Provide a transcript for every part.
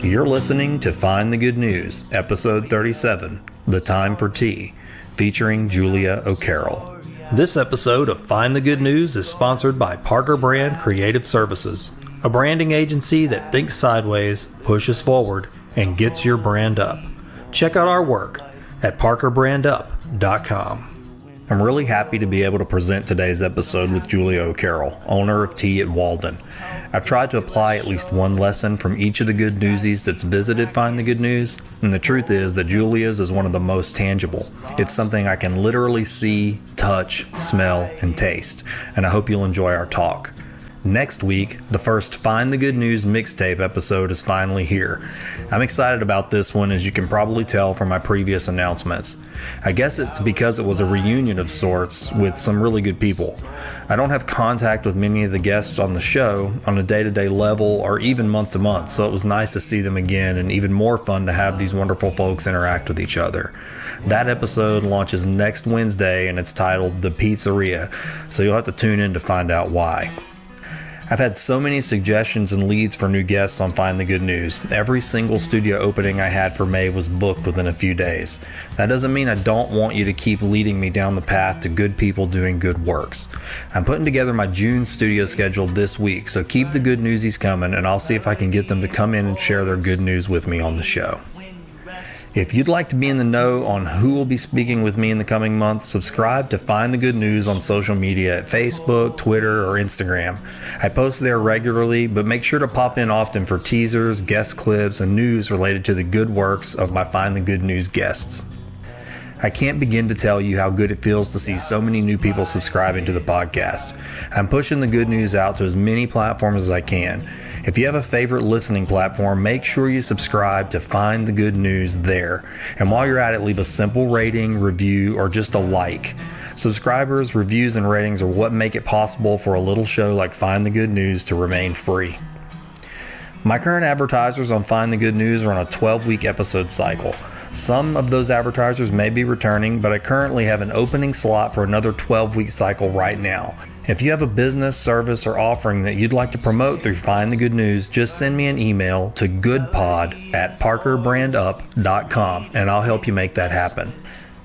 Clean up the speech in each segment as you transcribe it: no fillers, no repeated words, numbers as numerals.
You're listening to Find the Good News, Episode 37, The Time for Tea, featuring Julia O'Carroll. This episode of Find the Good News is sponsored by Parker Brand Creative Services, a branding agency that thinks sideways, pushes forward, and gets your brand up. Check out our work at parkerbrandup.com. I'm really happy to be able to present today's episode with Julia O'Carroll, owner of Tea at Walden. I've tried to apply at least one lesson from each of the good newsies that's visited Find the Good News, and the truth is that Julia's is one of the most tangible. It's something I can literally see, touch, smell, and taste, and I hope you'll enjoy our talk. Next week, the first Find the Good News mixtape episode is finally here. I'm excited about this one, as you can probably tell from my previous announcements. I guess it's because it was a reunion of sorts with some really good people. I don't have contact with many of the guests on the show on a day-to-day level or even month-to-month, so it was nice to see them again and even more fun to have these wonderful folks interact with each other. That episode launches next Wednesday and it's titled The Pizzeria, so you'll have to tune in to find out why. I've had so many suggestions and leads for new guests on Find the Good News. Every single studio opening I had for May was booked within a few days. That doesn't mean I don't want you to keep leading me down the path to good people doing good works. I'm putting together my June studio schedule this week, so keep the good newsies coming and I'll see if I can get them to come in and share their good news with me on the show. If you'd like to be in the know on who will be speaking with me in the coming months, subscribe to Find the Good News on social media at Facebook, Twitter, or Instagram. I post there regularly, but make sure to pop in often for teasers, guest clips, and news related to the good works of my Find the Good News guests. I can't begin to tell you how good it feels to see so many new people subscribing to the podcast. I'm pushing the good news out to as many platforms as I can. If you have a favorite listening platform, make sure you subscribe to Find the Good News there. And while you're at it, leave a simple rating, review, or just a like. Subscribers, reviews, and ratings are what make it possible for a little show like Find the Good News to remain free. My current advertisers on Find the Good News are on a 12-week episode cycle. Some of those advertisers may be returning, but I currently have an opening slot for another 12-week cycle right now. If you have a business, service, or offering that you'd like to promote through Find the Good News, just send me an email to goodpod@parkerbrandup.com and I'll help you make that happen.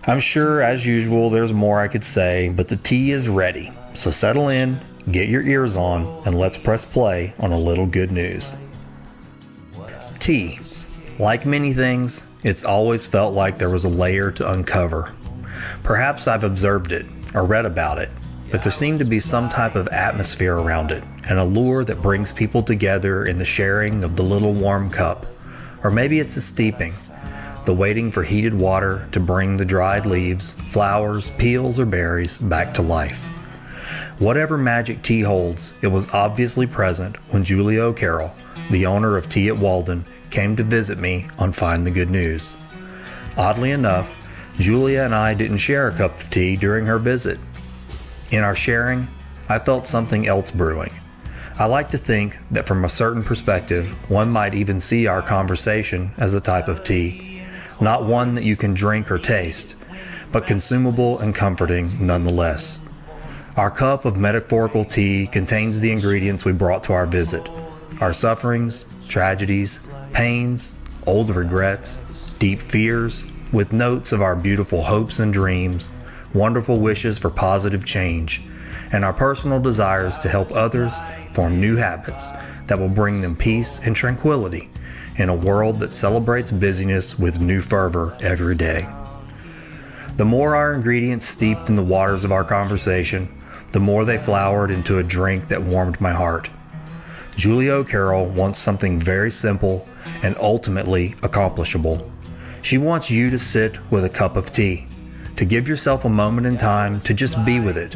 I'm sure, as usual, there's more I could say, but the tea is ready. So settle in, get your ears on, and let's press play on a little good news. Tea. Like many things, it's always felt like there was a layer to uncover. Perhaps I've observed it or read about it, but there seemed to be some type of atmosphere around it, an allure that brings people together in the sharing of the little warm cup. Or maybe it's a steeping, the waiting for heated water to bring the dried leaves, flowers, peels, or berries back to life. Whatever magic tea holds, it was obviously present when Julia O'Carroll, the owner of Tea at Walden, came to visit me on Find the Good News. Oddly enough, Julia and I didn't share a cup of tea during her visit. In our sharing, I felt something else brewing. I like to think that from a certain perspective, one might even see our conversation as a type of tea. Not one that you can drink or taste, but consumable and comforting nonetheless. Our cup of metaphorical tea contains the ingredients we brought to our visit: our sufferings, tragedies, pains, old regrets, deep fears, with notes of our beautiful hopes and dreams, wonderful wishes for positive change, and our personal desires to help others form new habits that will bring them peace and tranquility in a world that celebrates busyness with new fervor every day. The more our ingredients steeped in the waters of our conversation, the more they flowered into a drink that warmed my heart. Julia O'Carroll wants something very simple and ultimately accomplishable. She wants you to sit with a cup of tea, to give yourself a moment in time to just be with it,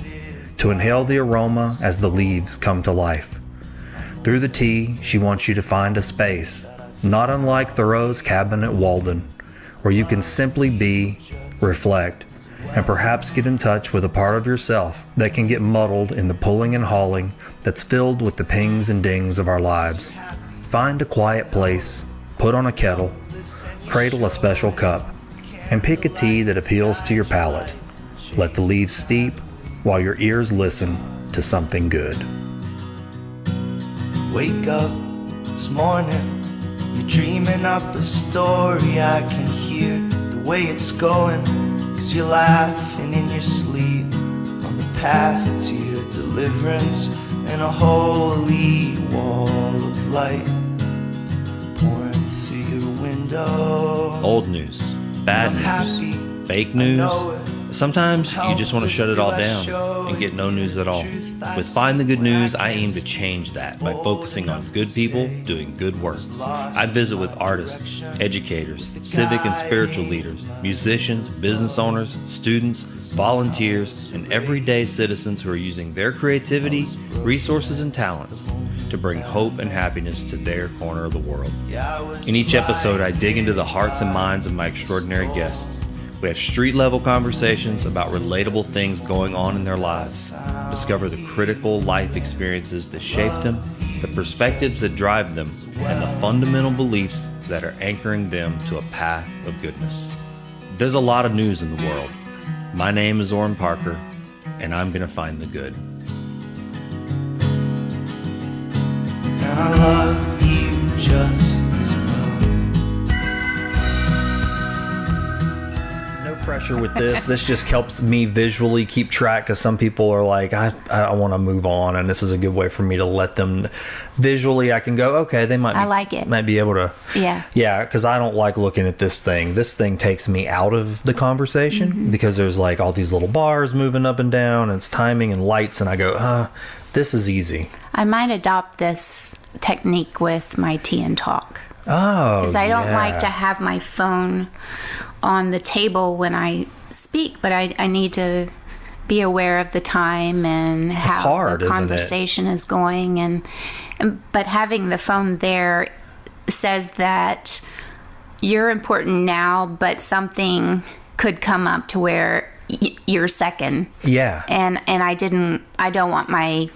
to inhale the aroma as the leaves come to life. Through the tea, she wants you to find a space, not unlike Thoreau's cabin at Walden, where you can simply be, reflect, and perhaps get in touch with a part of yourself that can get muddled in the pulling and hauling that's filled with the pings and dings of our lives. Find a quiet place, put on a kettle, cradle a special cup, and pick a tea that appeals to your palate. Let the leaves steep while your ears listen to something good. Wake up, it's morning, You're dreaming up a story, I can hear the way it's going, 'cause you're laughing in your sleep on the path to your deliverance, and a holy wall of light pouring through your window. Old news, bad news, fake news. Sometimes you just want to shut it all down and get no news at all. With Find the Good News, I aim to change that by focusing on good people doing good work. I visit with artists, educators, civic and spiritual leaders, musicians, business owners, students, volunteers, and everyday citizens who are using their creativity, resources, and talents to bring hope and happiness to their corner of the world. In each episode, I dig into the hearts and minds of my extraordinary guests. We have street-level conversations about relatable things going on in their lives. Discover the critical life experiences that shape them, the perspectives that drive them, and the fundamental beliefs that are anchoring them to a path of goodness. There's a lot of news in the world. My name is Oran Parker, and I'm going to find the good. And I love you just as well. Pressure with this just helps me visually keep track, because some people are like, I want to move on, and this is a good way for me to let them visually. I can go, okay, they might be able to, because I don't like looking at this thing takes me out of the conversation, because there's like all these little bars moving up and down, and it's timing and lights, and I go, this is easy. I might adopt this technique with my tea and talk. Oh, because I don't like to have my phone on the table when I speak, but I need to be aware of the time and how the conversation is going, and but having the phone there says that you're important now, but something could come up to where you're second. Yeah. And I don't want my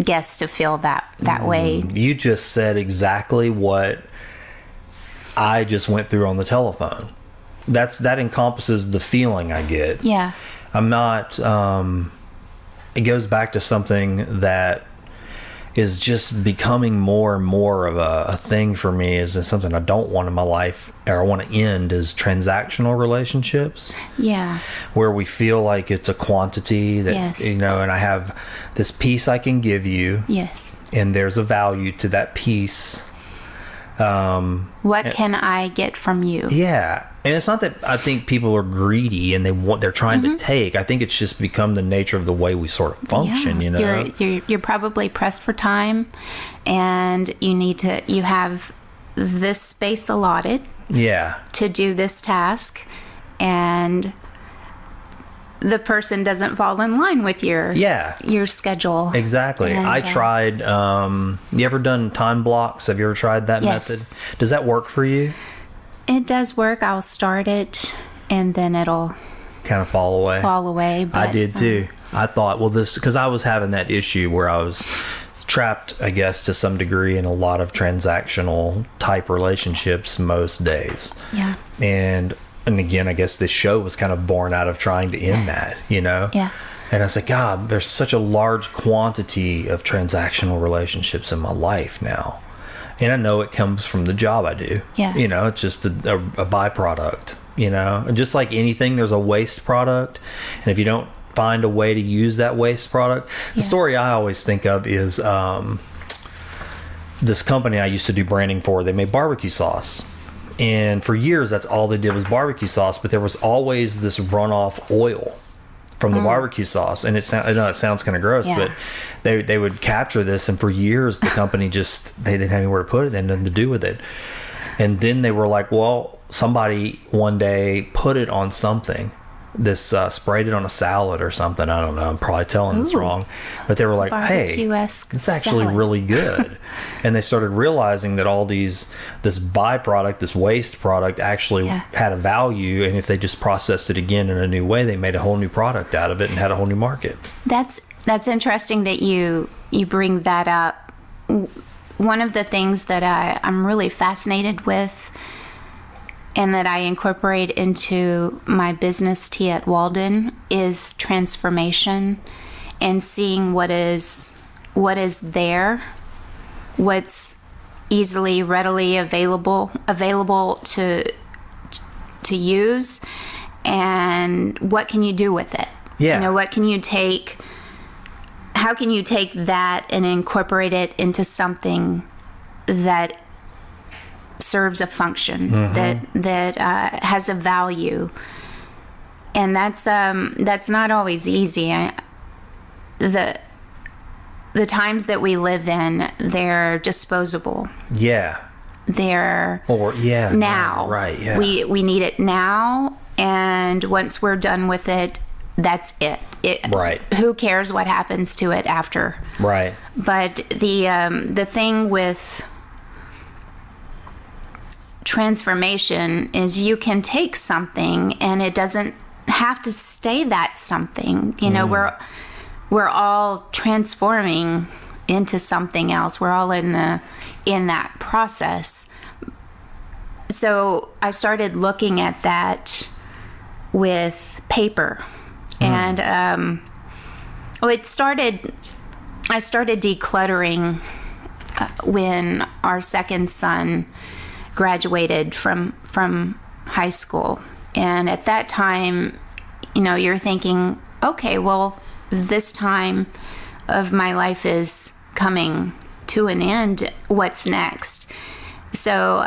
guests to feel that way. You just said exactly what I just went through on the telephone. That encompasses the feeling I get. Yeah. I'm not, it goes back to something that is just becoming more and more of a thing for me, is something I don't want in my life, or I want to end, is transactional relationships. Yeah. Where we feel like it's a quantity that, yes. And I have this piece I can give you. Yes. And there's a value to that piece. What can I get from you? Yeah. And it's not that I think people are greedy and they're trying to take. I think it's just become the nature of the way we sort of function, You're probably pressed for time, and you have this space allotted to do this task, and the person doesn't fall in line with your schedule. Exactly. And I tried, you ever done time blocks? Have you ever tried that method? Does that work for you? It does work. I'll start it, and then it'll kind of fall away. But, I did too. I thought, because I was having that issue where I was trapped, I guess, to some degree in a lot of transactional type relationships most days. Yeah. And again, I guess this show was kind of born out of trying to end that, Yeah. And I was like, God, there's such a large quantity of transactional relationships in my life now. And I know it comes from the job I do. Yeah. It's just a byproduct, And just like anything, there's a waste product. And if you don't find a way to use that waste product, the story I always think of is this company I used to do branding for. They made barbecue sauce. And for years, that's all they did was barbecue sauce. But there was always this runoff oil from the barbecue sauce. And I know it sounds kind of gross, but they would capture this. And for years, the company they didn't have anywhere to put it. They had nothing to do with it. And then they were like, well, somebody one day put it on something. Sprayed it on a salad or something. I don't know. I'm probably telling this wrong. But they were like, hey, it's actually really good. And they started realizing that all this byproduct, this waste product actually had a value. And if they just processed it again in a new way, they made a whole new product out of it and had a whole new market. That's interesting that you bring that up. One of the things that I'm really fascinated with, and that I incorporate into my business tea at Walden, is transformation, and seeing what is there, what's easily, readily available to use, and what can you do with it? Yeah. What can you take? How can you take that and incorporate it into something that serves a function, that has a value? And that's not always easy. The times that we live in, they're disposable. Yeah. They're now. Now. Right. Yeah. We need it now, and once we're done with it, that's it. Right. Who cares what happens to it after? Right. But the thing with transformation is you can take something and it doesn't have to stay that something. We're all transforming into something else. We're all in that process. So I started looking at that with paper. And I started decluttering when our second son graduated from high school. And at that time, you're thinking, okay, well, this time of my life is coming to an end. What's next? So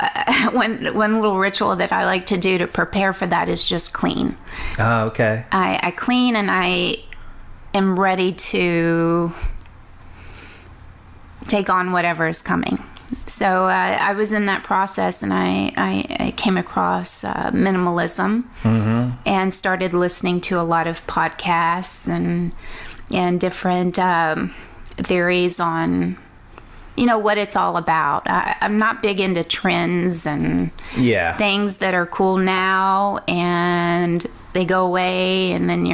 one little ritual that I like to do to prepare for that is just clean. Ah, okay. I clean, and I am ready to take on whatever is coming. So I was in that process, and I came across minimalism and started listening to a lot of podcasts and different theories on what it's all about. I'm not big into trends and things that are cool now and they go away, and then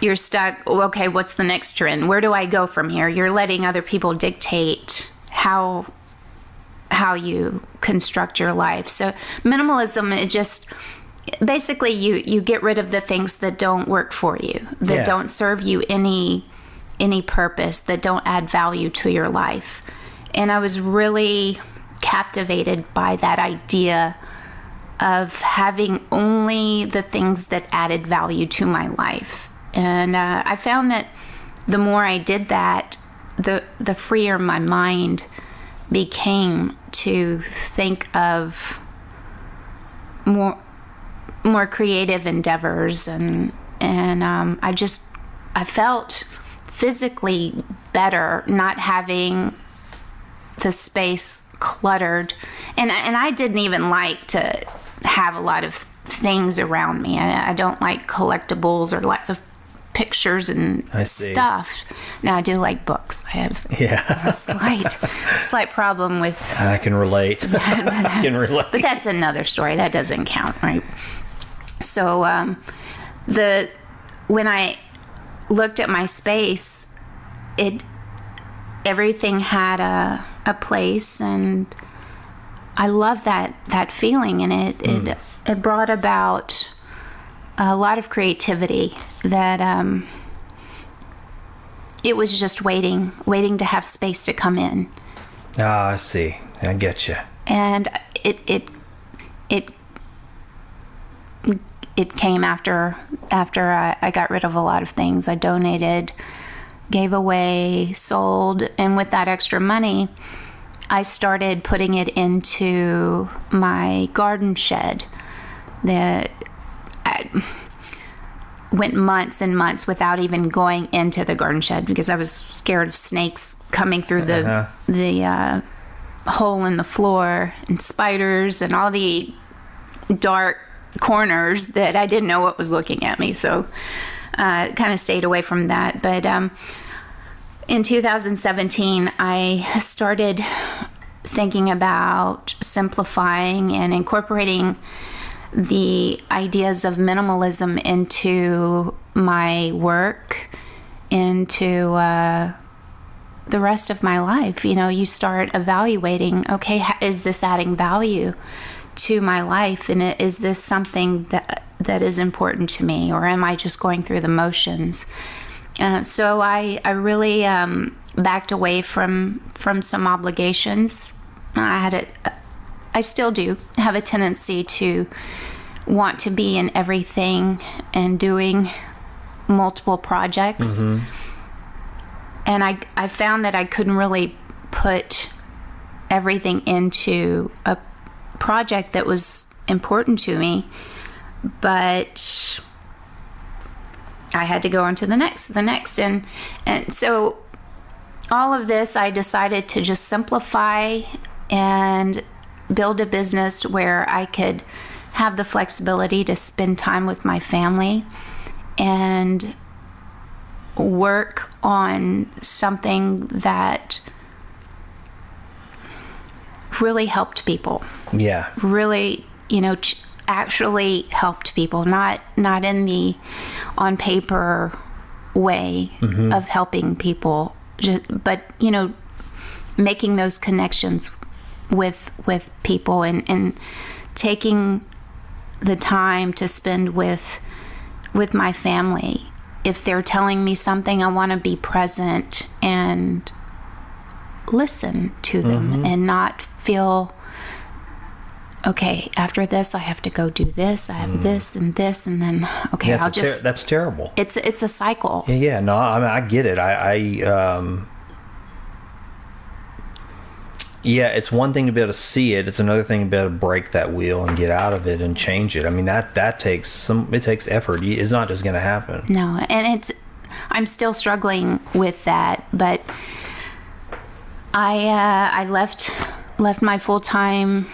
you're stuck. Okay, what's the next trend? Where do I go from here? You're letting other people dictate how you construct your life. So minimalism, it just basically you get rid of the things that don't work for you, that don't serve you any purpose, that don't add value to your life. And I was really captivated by that idea of having only the things that added value to my life. And I found that the more I did that, the freer my mind became to think of more creative endeavors, and I felt physically better not having the space cluttered, and I didn't even like to have a lot of things around me. I don't like collectibles or lots of pictures and stuff. Now I do like books. I have a slight problem with. I can relate. I can relate. But that's another story. That doesn't count, right? So when I looked at my space, everything had a place, and I love that feeling, and it brought about a lot of creativity that it was just waiting to have space to come in. Ah, I see. I get you. And it came after I got rid of a lot of things. I donated, gave away, sold, and with that extra money, I started putting it into my garden shed. I went months and months without even going into the garden shed because I was scared of snakes coming through the hole in the floor, and spiders and all the dark corners that I didn't know what was looking at me. So kind of stayed away from that. But in 2017, I started thinking about simplifying and incorporating the ideas of minimalism into my work, into the rest of my life. You start evaluating, okay, is this adding value to my life? And is this something that is important to me? Or am I just going through the motions? So I really backed away from some obligations. I still do have a tendency to want to be in everything and doing multiple projects. Mm-hmm. And I found that I couldn't really put everything into a project that was important to me, but I had to go on to the next. And so all of this, I decided to just simplify and build a business where I could have the flexibility to spend time with my family and work on something that really helped people. Yeah. Really, actually helped people, not in the on paper way mm-hmm. of helping people, but making those connections with people and taking the time to spend with my family. If they're telling me something, I want to be present and listen to them mm-hmm. and not feel, okay, after this I have to go do this. I have this, and then okay, yeah, that's terrible. It's a cycle. Yeah. No, I mean, I get it. Yeah, it's one thing to be able to see it. It's another thing to be able to break that wheel and get out of it and change it. I mean, that takes effort. It's not just going to happen. No, and I'm still struggling with that. But I left my full-time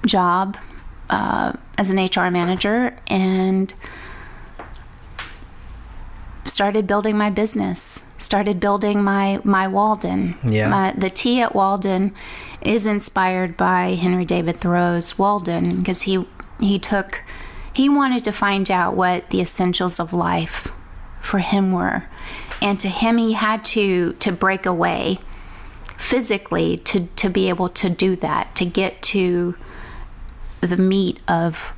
job as an HR manager and started building my business. Started building my Walden. Yeah. The tea at Walden is inspired by Henry David Thoreau's Walden, because he wanted to find out what the essentials of life for him were, and to him he had to break away physically to be able to do that, to get to the meat of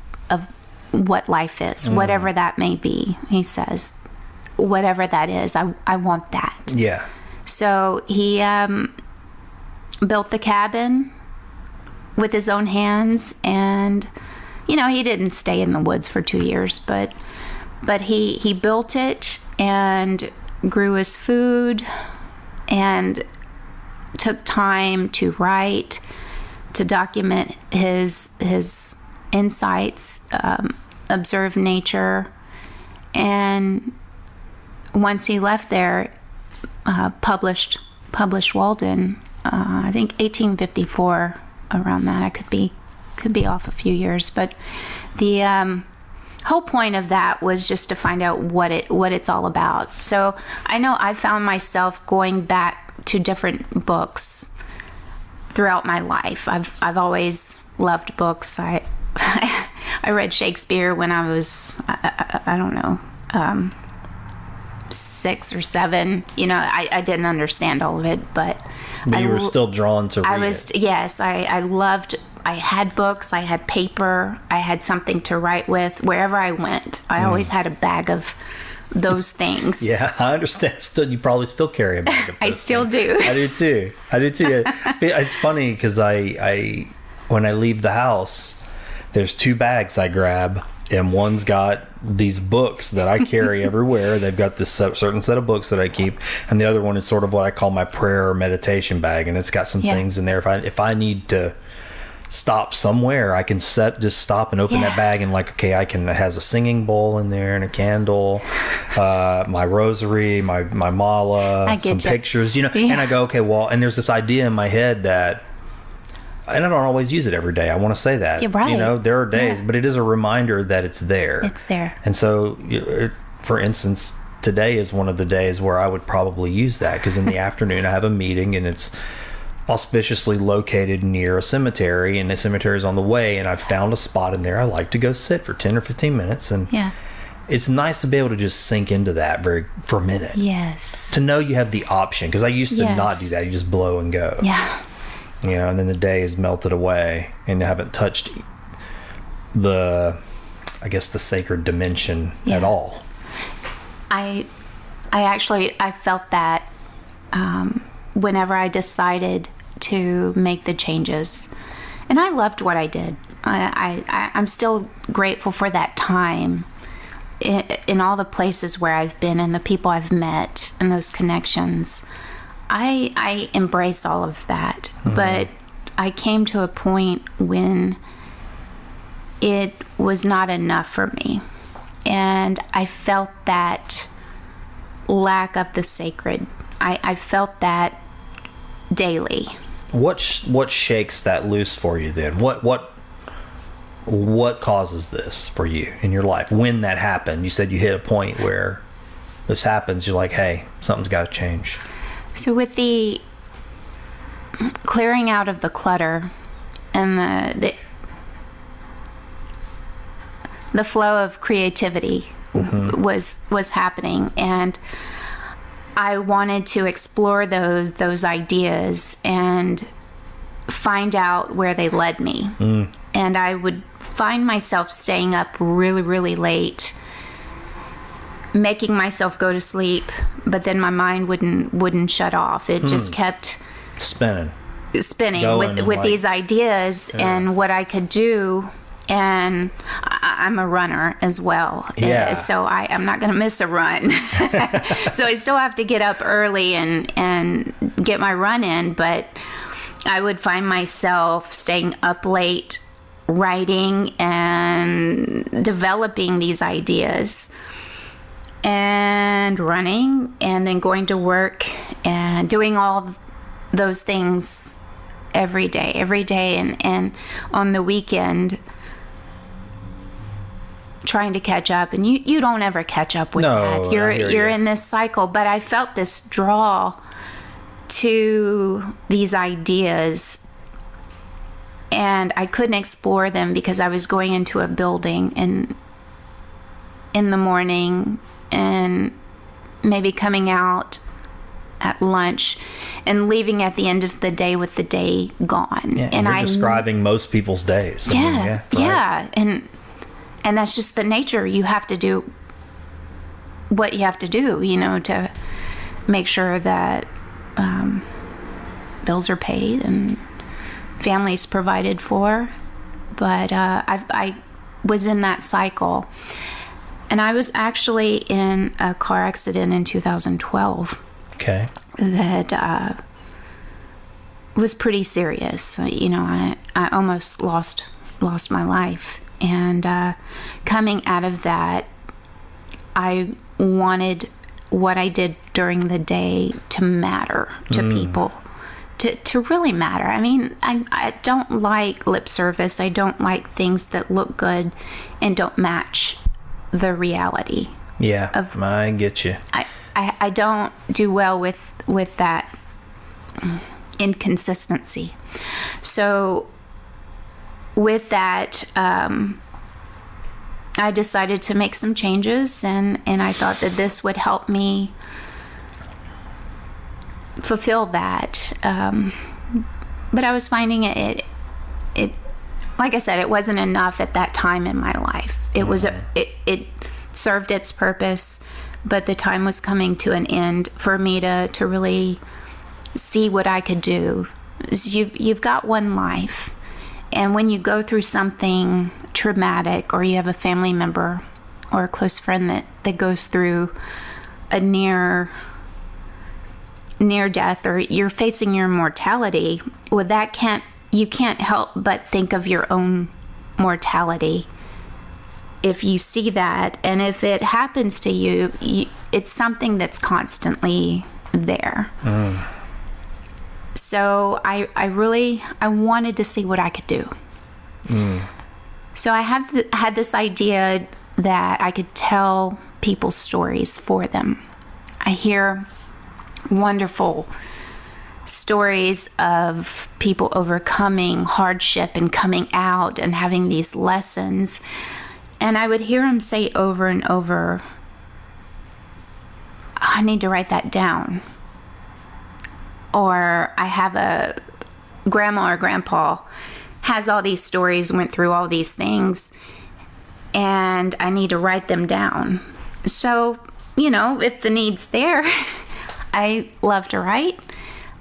what life is, whatever that may be. He says, whatever that is, I want that. Yeah. So he built the cabin with his own hands, and he didn't stay in the woods for 2 years, but he built it and grew his food and took time to write, to document his insights, observe nature, and once he left there, published Walden, I think 1854, around that. I could be off a few years, but the whole point of that was just to find out what it's all about. So I know I found myself going back to different books throughout my life. I've always loved books. I read Shakespeare when I was I don't know. 6 or 7. I didn't understand all of it, but you were still drawn to read it. Yes, I loved. I had books, I had paper, I had something to write with. Wherever I went, I always had a bag of those things. Yeah, I understand. You probably still carry a bag of those I still things. do. I do too. It's funny because I when I leave the house, there's 2 bags I grab. And one's got these books that I carry everywhere. They've got this certain set of books that I keep. And the other one is sort of what I call my prayer or meditation bag. And it's got some things in there. If I need to stop somewhere, I can just stop and open that bag and it has a singing bowl in there and a candle, my rosary, my mala, some pictures, and I go, okay, well, and there's this idea in my head that, and I don't always use it every day. I want to say that. You're right. There are days, but it is a reminder that it's there. It's there. And so, for instance, today is one of the days where I would probably use that, because in the afternoon I have a meeting and it's auspiciously located near a cemetery, and the cemetery is on the way, and I've found a spot in there I like to go sit for 10 or 15 minutes. And it's nice to be able to just sink into that for a minute. Yes. To know you have the option, because I used to not do that. You just blow and go. Yeah. And then the day is melted away and you haven't touched the sacred dimension at all. I I felt that whenever I decided to make the changes. And I loved what I did. I'm still grateful for that time in all the places where I've been and the people I've met and those connections. I embrace all of that. Mm-hmm. But I came to a point when it was not enough for me. And I felt that lack of the sacred. I felt that daily. What shakes that loose for you then? What causes this for you in your life? When that happened, you said you hit a point where this happens, you're like, hey, something's got to change. So with the clearing out of the clutter and the flow of creativity mm-hmm. was happening, and I wanted to explore those ideas and find out where they led me. Mm. And I would find myself staying up really, really late, making myself go to sleep, but then my mind wouldn't shut off. It just kept spinning with these ideas and what I could do. And I'm a runner as well. Yeah. So I'm not going to miss a run. So I still have to get up early and get my run in. But I would find myself staying up late, writing and developing these ideas and running and then going to work and doing all those things every day. And on the weekend, trying to catch up, and you don't ever catch up with that. You're in this cycle. But I felt this draw to these ideas, and I couldn't explore them because I was going into a building and in the morning and maybe coming out at lunch and leaving at the end of the day with the day gone. Yeah, and you're describing most people's days. Yeah. And that's just the nature. You have to do what you have to do, to make sure that bills are paid and families provided for. But I was in that cycle. And I was actually in a car accident in 2012. Okay. That was pretty serious. I almost lost my life. And coming out of that, I wanted what I did during the day to matter to people, to really matter. I mean, I don't like lip service. I don't like things that look good and don't match the reality. Yeah, I get you. I don't do well with that inconsistency. So with that, I decided to make some changes, and I thought that this would help me fulfill that. But I was finding it like I said, it wasn't enough at that time in my life. It was it served its purpose, but the time was coming to an end for me to really see what I could do. You've got one life. And when you go through something traumatic, or you have a family member or a close friend that goes through a near death, or you're facing your mortality, well, you can't help but think of your own mortality if you see that. And if it happens to you, it's something that's constantly there. So I wanted to see what I could do. So I had this idea that I could tell people stories for them. I hear wonderful stories of people overcoming hardship and coming out and having these lessons. And I would hear them say over and over, I need to write that down. Or I have a grandma or grandpa has all these stories, went through all these things, and I need to write them down. So, if the need's there. I love to write.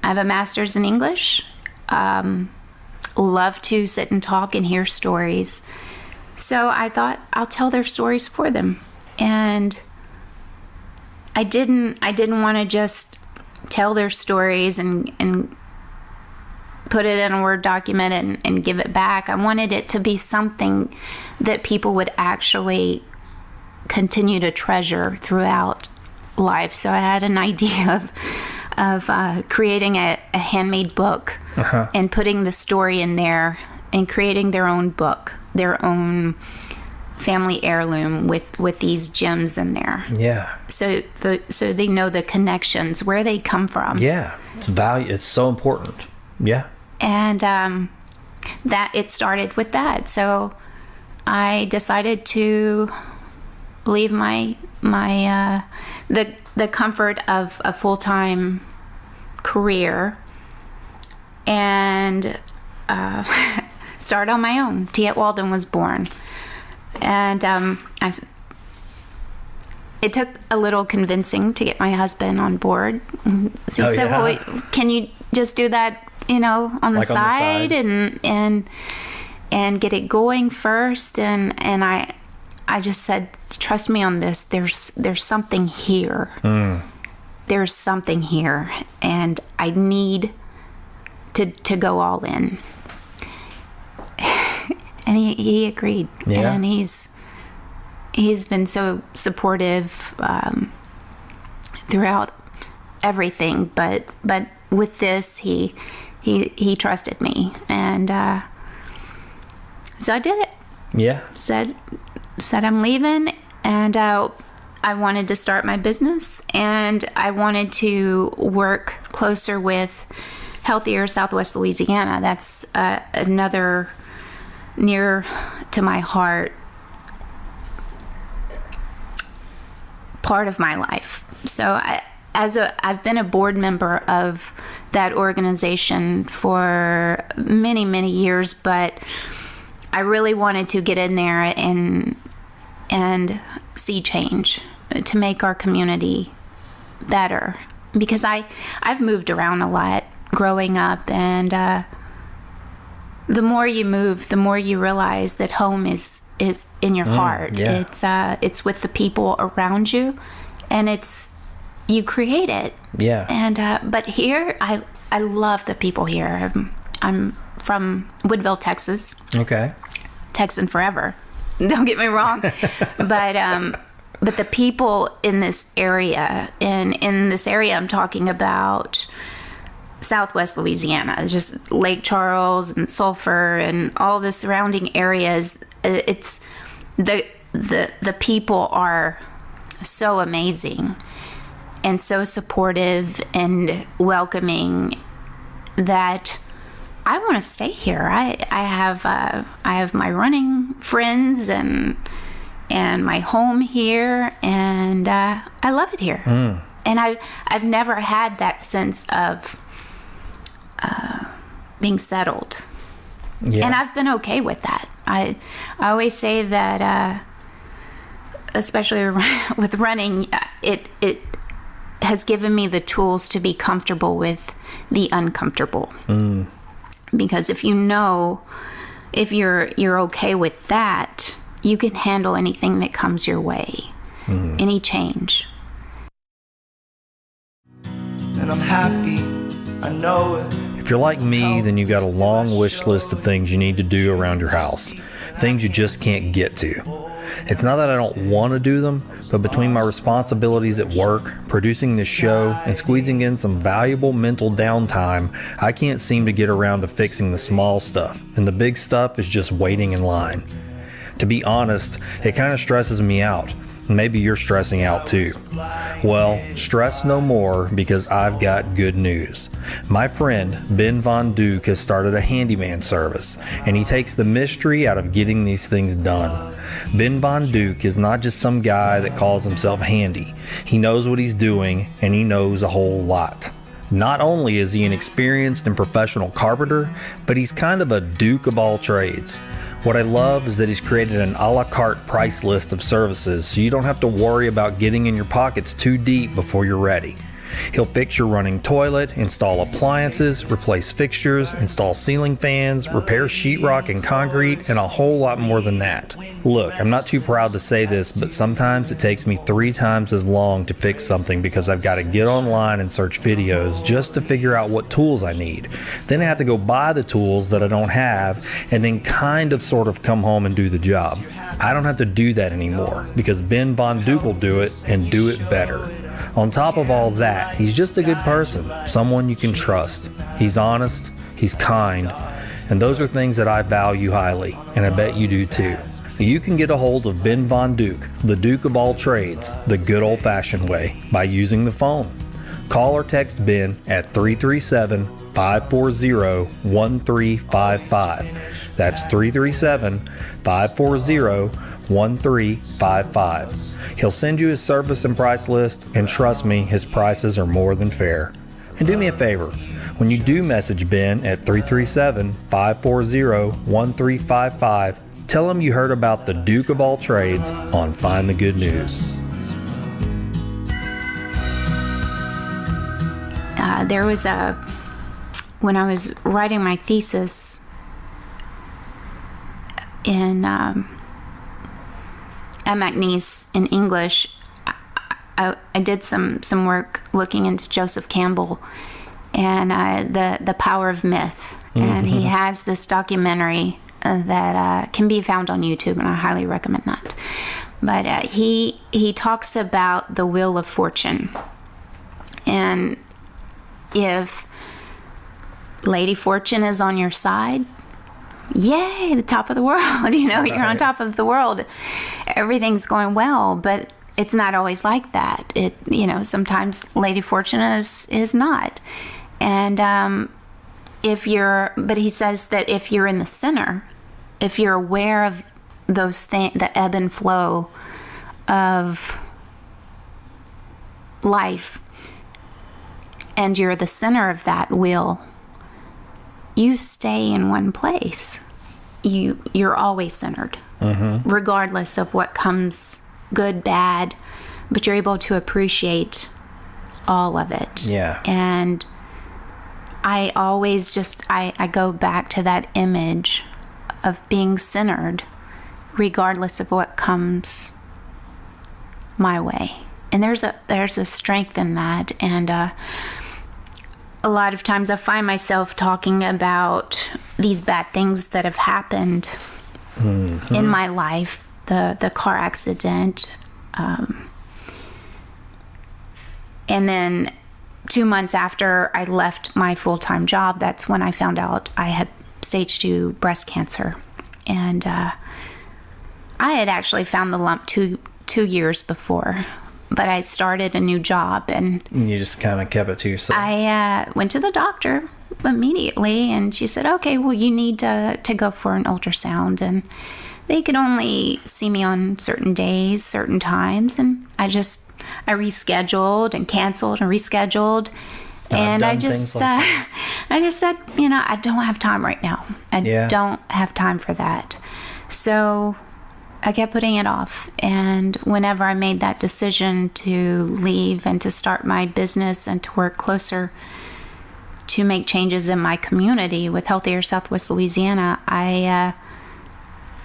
I have a master's in English. Love to sit and talk and hear stories. So I thought I'll tell their stories for them. And I didn't want to just tell their stories and put it in a Word document and give it back. I wanted it to be something that people would actually continue to treasure throughout life. So I had an idea of creating a handmade book and putting the story in there and creating their own book, their own family heirloom with these gems in there. Yeah. So they know the connections, where they come from. Yeah. It's so important. Yeah. And that it started with that. So I decided to leave the comfort of a full-time career and start on my own. Tea at Walden was born. And it took a little convincing to get my husband on board. So he said, well, can you just do that, on the side and get it going first? And I just said, trust me on this. There's something here. There's something here, and I need to go all in. And he agreed. Yeah. And he's been so supportive throughout everything. But with this, he trusted me, and so I did it. Yeah. Said I'm leaving, and I wanted to start my business, and I wanted to work closer with Healthier Southwest Louisiana. That's another near to my heart part of my life. So I've been a board member of that organization for many, many years, but I really wanted to get in there and see change to make our community better, because I've moved around a lot growing up, and the more you move, the more you realize that home is in your heart. Yeah. It's with the people around you, and you create it. Yeah. And but here, I love the people here. I'm from Woodville, Texas. Okay. Texan forever. Don't get me wrong, but the people in this area, and in this area, I'm talking about Southwest Louisiana, just Lake Charles and Sulphur and all the surrounding areas. It's the people are so amazing and so supportive and welcoming that I want to stay here. I have my running friends and my home here, and I love it here. And I've never had that sense of being settled. Yeah. And I've been okay with that. I always say that, especially with running, it has given me the tools to be comfortable with the uncomfortable. Because if you're okay with that, you can handle anything that comes your way, any change. And I'm happy, I know it. If you're like me, then you've got a long wish list of things you need to do around your house, things you just can't get to. It's not that I don't want to do them, but between my responsibilities at work, producing this show, and squeezing in some valuable mental downtime, I can't seem to get around to fixing the small stuff, and the big stuff is just waiting in line. To be honest, it kind of stresses me out. Maybe you're stressing out too. Well, stress no more, because I've got good news. My friend Ben Von Duke has started a handyman service, and he takes the mystery out of getting these things done. Ben Von Duke is not just some guy that calls himself handy. He knows what he's doing, and he knows a whole lot. Not only is he an experienced and professional carpenter, but he's kind of a duke of all trades. What I love is that he's created an a la carte price list of services so you don't have to worry about getting in your pockets too deep before you're ready. He'll fix your running toilet, install appliances, replace fixtures, install ceiling fans, repair sheetrock and concrete, and a whole lot more than that. Look, I'm not too proud to say this, but sometimes it takes me 3 times as long to fix something because I've got to get online and search videos just to figure out what tools I need. Then I have to go buy the tools that I don't have, and then kind of sort of come home and do the job. I don't have to do that anymore because Ben Von Duke will do it and do it better. On top of all that, he's just a good person, someone you can trust. He's honest, he's kind, and those are things that I value highly, and I bet you do too. You can get a hold of Ben Von Duke, the Duke of all trades, the good old-fashioned way, by using the phone. Call or text Ben at 337-540-1355. That's 337-540-1355. He'll send you his service and price list, and trust me, his prices are more than fair. And do me a favor, when you do message Ben at 337-540-1355, tell him you heard about the Duke of all trades on Find the Good News. There was when I was writing my thesis at McNeese in English, I did some work looking into Joseph Campbell and the power of myth. Mm-hmm. And he has this documentary that can be found on YouTube, and I highly recommend that. But he talks about the wheel of fortune. And if Lady Fortune is on your side, yay, the top of the world, you're on top of the world. Everything's going well, but it's not always like that. Sometimes Lady Fortune is not. And but he says that if you're in the center, if you're aware of those things, the ebb and flow of life, and you're the center of that wheel, you stay in one place. You're always centered, mm-hmm. regardless of what comes, good, bad, but you're able to appreciate all of it. Yeah. And I always I go back to that image of being centered, regardless of what comes my way. And there's a strength in that. And a lot of times I find myself talking about these bad things that have happened mm-hmm. in my life, the car accident, and then 2 months after I left my full-time job, that's when I found out I had stage 2 breast cancer. And I had actually found the lump two years before, but I started a new job, and you just kind of kept it to yourself. I went to the doctor immediately, and she said, okay, well, you need to go for an ultrasound. And they could only see me on certain days, certain times, and I rescheduled and canceled and rescheduled. And I just said, I don't have time right now. I don't have time for that. So I kept putting it off. And whenever I made that decision to leave and to start my business and to work closer to make changes in my community with Healthier Southwest Louisiana, I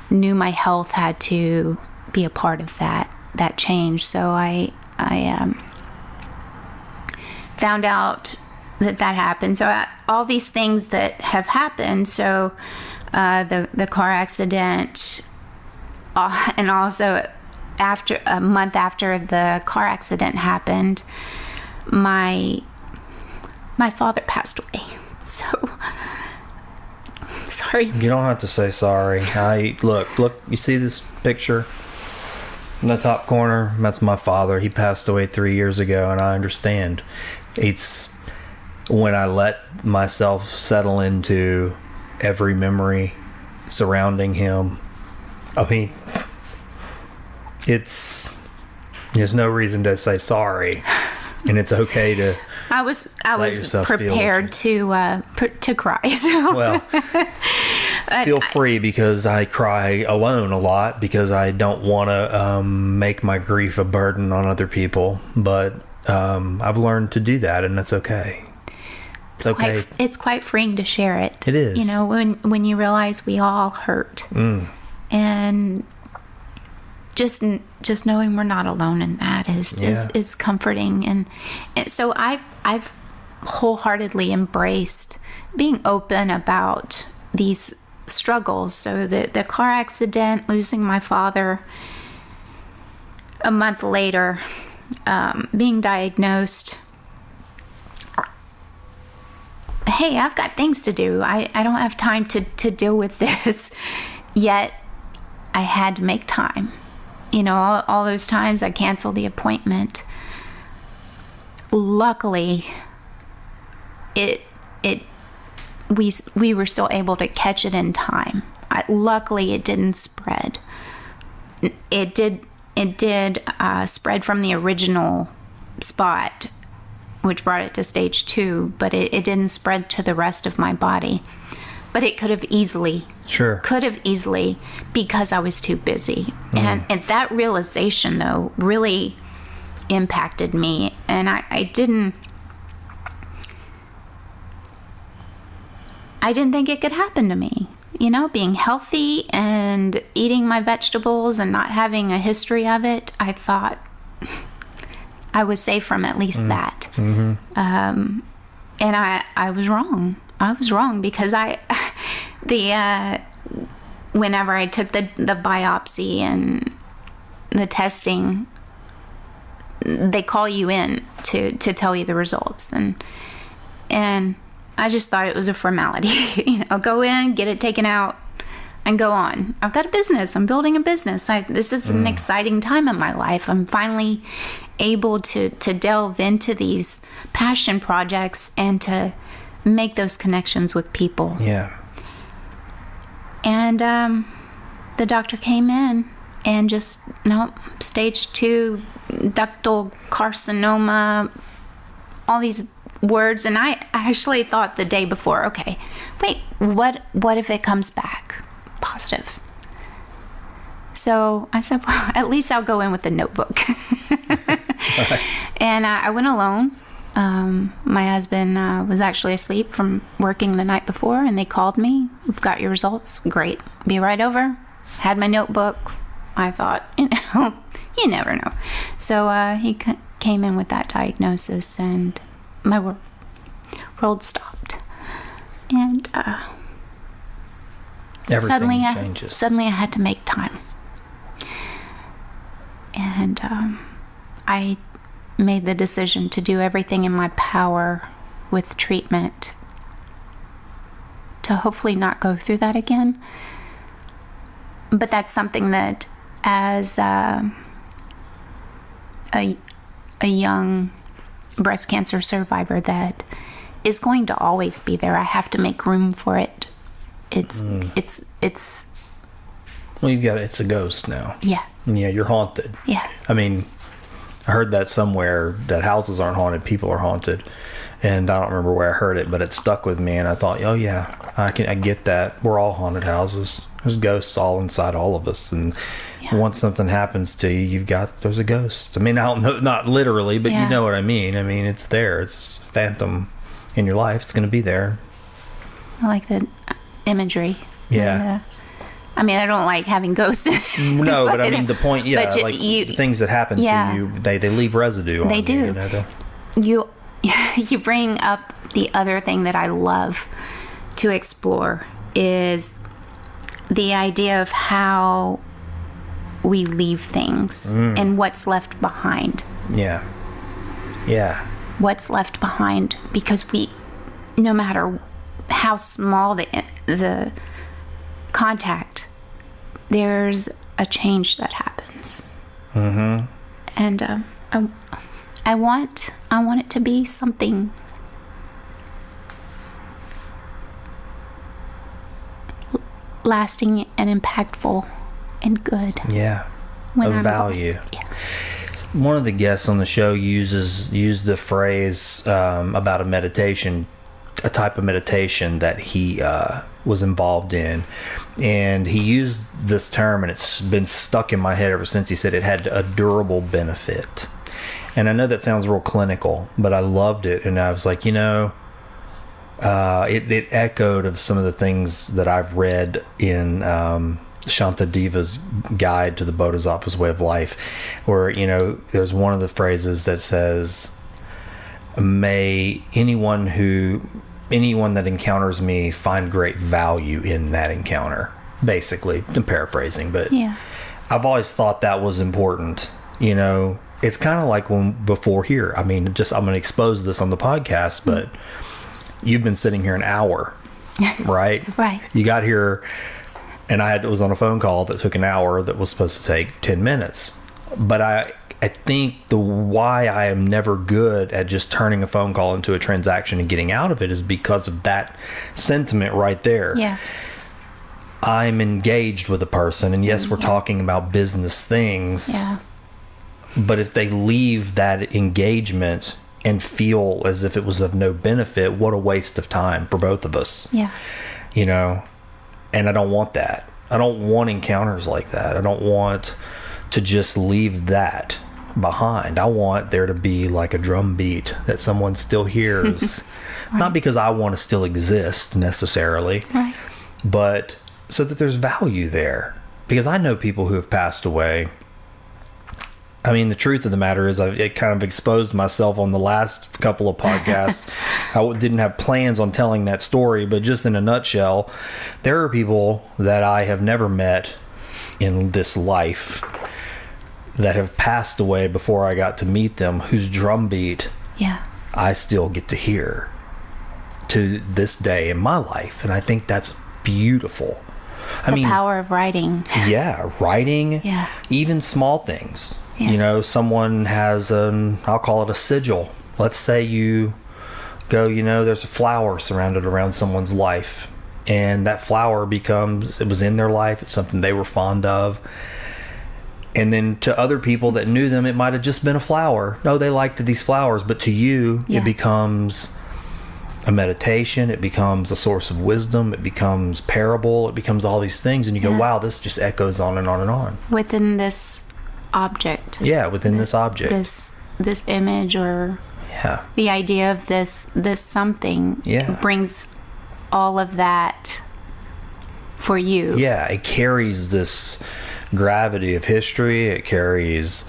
knew my health had to be a part of that change. So I found out that happened. So all these things that have happened. So the car accident, and also after a month after the car accident happened, my father passed away. So sorry. You don't have to say sorry. Look, you see this picture in the top corner? That's my father. He passed away 3 years ago, and I understand. It's when I let myself settle into every memory surrounding him. I mean, there's no reason to say sorry, and it's okay to I was prepared to cry. So. Well, feel free, because I cry alone a lot because I don't want to make my grief a burden on other people. But I've learned to do that, and that's okay. It's quite freeing to share it. It is. When you realize we all hurt, and just knowing we're not alone in that is comforting. And so I've wholeheartedly embraced being open about these struggles. So the car accident, losing my father, a month later, being diagnosed. Hey, I've got things to do. I don't have time to deal with this. Yet I had to make time. All those times I canceled the appointment. Luckily, we were still able to catch it in time. Luckily, it didn't spread. It did spread from the original spot, which brought it to stage 2, but it didn't spread to the rest of my body. But it could have easily, because I was too busy. And that realization, though, really impacted me. And I didn't think it could happen to me. Being healthy and eating my vegetables and not having a history of it, I thought I was safe from at least that. Mm-hmm. And I was wrong. I was wrong because whenever I took the biopsy and the testing, they call you in to tell you the results. And I just thought it was a formality. Go in, get it taken out, and go on. I've got a business. I'm building a business. This is an exciting time in my life. I'm finally able to delve into these passion projects and to make those connections with people. Yeah. And the doctor came in and just, stage 2 ductal carcinoma, all these words. And I actually thought the day before, okay, wait, what if it comes back positive? So I said, well, at least I'll go in with a notebook. And I went alone. My husband was actually asleep from working the night before, and they called me. We've got your results. Great. Be right over. Had my notebook. I thought, you never know. So he came in with that diagnosis, and my world stopped. And everything changes. Suddenly I had to make time. And I made the decision to do everything in my power with treatment to hopefully not go through that again. But that's something that as a young breast cancer survivor that is going to always be there. I have to make room for it. It's well, it's a ghost now. Yeah. Yeah, you're haunted. Yeah. I mean, I heard that somewhere, that houses aren't haunted, people are haunted. And I don't remember where I heard it, but it stuck with me, and I thought, oh yeah, I get that. We're all haunted houses. There's ghosts all inside all of us, and once something happens to you, there's a ghost. I mean, I don't know, not literally, but you know what I mean. I mean, it's there. It's phantom in your life. It's going to be there. I like the imagery. Yeah. I mean, I don't like having ghosts. No, but I mean, the point, like the things that happen to you, they leave residue on you. They do. You bring up the other thing that I love to explore is the idea of how we leave things and what's left behind. Yeah. Yeah. What's left behind, because no matter how small the contact, there's a change that happens. Mm-hmm. And I want it to be something lasting and impactful and good. Yeah. Of value. one of the guests on the show used the phrase about a type of meditation that he was involved in, and he used this term, and it's been stuck in my head ever since. He said it had a durable benefit, and I know that sounds real clinical, but I loved it, and I was like, it echoed of some of the things that I've read in Shantadeva's Guide to the Bodhisattva's Way of Life, where there's one of the phrases that says, may anyone that encounters me find great value in that encounter. Basically, I'm paraphrasing, but yeah. I've always thought that was important. It's kind of like before here. I mean, I'm going to expose this on the podcast, but you've been sitting here an hour, right? Right. You got here, and I was on a phone call that took an hour that was supposed to take 10 minutes. But I think why I am never good at just turning a phone call into a transaction and getting out of it is because of that sentiment right there. Yeah. I'm engaged with a person, and yes, we're talking about business things. Yeah. But if they leave that engagement and feel as if it was of no benefit, what a waste of time for both of us. Yeah. And I don't want that. I don't want encounters like that. I don't want to just leave that behind. I want there to be like a drum beat that someone still hears. Right. Not because I want to still exist necessarily, right, but so that there's value there. Because I know people who have passed away. I mean, the truth of the matter is I kind of exposed myself on the last couple of podcasts. I didn't have plans on telling that story, but just in a nutshell, there are people that I have never met in this life that have passed away before I got to meet them, whose drumbeat I still get to hear to this day in my life. And I think that's beautiful. The power of writing. Yeah, writing. Yeah. Even small things. Yeah. Someone has I'll call it a sigil. Let's say you go, there's a flower surrounded around someone's life, and that flower it was in their life. It's something they were fond of. And then to other people that knew them, it might have just been a flower. No, they liked these flowers, but to you, it becomes a meditation. It becomes a source of wisdom. It becomes parable. It becomes all these things. And you go, wow, this just echoes on and on and on. Within this object. Yeah, within this object. This image or the idea of this something brings all of that for you. Yeah, it carries this gravity of history. It carries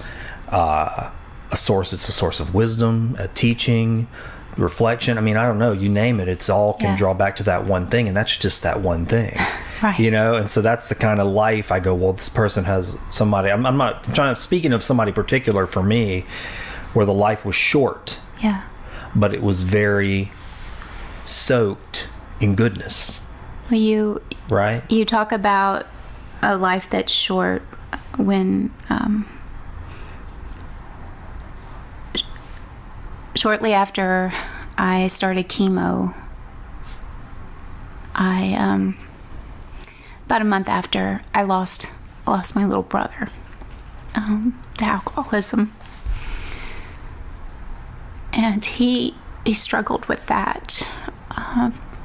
a source. It's a source of wisdom, a teaching, reflection. I mean, I don't know, you name it, it's all can draw back to that one thing, and that's just that one thing. Right. And so that's the kind of life I go, well, this person has somebody, I'm not speaking of somebody particular for me, where the life was short. Yeah. But it was very soaked in goodness. Well, you talk about a life that's short when shortly after I started chemo, about a month after, I lost my little brother to alcoholism, and he struggled with that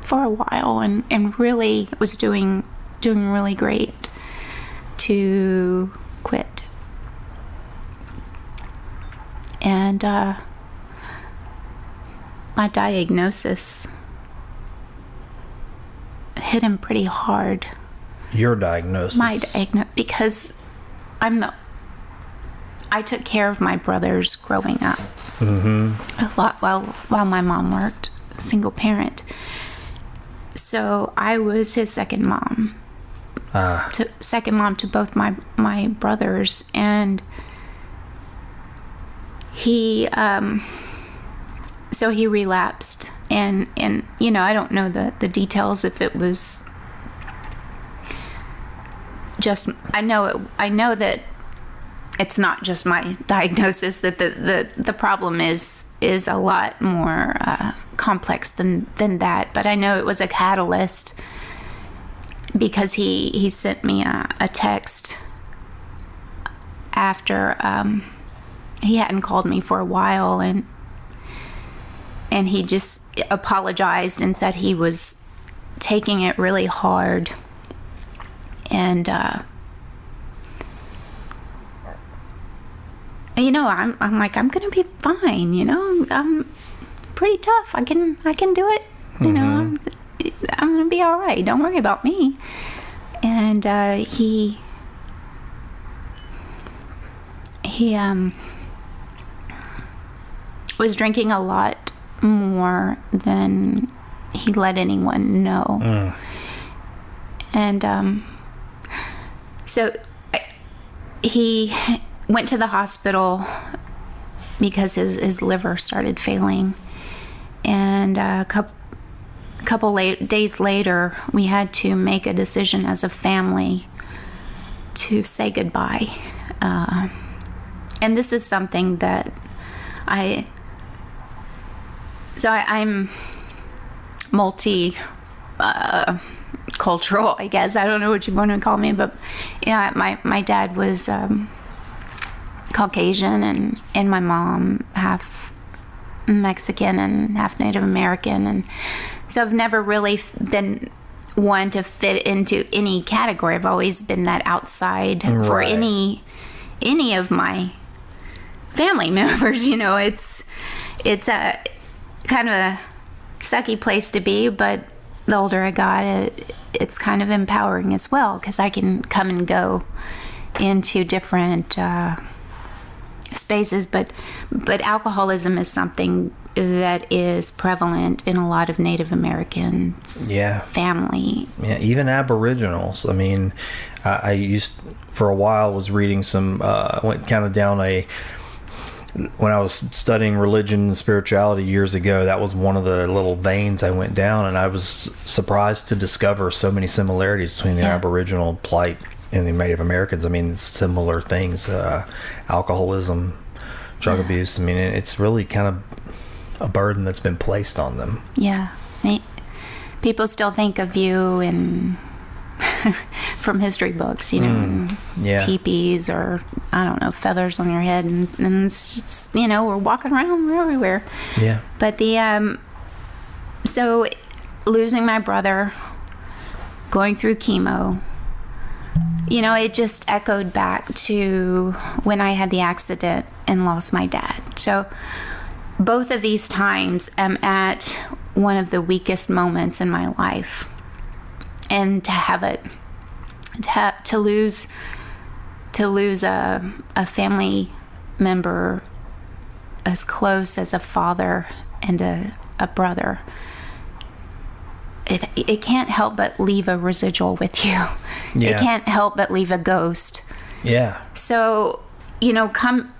for a while, and really was doing really great to quit. And my diagnosis hit him pretty hard. Your diagnosis? My diagnosis, because I took care of my brothers growing up a lot while my mom worked, single parent. So I was his second mom. Second mom to both my brothers, and he so he relapsed, and I don't know the details, if it was just, I know that it's not just my diagnosis, that the problem is a lot more complex than that, but I know it was a catalyst, because he sent me a text after he hadn't called me for a while, and he just apologized and said he was taking it really hard. And I'm like, I'm gonna be fine. I'm pretty tough. I can do it. I'm gonna be all right. Don't worry about me. And he was drinking a lot more than he let anyone know. And so he went to the hospital because his liver started failing. And a couple days later, we had to make a decision as a family to say goodbye. And this is something that I'm multi-cultural, I guess. I don't know what you want to call me, but my dad was Caucasian, and my mom half Mexican and half Native American, and so I've never really been one to fit into any category. I've always been that outside for any of my family members. It's a kind of a sucky place to be, but the older I got, it's kind of empowering as well, because I can come and go into different spaces. But alcoholism is something that is prevalent in a lot of Native Americans' family. Yeah, even Aboriginals. I mean, I used, for a while, was reading some, went kind of down when I was studying religion and spirituality years ago, that was one of the little veins I went down, and I was surprised to discover so many similarities between the Aboriginal plight and the Native Americans. I mean, similar things, alcoholism, drug abuse. I mean, it's really kind of a burden that's been placed on them. Yeah. People still think of you from history books, teepees or, I don't know, feathers on your head, and it's just, we're walking around, we're everywhere. Yeah. But so losing my brother, going through chemo, it just echoed back to when I had the accident and lost my dad. So both of these times I'm at one of the weakest moments in my life. And to have it, to lose a family member as close as a father and a brother, it can't help but leave a residual with you. Yeah. It can't help but leave a ghost. Yeah. So, come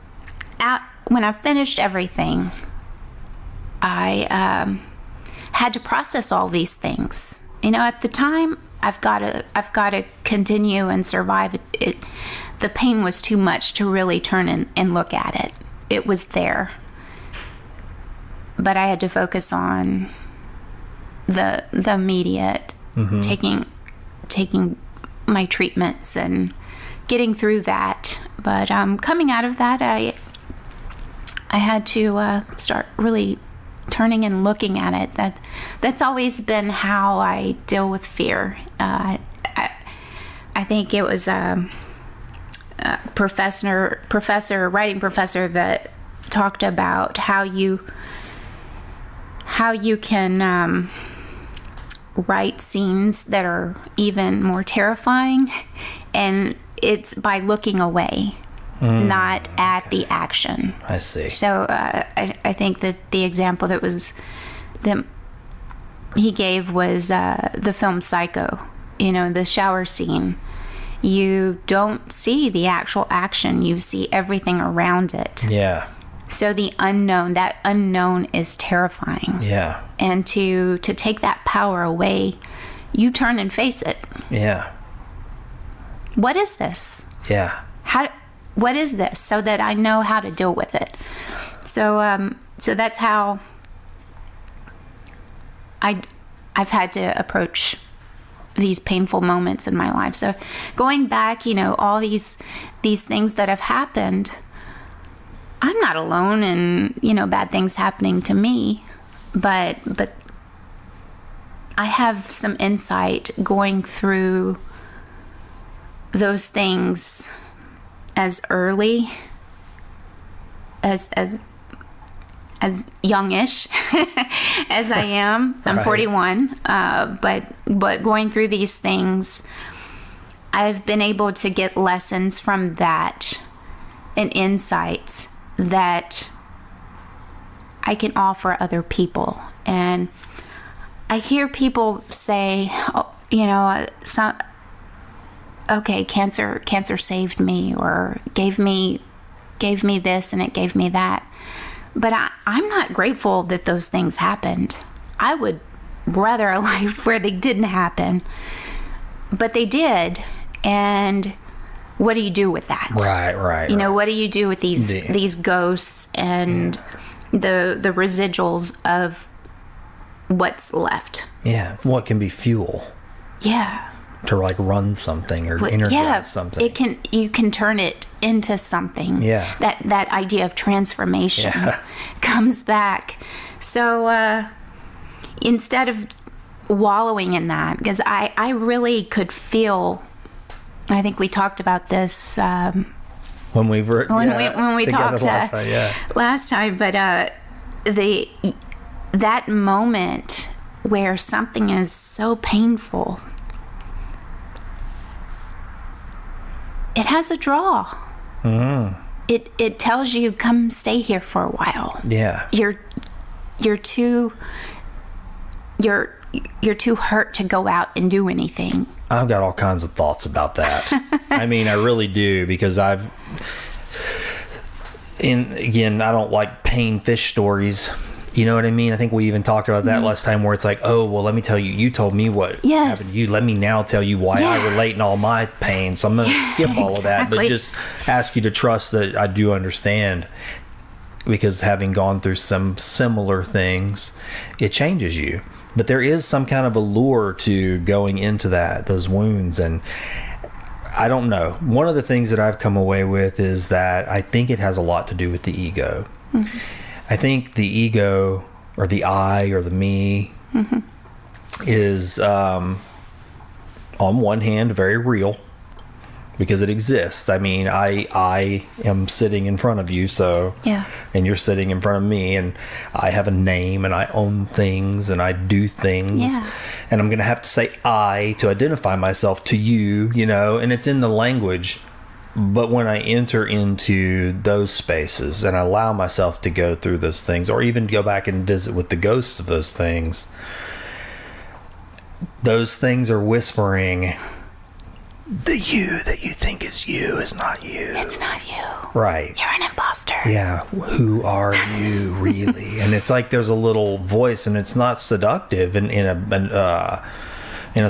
out when I finished everything, I had to process all these things. At the time, I've got to continue and survive. The pain was too much to really turn and look at it. It was there, but I had to focus on the immediate, taking my treatments and getting through that. But coming out of that, I had to start really turning and looking at it. That's always been how I deal with fear. I think it was a writing professor that talked about how you can write scenes that are even more terrifying, and it's by looking away. Not at the action. I see. So I think that the example that he gave was the film Psycho. The shower scene. You don't see the actual action. You see everything around it. Yeah. So that unknown is terrifying. Yeah. And to take that power away, you turn and face it. Yeah. What is this? Yeah. What is this, so that I know how to deal with it. So that's how I've had to approach these painful moments in my life. So going back, all these things that have happened, I'm not alone in, bad things happening to me, but I have some insight going through those things as early as youngish as I am. I'm 41, but going through these things, I've been able to get lessons from that and insights that I can offer other people. And I hear people say, okay, cancer saved me, or gave me this and it gave me that. But I'm not grateful that those things happened. I would rather a life where they didn't happen. But they did. And what do you do with that? Right. What do you do with these ghosts and the residuals of what's left? Yeah. What can be fuel? Yeah. To run something or energize something. You can turn it into something. Yeah. That idea of transformation comes back. So instead of wallowing in that, because I really could feel, I think we talked about this when we talked last time, but that moment where something is so painful, it has a draw. It tells you, come stay here for a while. Yeah. You're too hurt to go out and do anything. I've got all kinds of thoughts about that. I mean, I really do, because I don't like pain fish stories. You know what I mean? I think we even talked about that last time, where it's like, oh, well, let me tell you, you told me what happened to you. Let me now tell you why I relate in all my pain. So I'm going to skip all of that, but just ask you to trust that I do understand, because having gone through some similar things, it changes you. But there is some kind of allure to going into those wounds. And I don't know. One of the things that I've come away with is that I think it has a lot to do with the ego. Mm-hmm. I think the ego, or the I, or the me, is on one hand very real, because it exists. I mean, I am sitting in front of you, and you're sitting in front of me, and I have a name, and I own things, and I do things, and I'm going to have to say I to identify myself to you, and it's in the language. But when I enter into those spaces and I allow myself to go through those things, or even go back and visit with the ghosts of those things are whispering, the you that you think is you is not you. It's not you. Right. You're an imposter. Yeah. Who are you really? And it's like there's a little voice, and it's not seductive in a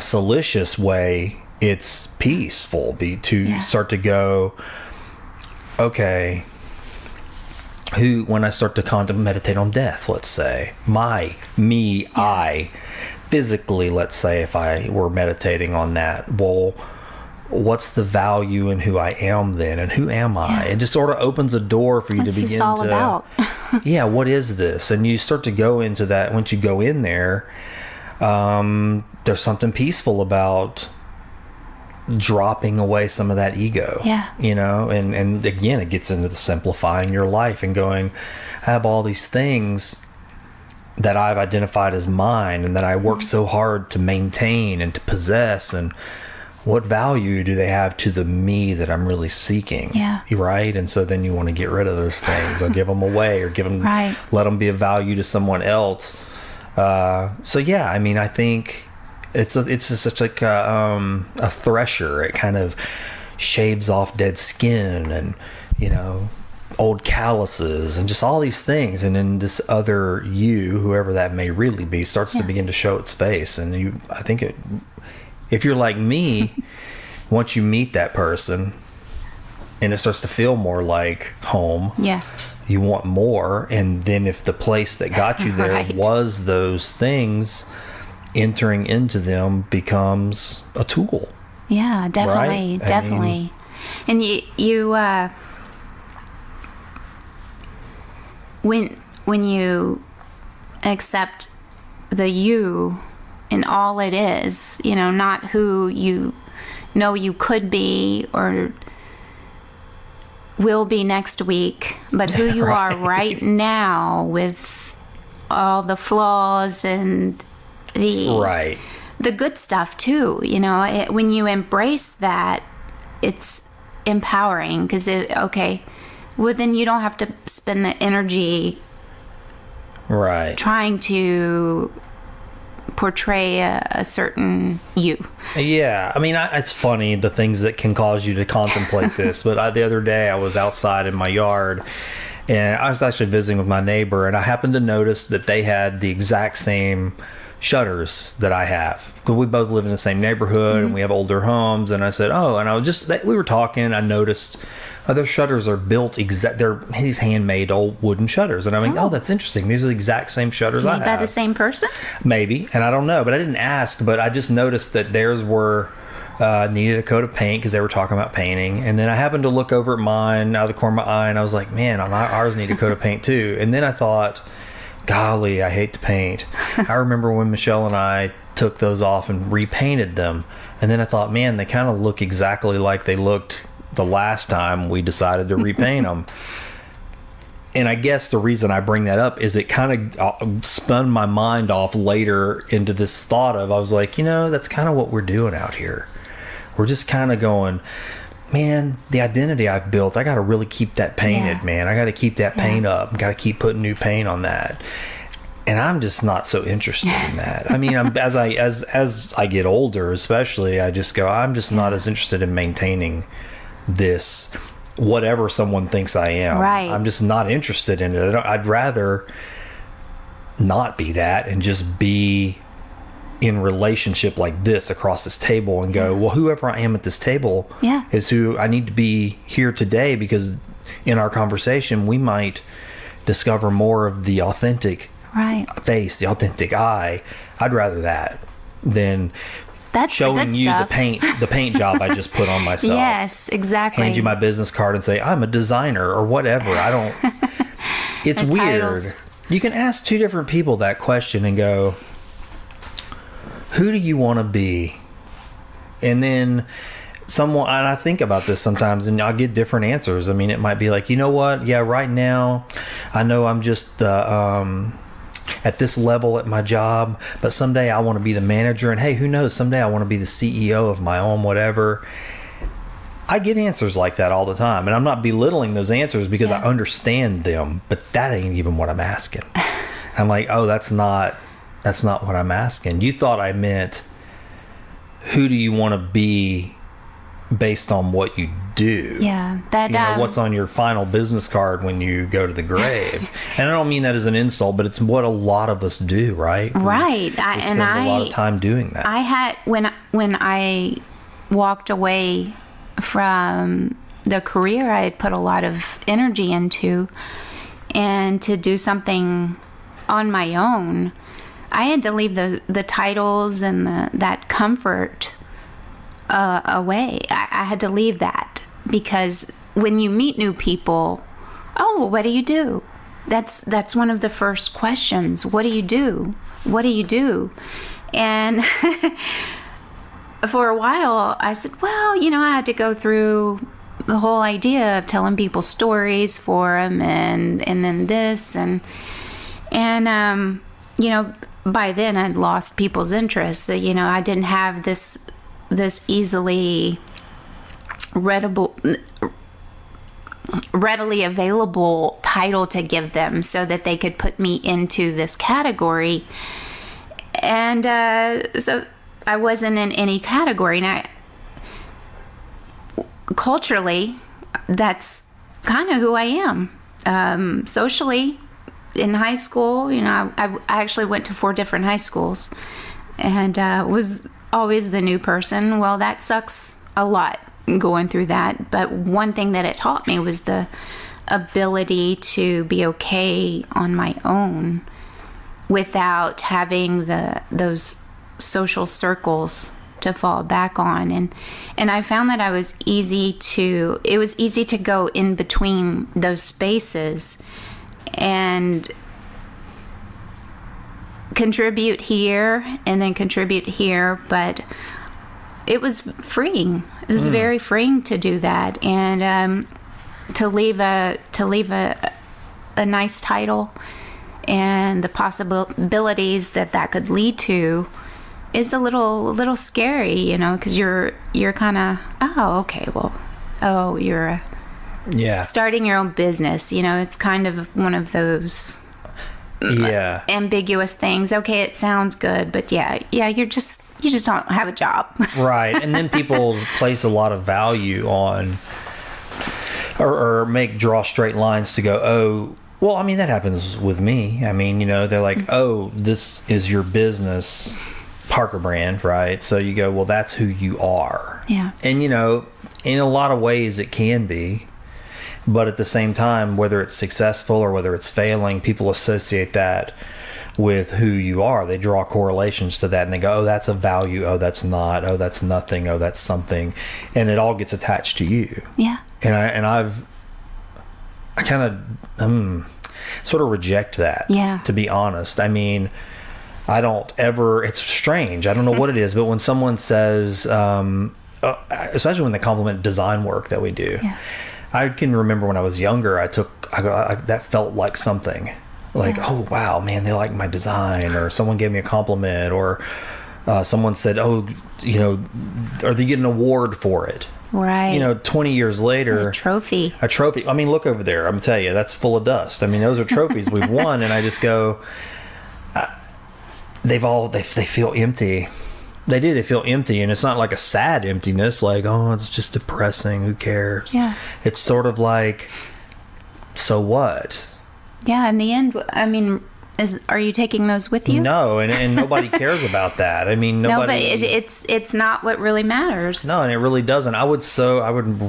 salacious way. It's peaceful to start to go, okay, when I start to meditate on death, let's say, I, physically, let's say, if I were meditating on that, well, what's the value in who I am then, and who am I? It just sort of opens a door for you to begin to... What's this all about? What is this? And you start to go into that. Once you go in there, there's something peaceful about dropping away some of that ego, and again, it gets into simplifying your life and going, I have all these things that I've identified as mine, and that I work so hard to maintain and to possess, and what value do they have to the me that I'm really seeking? Right? And so then you want to get rid of those things, or give them away, or let them be of value to someone else. I think it's such like a thresher. It kind of shaves off dead skin, and old calluses, and just all these things, and then this other you, whoever that may really be, starts to begin to show its face. And I think if you're like me, once you meet that person and it starts to feel more like home, you want more. And then if the place that got you there was those things, entering into them becomes a tool. Yeah, definitely, definitely. And when you accept the you in all it is, not who you know you could be or will be next week, but who you are right now with all the flaws and the good stuff too. When you embrace that, it's empowering because then you don't have to spend the energy trying to portray a certain you. Yeah, I mean, it's funny the things that can cause you to contemplate this. But the other day I was outside in my yard, and I was actually visiting with my neighbor, and I happened to notice that they had the exact same shutters that I have, because we both live in the same neighborhood and we have older homes. And I said, we were talking, and I noticed their shutters are built they're these handmade old wooden shutters, and I'm like, that's interesting, these are the exact same shutters I have. By the same person? Maybe, and I don't know, but I didn't ask, but I just noticed that theirs were needed a coat of paint because they were talking about painting. And then I happened to look over at mine out of the corner of my eye, and I was like, man, ours need a coat of paint too. And then I thought, golly, I hate to paint. I remember when Michelle and I took those off and repainted them, and then I thought, man, they kind of look exactly like they looked the last time we decided to repaint them. And I guess the reason I bring that up is it kind of spun my mind off later into this thought of, I was like, that's kind of what we're doing out here. We're just kind of going, man, the identity I've built, I got to really keep that painted, man. I got to keep that paint up. Got to keep putting new paint on that. And I'm just not so interested in that. I mean, as I get older, especially, I just go, I'm just not as interested in maintaining this, whatever someone thinks I am. Right. I'm just not interested in it. I'd rather not be that and just be in relationship like this across this table and go, well, whoever I am at this table is who I need to be here today, because in our conversation we might discover more of the authentic face, the authentic I. I'd rather that than showing you the paint job I just put on myself. Yes, exactly. Hand you my business card and say, I'm a designer or whatever. It's weird. Titles. You can ask two different people that question and go, who do you want to be? And then and I think about this sometimes, and I'll get different answers. I mean, it might be like, you know what? Yeah, right now, I know I'm just at this level at my job, but someday I want to be the manager, and hey, who knows? Someday I want to be the CEO of my own whatever. I get answers like that all the time, and I'm not belittling those answers because I understand them, but that ain't even what I'm asking. I'm like, oh, that's not what I'm asking. You thought I meant, who do you want to be based on what you do? Yeah, that what's on your final business card when you go to the grave. And I don't mean that as an insult, but it's what a lot of us do, right? Right. We spend a lot of time doing that. I had when I walked away from the career I had put a lot of energy into, and to do something on my own, I had to leave the titles and that comfort away. I had to leave that, because when you meet new people, oh, what do you do? That's one of the first questions. What do you do? What do you do? And for a while I said, well, I had to go through the whole idea of telling people stories for them, and then this and by then I'd lost people's interest. I didn't have this easily readily available title to give them so that they could put me into this category. And so I wasn't in any category. Now, culturally, that's kind of who I am. Socially, in high school, I actually went to 4 different high schools and was always the new person. Well, that sucks a lot going through that. But one thing that it taught me was the ability to be okay on my own without having those social circles to fall back on. And I found that it was easy to go in between those spaces and contribute here and then contribute here, but it was freeing. It was very freeing to do that, and to leave a nice title and the possibilities that could lead to is a little scary, you know, because you're kind of you're starting your own business, you know. It's kind of one of those ambiguous things. Okay, it sounds good, but you just don't have a job. Right. And then people place a lot of value on or draw straight lines to go, oh, well, I mean, that happens with me. I mean, you know, they're like, oh, this is your business, Parker brand, right? So you go, well, that's who you are. Yeah. And, you know, in a lot of ways it can be. But at the same time, whether it's successful or whether it's failing, people associate that with who you are. They draw correlations to that and they go, oh, that's a value. Oh, that's not. Oh, that's nothing. Oh, that's something. And it all gets attached to you. Yeah. And I kind of sort of reject that, to be honest. I mean, I don't ever, it's strange. I don't know what it is, but when someone says, especially when they compliment design work that we do, I can remember when I was younger, that felt like something. Like, oh, wow, man, they like my design, or someone gave me a compliment, or someone said, oh, you know, or they get an award for it. Right. You know, 20 years later. A trophy. I mean, look over there. I'm going to tell you, that's full of dust. I mean, those are trophies we've won. And I just go, they feel empty. They do. They feel empty. And it's not like a sad emptiness, like, oh, it's just depressing. Who cares? Yeah. It's sort of like, so what? Yeah. In the end, I mean, are you taking those with you? No, and nobody cares about that. I mean, nobody. No, but it's not what really matters. No, and it really doesn't. I would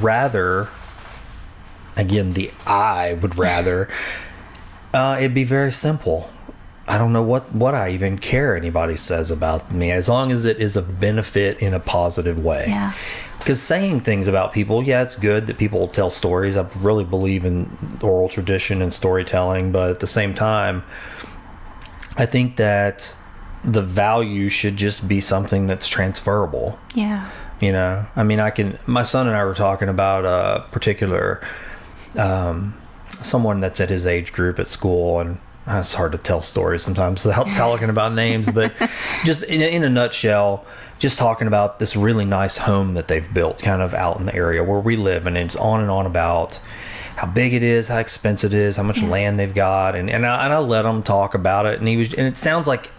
rather. Again, I would rather. It'd be very simple. I don't know what I even care anybody says about me, as long as it is of benefit in a positive way. Yeah. Because saying things about people, it's good that people tell stories. I really believe in oral tradition and storytelling, but at the same time, I think that the value should just be something that's transferable. Yeah. You know, I mean, my son and I were talking about a particular, someone that's at his age group at school, and it's hard to tell stories sometimes without talking about names, but just in a nutshell, just talking about this really nice home that they've built kind of out in the area where we live. And it's on and on about how big it is, how expensive it is, how much land they've got. And I let him talk about it. And it sounds like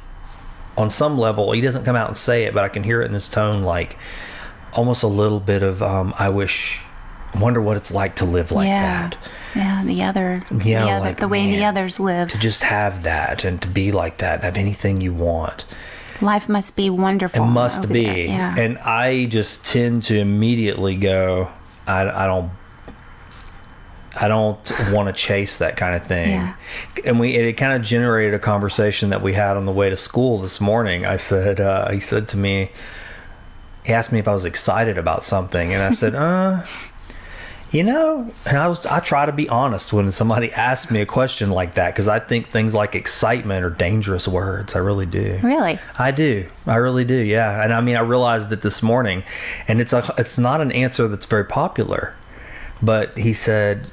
on some level, he doesn't come out and say it, but I can hear it in his tone, like almost a little bit of, I wonder what it's like to live like that. Yeah, the way the others live. To just have that and to be like that and have anything you want. Life must be wonderful. It must be. Yeah. And I just tend to immediately go, I don't want to chase that kind of thing. Yeah. And it kind of generated a conversation that we had on the way to school this morning. I said, he said to me, he asked me if I was excited about something. And I said, you know, and I try to be honest when somebody asks me a question like that, because I think things like excitement are dangerous words. I really do. Really? I do. I really do. Yeah. And I mean, I realized it this morning, and it's not an answer that's very popular, but I said,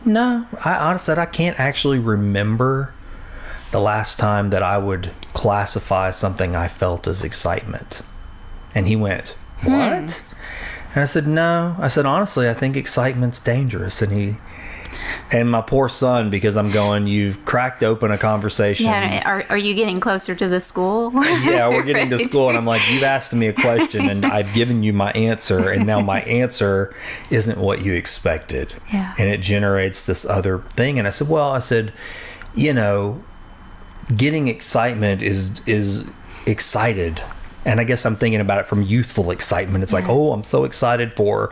no, I said, I can't actually remember the last time that I would classify something I felt as excitement. And he went, what? And I said, no. I said, honestly, I think excitement's dangerous. And my poor son, because I'm going, you've cracked open a conversation. Yeah, are you getting closer to the school? Yeah, we're getting to school, and I'm like, you've asked me a question, and I've given you my answer, and now my answer isn't what you expected. Yeah. And it generates this other thing. And I said, you know, getting excitement is excited. And I guess I'm thinking about it from youthful excitement. It's like, oh, I'm so excited for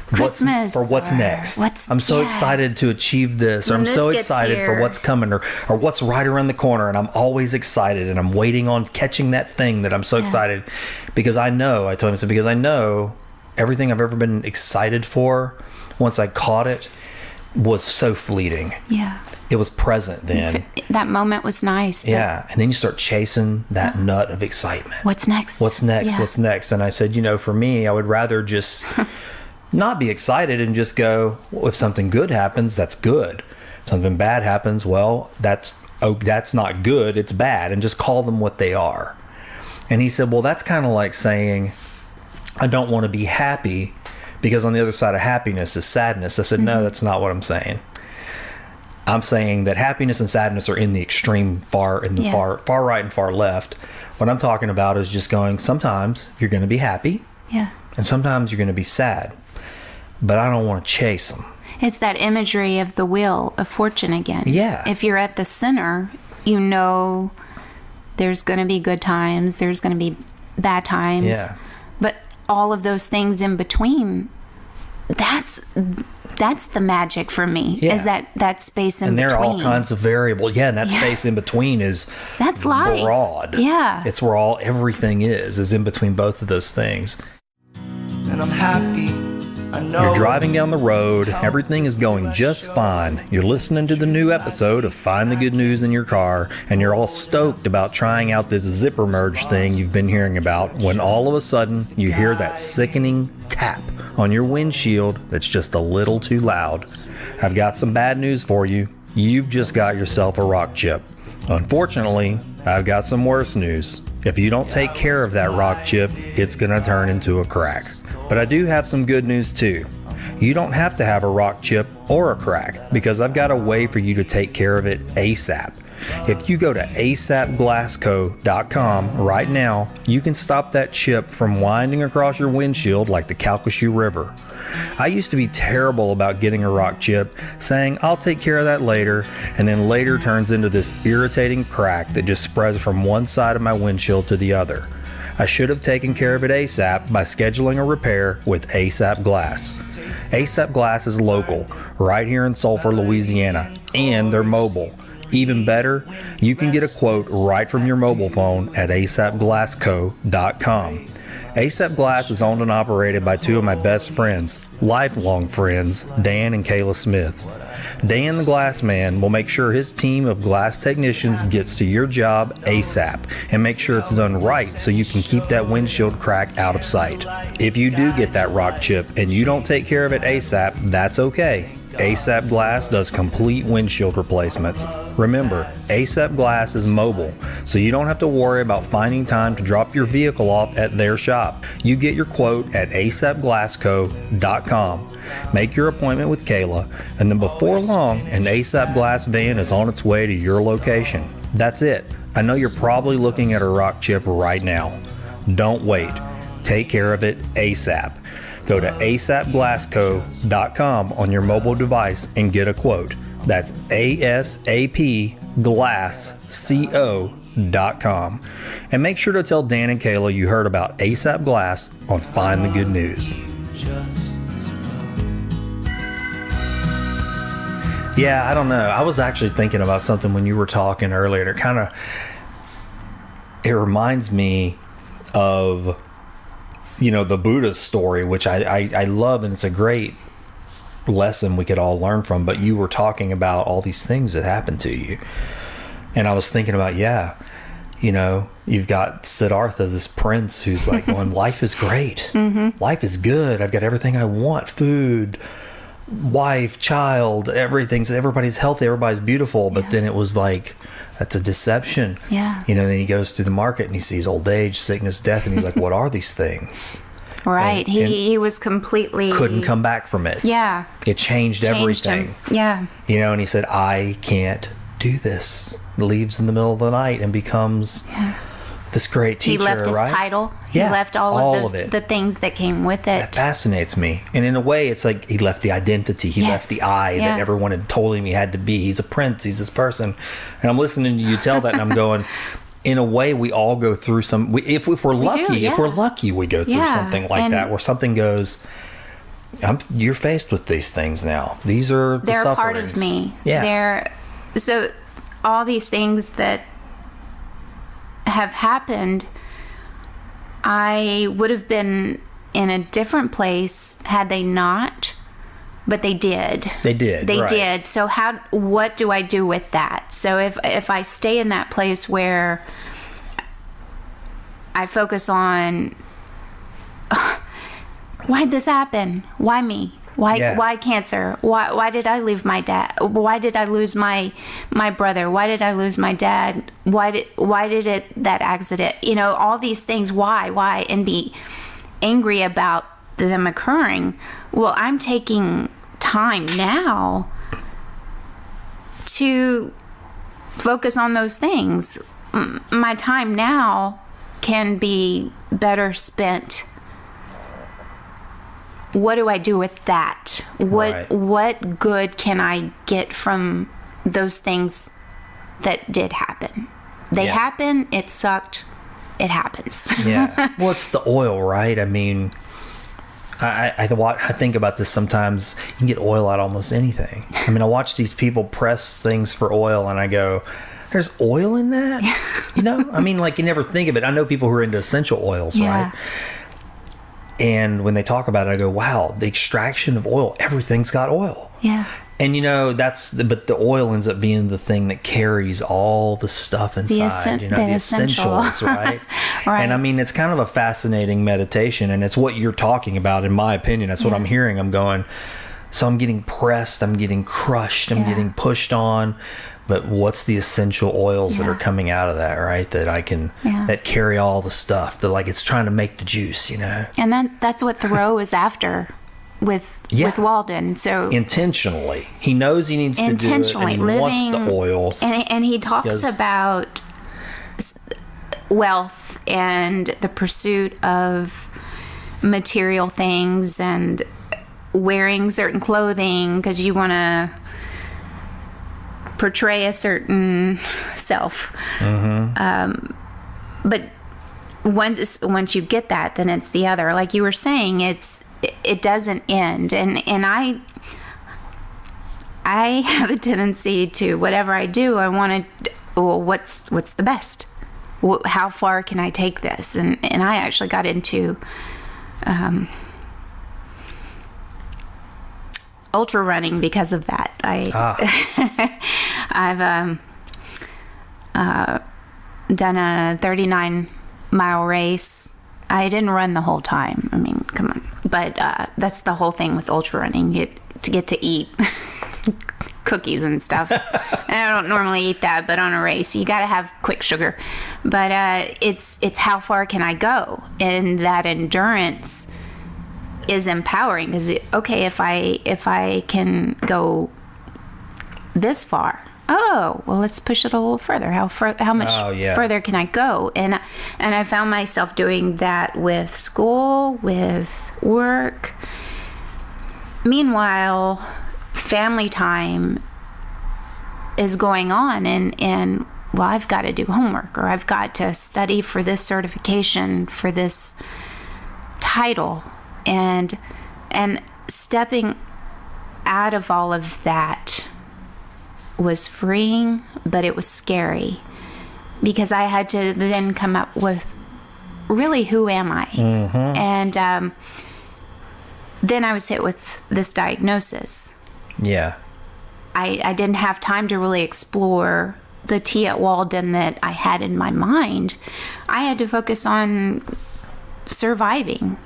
Christmas. What's next. I'm so excited to achieve this. Or I'm so excited for what's coming or what's right around the corner. And I'm always excited. And I'm waiting on catching that thing that I'm so excited. Because I know everything I've ever been excited for, once I caught it, was so fleeting. Yeah. It was present then. That moment was nice. Yeah. And then you start chasing that nut of excitement. What's next? What's next? Yeah. What's next? And I said, for me, I would rather just not be excited and just go, well, if something good happens, that's good. If something bad happens, well, that's not good. It's bad. And just call them what they are. And he said, well, that's kind of like saying, I don't want to be happy because on the other side of happiness is sadness. I said, no, that's not what I'm saying. I'm saying that happiness and sadness are in the extreme far right and far left. What I'm talking about is just going, sometimes you're going to be happy. Yeah. And sometimes you're going to be sad. But I don't want to chase them. It's that imagery of the wheel of fortune again. Yeah. If you're at the center, there's going to be good times, there's going to be bad times. Yeah. But all of those things in between, that's the magic for me. Yeah. Is that space in between. And there are all kinds of variables. Yeah, and that space in between is that's life. Broad. Yeah. It's where everything is in between both of those things. And I'm happy. I know. You're driving down the road, everything is going just fine. You're listening to the new episode of Find the Good News in your car, and you're all stoked about trying out this zipper merge thing you've been hearing about, when all of a sudden you hear that sickening tap on your windshield that's just a little too loud. I've got some bad news for you. You've just got yourself a rock chip. Unfortunately, I've got some worse news. If you don't take care of that rock chip, it's going to turn into a crack. But I do have some good news too. You don't have to have a rock chip or a crack, because I've got a way for you to take care of it ASAP. If you go to asapglassco.com right now, you can stop that chip from winding across your windshield like the Calcasieu River. I used to be terrible about getting a rock chip, saying I'll take care of that later, and then later turns into this irritating crack that just spreads from one side of my windshield to the other. I should have taken care of it ASAP by scheduling a repair with ASAP Glass. ASAP Glass is local, right here in Sulphur, Louisiana, and they're mobile. Even better, you can get a quote right from your mobile phone at asapglassco.com. ASAP Glass is owned and operated by two of my best friends, lifelong friends, Dan and Kayla Smith. Dan the Glass Man will make sure his team of glass technicians gets to your job ASAP and make sure it's done right so you can keep that windshield crack out of sight. If you do get that rock chip and you don't take care of it ASAP, that's okay. ASAP Glass does complete windshield replacements. Remember, ASAP Glass is mobile, so you don't have to worry about finding time to drop your vehicle off at their shop. You get your quote at asapglassco.com. Make your appointment with Kayla, and then before long, an ASAP Glass van is on its way to your location. That's it. I know you're probably looking at a rock chip right now. Don't wait. Take care of it ASAP. Go to asapglassco.com on your mobile device and get a quote. That's asapglassco.com. And make sure to tell Dan and Kayla you heard about ASAP Glass on Find the Good News. Yeah, I don't know. I was actually thinking about something when you were talking earlier. It reminds me of the Buddha's story, which I love, and it's a great lesson we could all learn from. But you were talking about all these things that happened to you. And I was thinking about, you've got Siddhartha, this prince, who's like going, life is great. Mm-hmm. Life is good. I've got everything I want. Food, wife, child, everything. So everybody's healthy. Everybody's beautiful. But then it was like, that's a deception. Yeah. Then he goes through the market and he sees old age, sickness, death. And he's like, what are these things? Right. And he was completely... couldn't come back from it. Yeah. It changed everything. Him. Yeah. And he said, I can't do this. Leaves in the middle of the night and becomes this great teacher. He left his title. Yeah, he left all of the things that came with it. That fascinates me. And in a way, it's like he left the identity. He left the I that everyone had told him he had to be. He's a prince. He's this person. And I'm listening to you tell that, and I'm going, in a way, we all go through some... if we're lucky, we go through something like that, where something goes... you're faced with these things now. These are the They're sufferings. part of me. Yeah. So all these things that have happened, I would have been in a different place had they not. But they did. They did. They right. did. So what do I do with that? So if I stay in that place where I focus on why'd this happen? Why me? Why cancer? Why did I leave my dad? Why did I lose my brother? Why did I lose my dad? Why did that accident? All these things. Why? And be angry about them occurring. Well, I'm taking time now to focus on those things. My time now can be better spent. What do I do with that? What good can I get from those things that did happen? They happen. It sucked. It happens. Yeah. Well, it's the oil, right? I mean, I think about this sometimes. You can get oil out of almost anything. I mean, I watch these people press things for oil, and I go, there's oil in that? I mean, like, you never think of it. I know people who are into essential oils, right? And when they talk about it, I go, wow, the extraction of oil, everything's got oil. Yeah. And but the oil ends up being the thing that carries all the stuff inside, the essentials, right? Right. And I mean, it's kind of a fascinating meditation, and it's what you're talking about, in my opinion. That's what I'm hearing. I'm going, so I'm getting pressed, I'm getting crushed, I'm getting pushed on. But what's the essential oils that are coming out of that, right? That I can, that carry all the stuff, that like it's trying to make the juice, And that's what Thoreau is after with Walden. So intentionally, he knows he needs to do it, and he wants the oils. And he talks about wealth and the pursuit of material things and wearing certain clothing because you want to portray a certain self. But once you get that, then it's the other. Like you were saying, it doesn't end. And I have a tendency to, whatever I do, I want to, well, what's the best? How far can I take this? And I actually got into ultra running because of that. I've done a 39-mile race. I didn't run the whole time. I mean, come on. But that's the whole thing with ultra running. You get to eat cookies and stuff. And I don't normally eat that, but on a race, you got to have quick sugar. But it's how far can I go? And that endurance is empowering. Because okay, if I can go this far, oh well, let's push it a little further. How much further can I go? And I found myself doing that with school, with work. Meanwhile, family time is going on, and well, I've got to do homework, or I've got to study for this certification, for this title, and stepping out of all of that was freeing, but it was scary because I had to then come up with really who am I? And then I was hit with this diagnosis. Yeah. I didn't have time to really explore the tea at Walden that I had in my mind. I had to focus on surviving.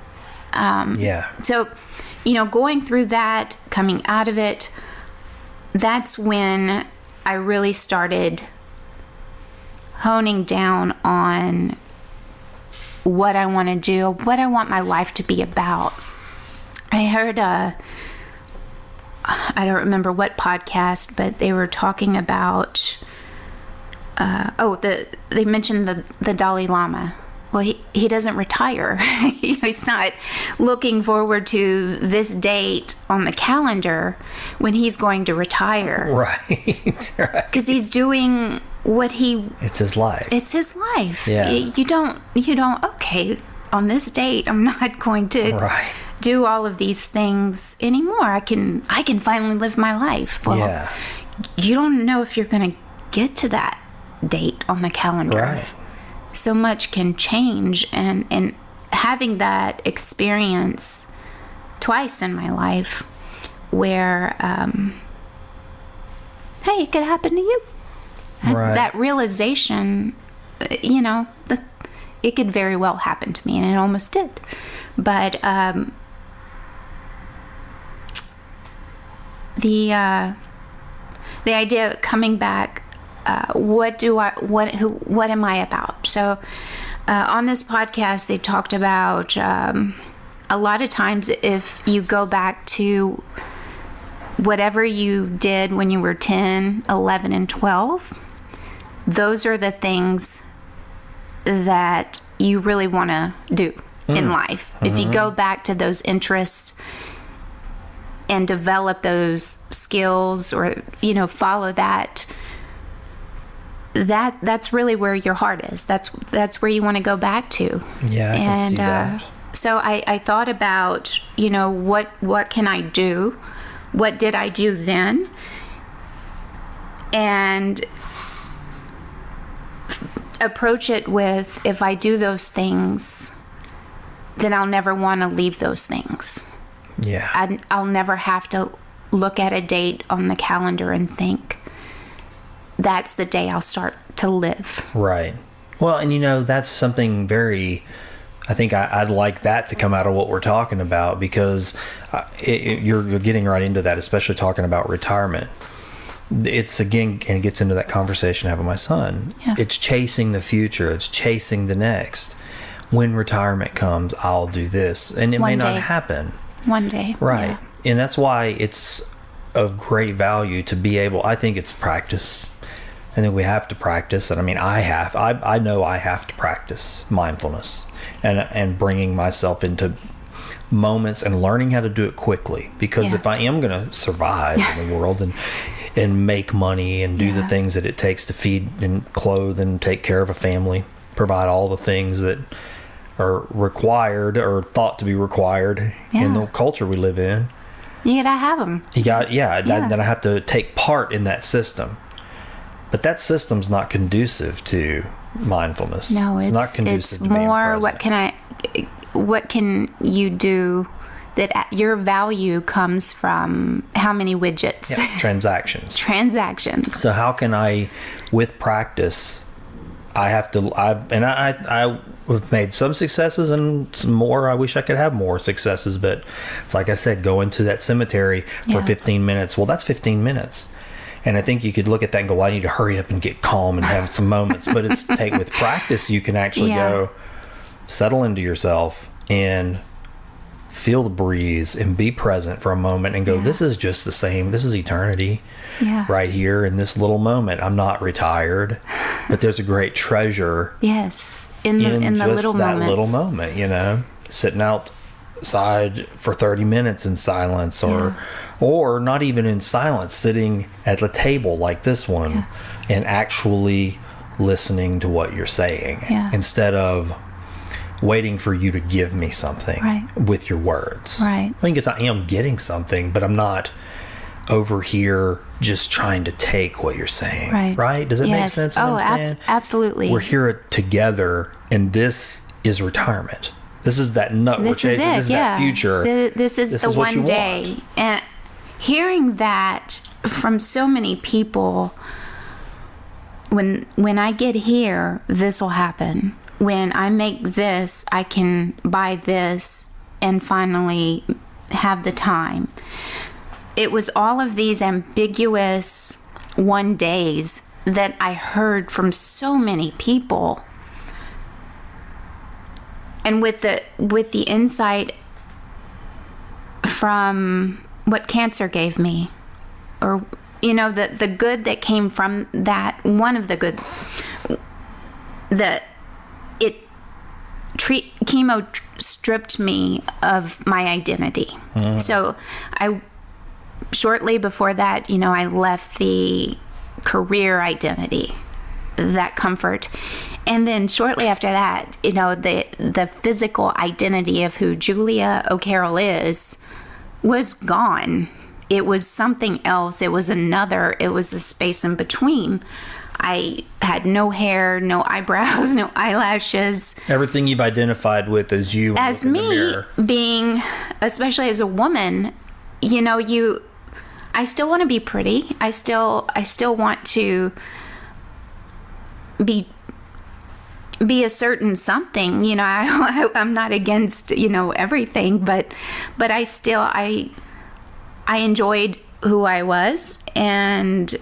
So, going through that, coming out of it, that's when I really started honing down on what I want to do, what I want my life to be about. I heard, I don't remember what podcast, but they were talking about, they mentioned the Dalai Lama. Well, he doesn't retire. He's not looking forward to this date on the calendar when he's going to retire. Right. Because he's doing what it's his life. It's his life. Yeah. You don't, okay, on this date, I'm not going to do all of these things anymore. I can finally live my life. Well, you don't know if you're going to get to that date on the calendar. Right. So much can change, and having that experience twice in my life where, hey, it could happen to you. Right. That realization, it could very well happen to me, and it almost did. But the idea of coming back, what am I about? So on this podcast, they talked about a lot of times if you go back to whatever you did when you were 10, 11, and 12, those are the things that you really want to do in life. Mm-hmm. If you go back to those interests and develop those skills, or follow that's really where your heart is. That's where you want to go back to. Yeah, I can see that. So I thought about, what can I do? What did I do then? And approach it with, if I do those things, then I'll never want to leave those things. Yeah. I'll never have to look at a date on the calendar and think, that's the day I'll start to live. Right. Well, and that's something very, I think I'd like that to come out of what we're talking about, because you're getting right into that, especially talking about retirement. It's, again, and it gets into that conversation I have with my son. Yeah. It's chasing the future. It's chasing the next. When retirement comes, I'll do this. And it may not happen. One day. Right. Yeah. And that's why it's of great value to be able, I think it's practice. I think we have to practice. And I know I have to practice mindfulness and bringing myself into moments and learning how to do it quickly. Because if I am going to survive in the world and make money and do the things that it takes to feed and clothe and take care of a family, provide all the things that are required or thought to be required in the culture we live in. You gotta have them. Then I have to take part in that system. But that system's not conducive to mindfulness. No, it's not conducive to more being present. what can you do that your value comes from how many widgets? Yeah, transactions. So how can I, with practice, I've made some successes and some more. I wish I could have more successes, but it's like I said, going to that cemetery for 15 minutes. Well, that's 15 minutes. And I think you could look at that and go, well, I need to hurry up and get calm and have some moments. But it's with practice, you can actually go settle into yourself and feel the breeze and be present for a moment and go, this is just the same. This is eternity right here in this little moment. I'm not retired, but there's a great treasure. Yes. In the little moments. That little moment, sitting outside for 30 minutes in silence or not even in silence, sitting at a table like this one and actually listening to what you're saying instead of waiting for you to give me something with your words. Right. I think I am getting something, but I'm not over here just trying to take what you're saying. Right? Does it make sense what I'm saying? Absolutely. We're here together, and this is retirement. This is that nut we're chasing. This is that future. This is the one day. And hearing that from so many people, when I get here, this will happen. When I make this, I can buy this and finally have the time. It was all of these ambiguous one days that I heard from so many people. And with the insight from what cancer gave me, or the good that came from that, one of the good, chemo stripped me of my identity. So shortly before that, I left the career identity, that comfort. And then shortly after that, the physical identity of who Julia O'Carroll is was gone. It was something else. It was the space in between. I had no hair, no eyebrows, no eyelashes. Everything you've identified with as you. As me, being, especially as a woman, I still want to be pretty. I still want to be a certain something. I'm not against, everything, but I enjoyed who I was and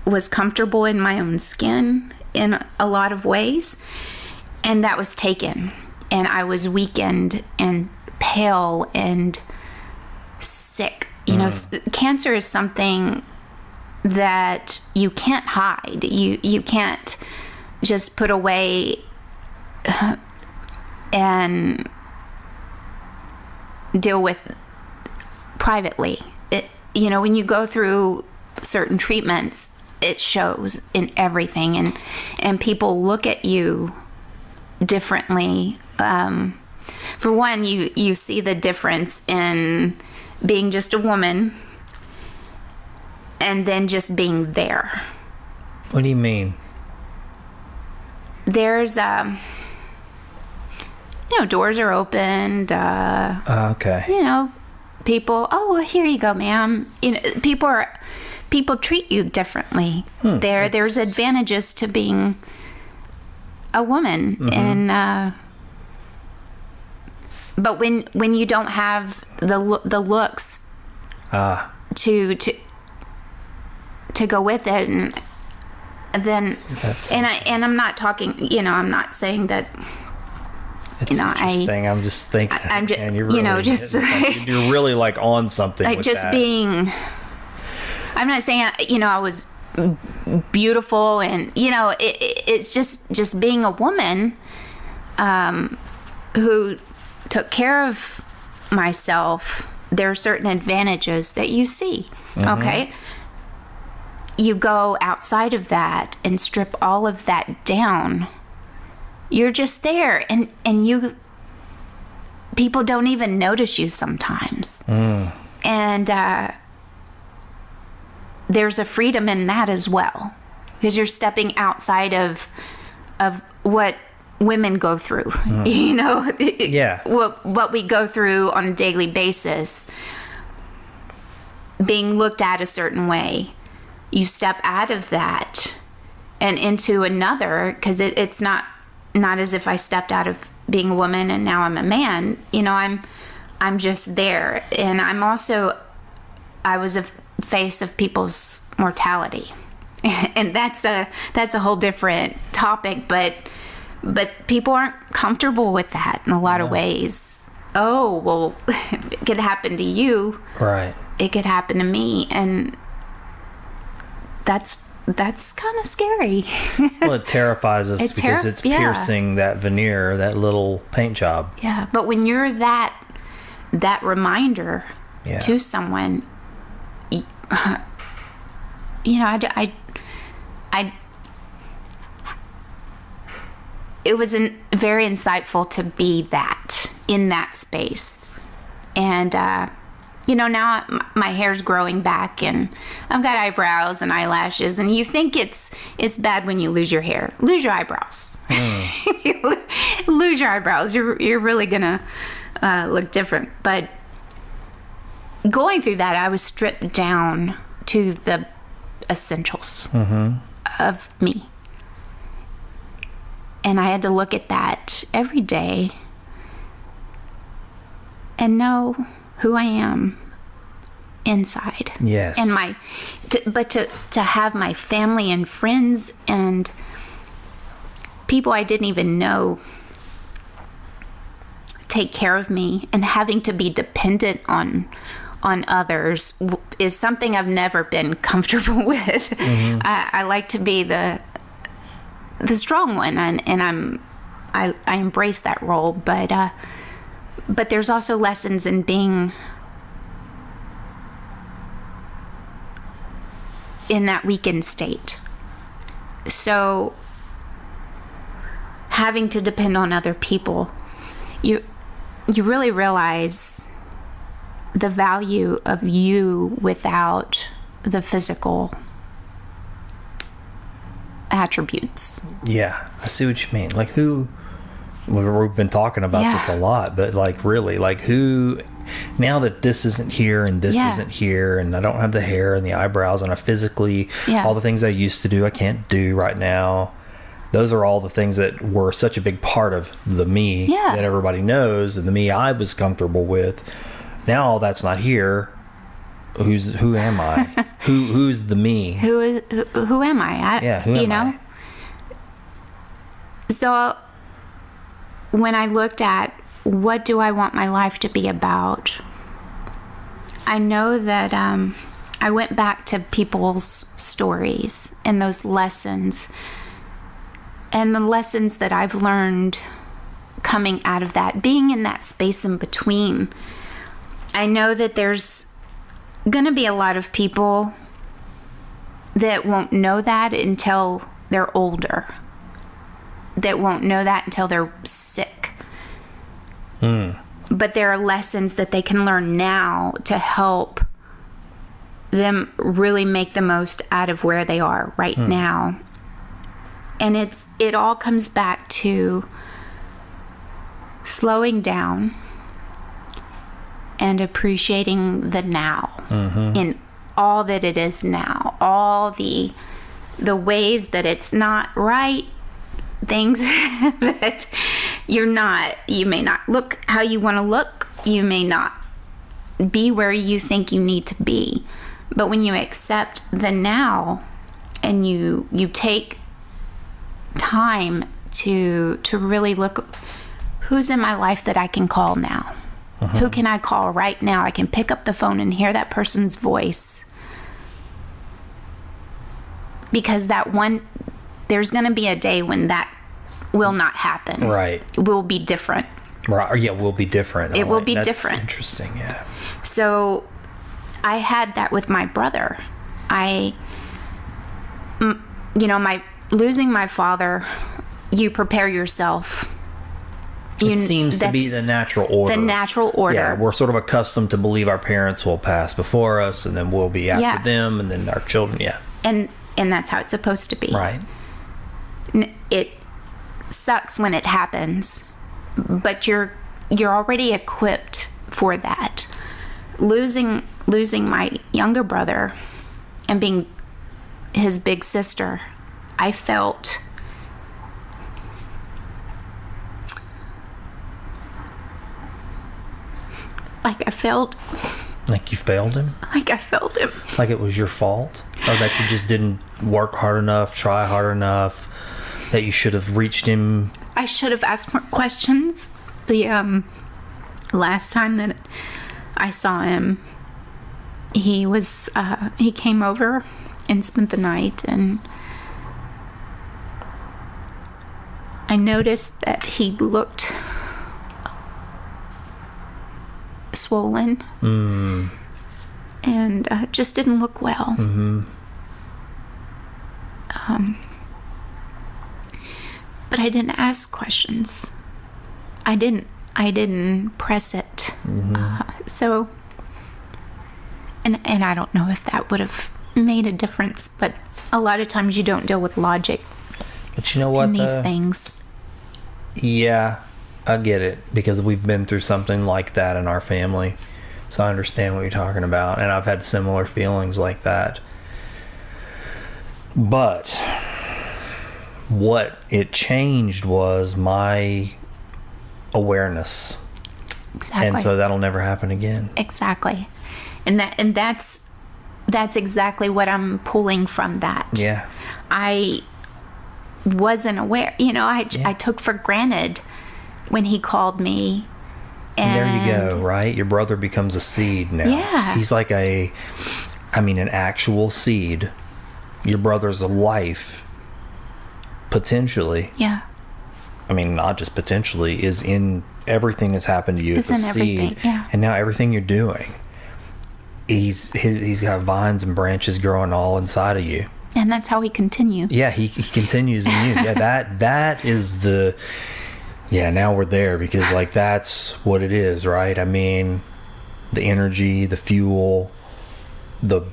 was comfortable in my own skin in a lot of ways. And that was taken. And I was weakened and pale and sick. Cancer is something that you can't hide. You can't just put away and deal with privately. When you go through certain treatments, it shows in everything, and people look at you differently. For one, you see the difference in being just a woman and then being there. What do you mean? There's doors are opened. Okay. People. Oh, well, here you go, ma'am. People treat you differently. There's advantages to being a woman, and but when you don't have the looks to go with it, and then I'm not talking. I'm not saying that. It's interesting. I'm just thinking. And you're really, you're really like on something. Like with just that. Being. I'm not saying I was beautiful, and it's just being a woman who took care of myself. There are certain advantages that you see. Okay. You go outside of that and strip all of that down. You're just there, and people don't even notice you sometimes. And there's a freedom in that as well, because you're stepping outside of what women go through. What we go through on a daily basis, being looked at a certain way. You step out of that and into another, because it's not as if I stepped out of being a woman and now I'm a man. I'm just there, and I was a face of people's mortality, and that's a whole different topic. But people aren't comfortable with that in a lot of ways. Oh, well, if it could happen to you, right? It could happen to me, and that's kind of scary. Well, it terrifies us because it's piercing that veneer, that little paint job. Yeah, but when you're that reminder to someone, it was very insightful to be in that space. And now my hair's growing back, and I've got eyebrows and eyelashes, and you think it's bad when you lose your hair. Lose your eyebrows. Lose your eyebrows. You're really gonna look different. But going through that, I was stripped down to the essentials of me, and I had to look at that every day and know who I am inside. Yes. And to have my family and friends and people I didn't even know take care of me, and having to be dependent on others is something I've never been comfortable with. I like to be the strong one, and I embrace that role, but there's also lessons in being in that weakened state. So having to depend on other people, you really realize the value of you without the physical attributes. Yeah, I see what you mean. Like we've been talking about this a lot, but like really, like who now that this isn't here and this isn't here, and I don't have the hair and the eyebrows, and I physically, all the things I used to do, I can't do right now. Those are all the things that were such a big part of the me that everybody knows, and the me I was comfortable with. Now all that's not here. Who am I? Who's the me? Who am I? Who am I? So when I looked at what do I want my life to be about, I know that I went back to people's stories and those lessons, and the lessons that I've learned coming out of that, being in that space in between. I know that there's going to be a lot of people that won't know that until they're older, that won't know that until they're sick. But there are lessons that they can learn now to help them really make the most out of where they are right now. And it all comes back to slowing down and appreciating the now in all that it is now, all the ways that it's not right, things that you may not look how you want to look, you may not be where you think you need to be. But when you accept the now and you take time to really look, who's in my life that I can call now? Who can I call right now? I can pick up the phone and hear that person's voice. Because there's going to be a day when that will not happen. Right. It will be different. Right. Yeah, will be different. It will be That's different. Interesting, yeah. So I had that with my brother. Losing my father, you prepare yourself. It seems to be the natural order. The natural order. Yeah, we're sort of accustomed to believe our parents will pass before us, and then we'll be after them, and then our children, And that's how it's supposed to be. Right. It sucks when it happens, but you're already equipped for that. Losing my younger brother and being his big sister, I felt like you failed him? Like I failed him. Like it was your fault? Or that you just didn't work hard enough, try hard enough, that you should have reached him? I should have asked more questions. The last time that I saw him, he came over and spent the night, and I noticed that he looked swollen and just didn't look well. But I didn't ask questions. I didn't press it. So and I don't know if that would have made a difference, but a lot of times you don't deal with logic. But you know what, in these things. Yeah, I get it, because we've been through something like that in our family, so I understand what you're talking about, and I've had similar feelings like that. But what it changed was my awareness. Exactly. And so that'll never happen again. Exactly. And that's exactly what I'm pulling from that. Yeah. I wasn't aware. I took for granted when he called me. And there you go, right? Your brother becomes a seed now. Yeah. He's like an actual seed. Your brother's a life, potentially. Yeah. I mean, not just potentially, is in everything that's happened to you. It's a seed. Yeah. And now everything you're doing, he's got vines and branches growing all inside of you. And that's how he continues. Yeah, he continues in you. Yeah, that is the... Yeah, now we're there, because that's what it is, right? I mean, the energy, the fuel, the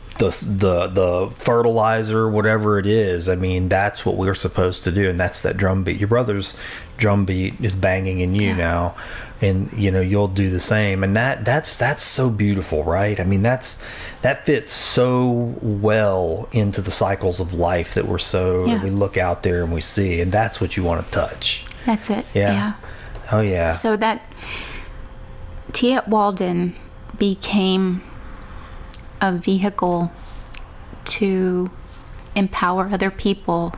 fertilizer, whatever it is. I mean, that's what we're supposed to do, and that's that drum beat. Your brother's drum beat is banging in you now, and you'll do the same, and that's so beautiful, right? I mean, that fits so well into the cycles of life that we look out there and we see, and that's what you want to touch. That's it. Yeah. Oh yeah. So that tea at Walden became a vehicle to empower other people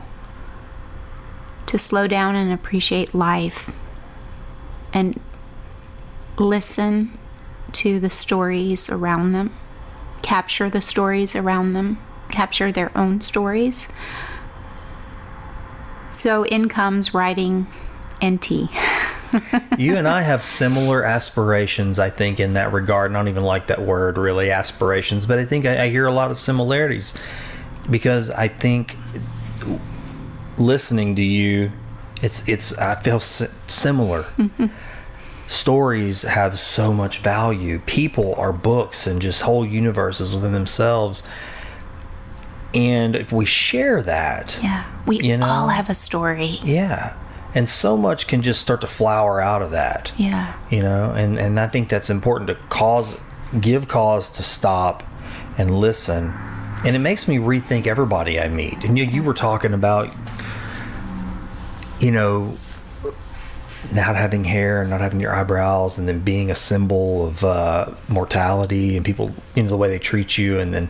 to slow down and appreciate life and listen to the stories around them, capture the stories around them, capture their own stories. So in comes writing and tea. You and I have similar aspirations, I think, in that regard. And I don't even like that word, really, aspirations, but I think I hear a lot of similarities, because I think listening to you, I feel similar. Mm-hmm. Stories have so much value. People are books and just whole universes within themselves. And if we share that, we all have a story. Yeah. And so much can just start to flower out of that. Yeah. And I think that's important to give cause to stop and listen. And it makes me rethink everybody I meet. And you were talking about, not having hair and not having your eyebrows, and then being a symbol of mortality and people, the way they treat you. And then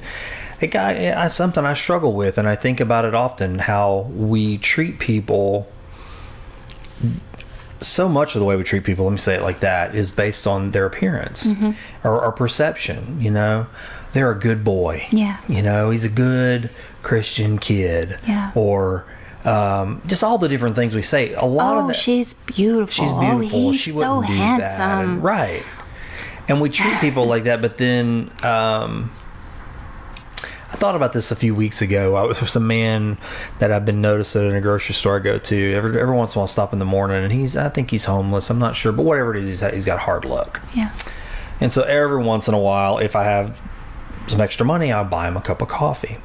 something I struggle with, and I think about it often, how we treat people. So much of the way we treat people, let me say it like that, is based on their appearance, mm-hmm. or perception. They're a good boy. Yeah. He's a good Christian kid. Yeah. Or just all the different things we say. A lot of that. She's beautiful. She's beautiful. He's she wouldn't so do handsome. that. And, right. And we treat people like that, but then I thought about this a few weeks ago. There was a man that I've been noticing in a grocery store I go to. Every once in a while I stop in the morning, and I think he's homeless. I'm not sure, but whatever it is, he's got hard luck. Yeah. And so every once in a while, if I have some extra money, I'll buy him a cup of coffee.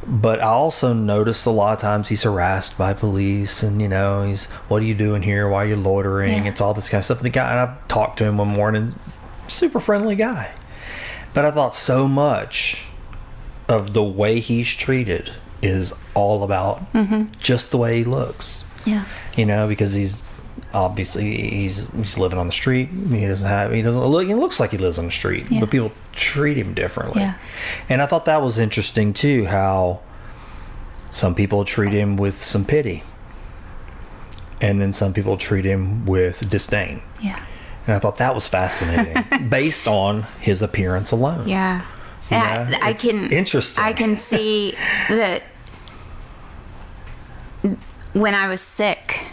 But I also notice a lot of times he's harassed by police, and he's, what are you doing here? Why are you loitering? Yeah. It's all this kind of stuff. The guy, and I've talked to him one morning, super friendly guy. But I thought so much of the way he's treated is all about mm-hmm. just the way he looks. Yeah. Because he's obviously he's living on the street. He looks like he lives on the street, but people treat him differently. Yeah. And I thought that was interesting too, how some people treat him with some pity, and then some people treat him with disdain. Yeah. And I thought that was fascinating based on his appearance alone. Yeah. Interesting. I can see that when I was sick,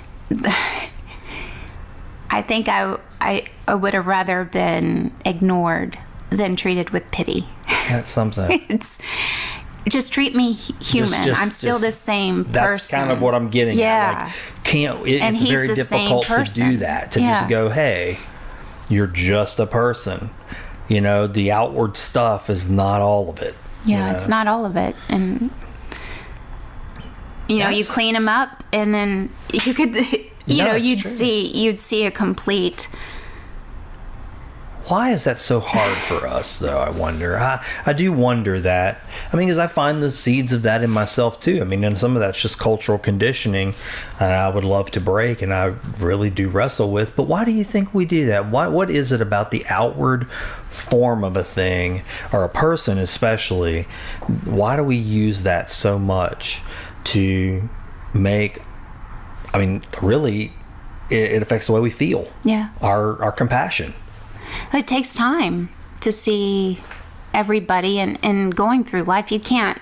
I think I would have rather been ignored than treated with pity. That's something. It's just treat me human. I'm still the same person. That's kind of what I'm getting at. It's very difficult to do that, to just go, hey, you're just a person. The outward stuff is not all of it. Yeah, it's not all of it. And, you clean them up, and then you could, you'd see a complete. Why is that so hard for us, though, I wonder? I do wonder that. Because I find the seeds of that in myself, too. And some of that's just cultural conditioning, and I would love to break, and I really do wrestle with. But why do you think we do that? What is it about the outward form of a thing, or a person especially? Why do we use that so much to make... really, it affects the way we feel. Yeah. Our compassion. It takes time to see everybody and going through life. You can't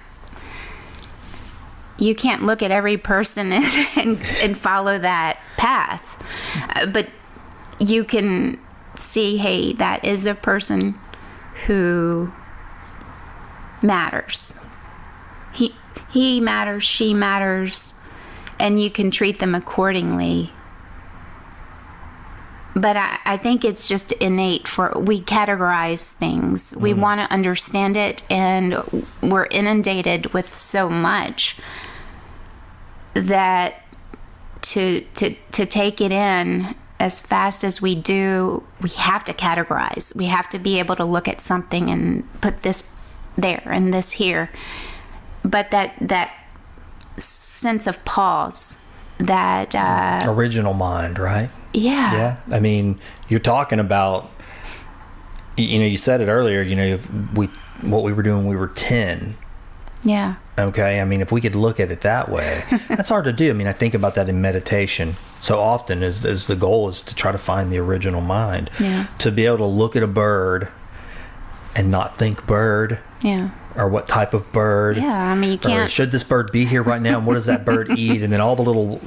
look at every person and follow that path. But you can see, hey, that is a person who matters. He matters, she matters, and you can treat them accordingly. But I think it's just innate we categorize things. We want to understand it, and we're inundated with so much that to take it in as fast as we do, we have to categorize. We have to be able to look at something and put this there and this here. But that sense of pause, that original mind, right? Yeah. I mean, you're talking about, you said it earlier, what we were doing when we were 10. Yeah. Okay. I mean, if we could look at it that way, that's hard to do. I mean, I think about that in meditation so often is the goal is to try to find the original mind. Yeah. To be able to look at a bird and not think bird. Yeah. Or what type of bird. Yeah. I mean, you can't. Or should this bird be here right now? And what does that bird eat? And then all the little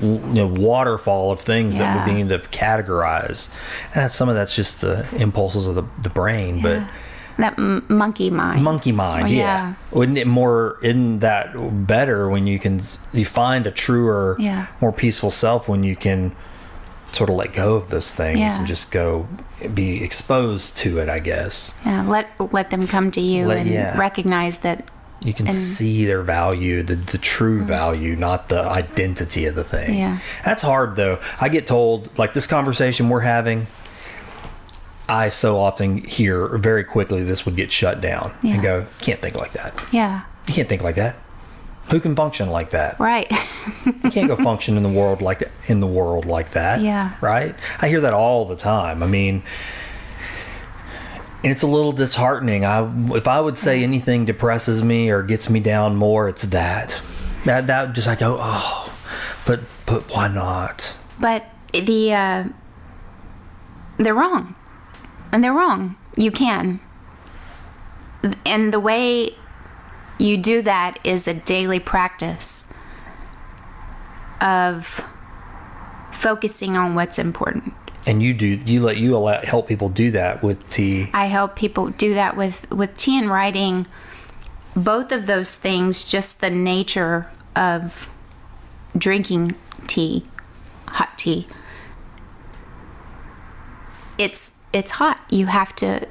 waterfall of things that we're beginning to categorize. And that's just the impulses of the brain. But that monkey mind. Yeah. Isn't that better when you find a truer, more peaceful self when you can sort of let go of those things and just go be exposed to it, I guess. Yeah, let them come to you and recognize that you can see their value, the true value, not the identity of the thing. Yeah. That's hard though. I get told, like this conversation we're having, I so often hear very quickly this would get shut down and go, can't think like that. Yeah. You can't think like that. Who can function like that? Right. You can't go function in the world like that. Yeah. Right? I hear that all the time. I mean, and it's a little disheartening. If I would say anything depresses me or gets me down more, it's that. That just I go, but why not? But they're wrong. And they're wrong. You can. And the way you do that is a daily practice of focusing on what's important. And you help people do that with tea. I help people do that with tea and writing. Both of those things, just the nature of drinking tea, hot tea. It's hot. You have to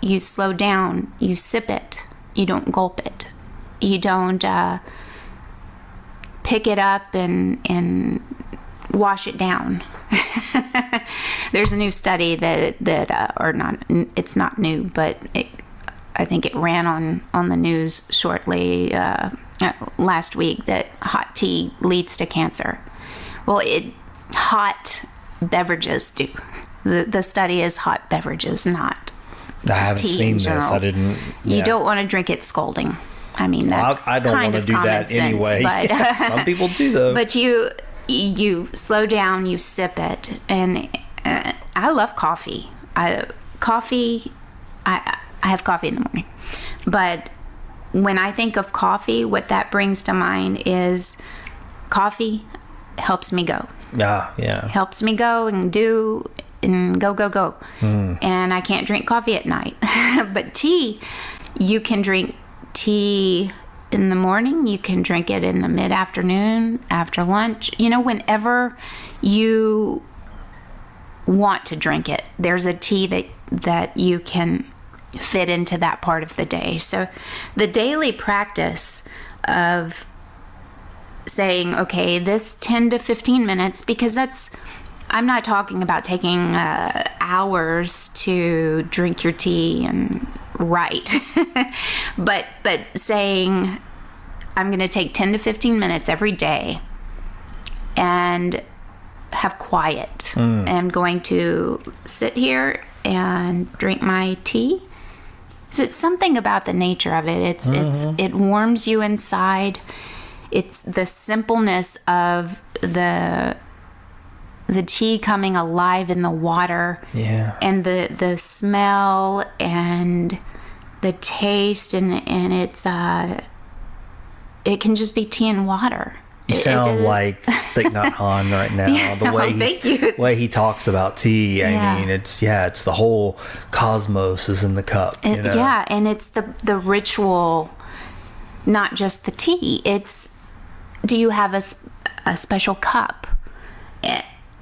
you slow down. You sip it. You don't gulp it. You don't pick it up and wash it down. There's a new study it's not new, but I think it ran on the news shortly last week that hot tea leads to cancer. Well, hot beverages do. The study is hot beverages, not I haven't tea seen this. I didn't. Yeah. You don't want to drink it scalding. I mean, that's I don't kind want of to do that sense, anyway. But, some people do though. But you slow down, you sip it, and I love coffee. I have coffee in the morning, but when I think of coffee, what that brings to mind is coffee helps me go. Yeah. Helps me go and do and go. And I can't drink coffee at night. But tea, you can drink tea in the morning, you can drink it in the mid-afternoon, after lunch, whenever you want to drink it. There's a tea that you can fit into that part of the day. So the daily practice of saying, okay, this 10 to 15 minutes, because I'm not talking about taking hours to drink your tea and write, but saying, I'm going to take 10 to 15 minutes every day and have quiet. I'm going to sit here and drink my tea. So it's something about the nature of it. It warms you inside. It's the simpleness of the tea coming alive in the water, and the smell and the taste, and it's it can just be tea and water. You sound like Thich Nhat Hanh right now. Yeah, the way he talks about tea. I mean, it's the whole cosmos is in the cup. Yeah, and it's the ritual, not just the tea. It's, do you have a special cup?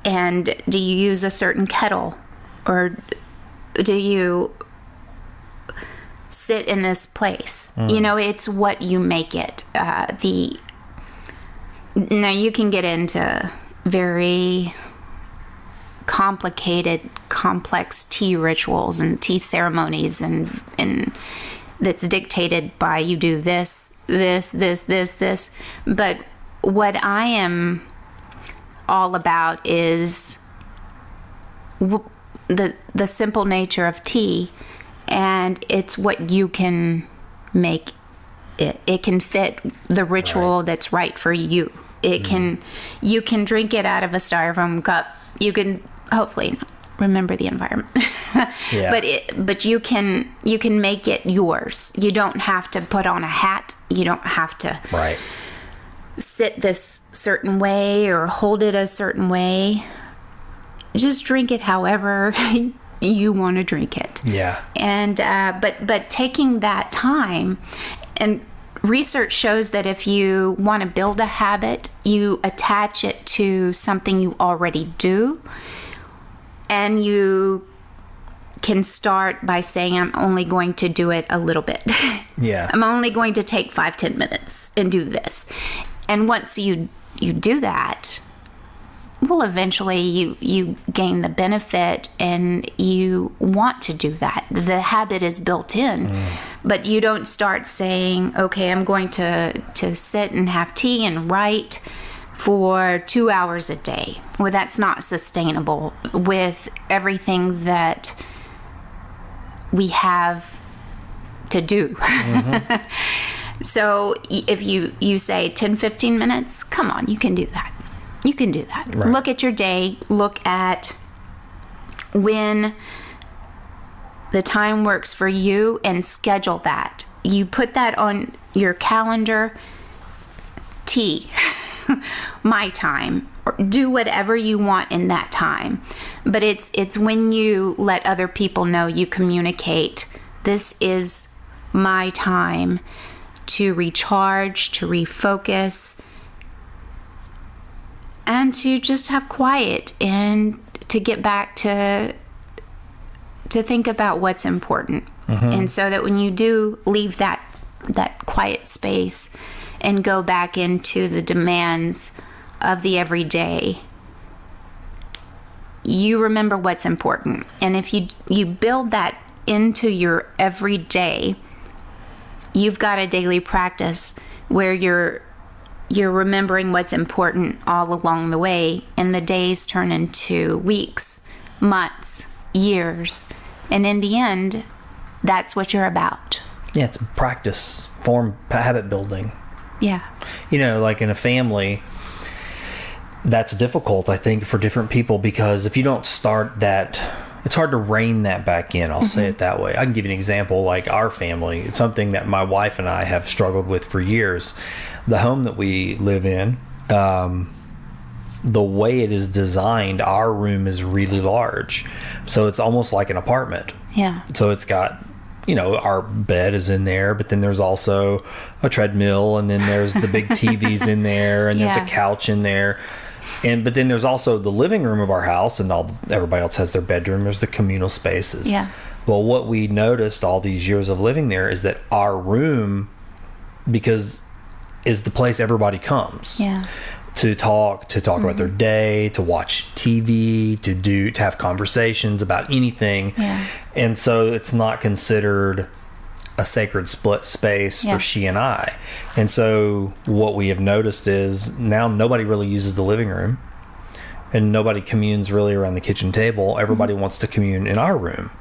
And do you use a certain kettle, or do you sit in this place? It's what you make it. Now you can get into very complicated, complex tea rituals and tea ceremonies, and that's dictated by you do this. But what I am all about is the simple nature of tea, and it's what you can make it. It can fit the ritual that's right for you. It can, you can drink it out of a styrofoam cup. You can hopefully not remember the environment, but you can make it yours. You don't have to put on a hat. You don't have to sit this certain way or hold it a certain way. Just drink it however you want to drink it. Yeah. And but taking that time, and research shows that if you want to build a habit, you attach it to something you already do, and you can start by saying, I'm only going to do it a little bit. Yeah. I'm only going to take 5-10 minutes and do this. And once you do that, well, eventually you gain the benefit and you want to do that. The habit is built in, but you don't start saying, okay, I'm going to sit and have tea and write for 2 hours a day. Well, that's not sustainable with everything that we have to do. So if you say 10-15 minutes, come on, you can do that. You can do that. Right. Look at your day. Look at when the time works for you and schedule that. You put that on your calendar. Tea, my time, or do whatever you want in that time. But it's when you let other people know, you communicate, this is my time to recharge, to refocus, and to just have quiet and to get back to think about what's important. And so that when you do leave that quiet space and go back into the demands of the everyday, you remember what's important. And if you build that into your everyday, you've got a daily practice where you're remembering what's important all along the way, and the days turn into weeks, months, years, and in the end, that's what you're about. Yeah, it's practice, form, habit building. Yeah. You know, like in a family, that's difficult, I think, for different people, because if you don't start that, it's hard to rein that back in. I'll say it that way. I can give you an example, like our family. It's something that my wife and I have struggled with for years. The home that we live in, the way it is designed, our room is really large. So it's almost like an apartment. Yeah. So it's got, you know, our bed is in there, but then there's also a treadmill, and then there's the big TVs in there, and there's a couch in there. But then there's also the living room of our house, and everybody else has their bedroom. There's the communal spaces. Yeah. Well, what we noticed all these years of living there is that our room, is the place everybody comes. Yeah. To talk about their day, to watch TV, to have conversations about anything. Yeah. And so it's not considered a sacred split space for she and I. And so what we have noticed is now nobody really uses the living room, and nobody communes really around the kitchen table. Everybody wants to commune in our room.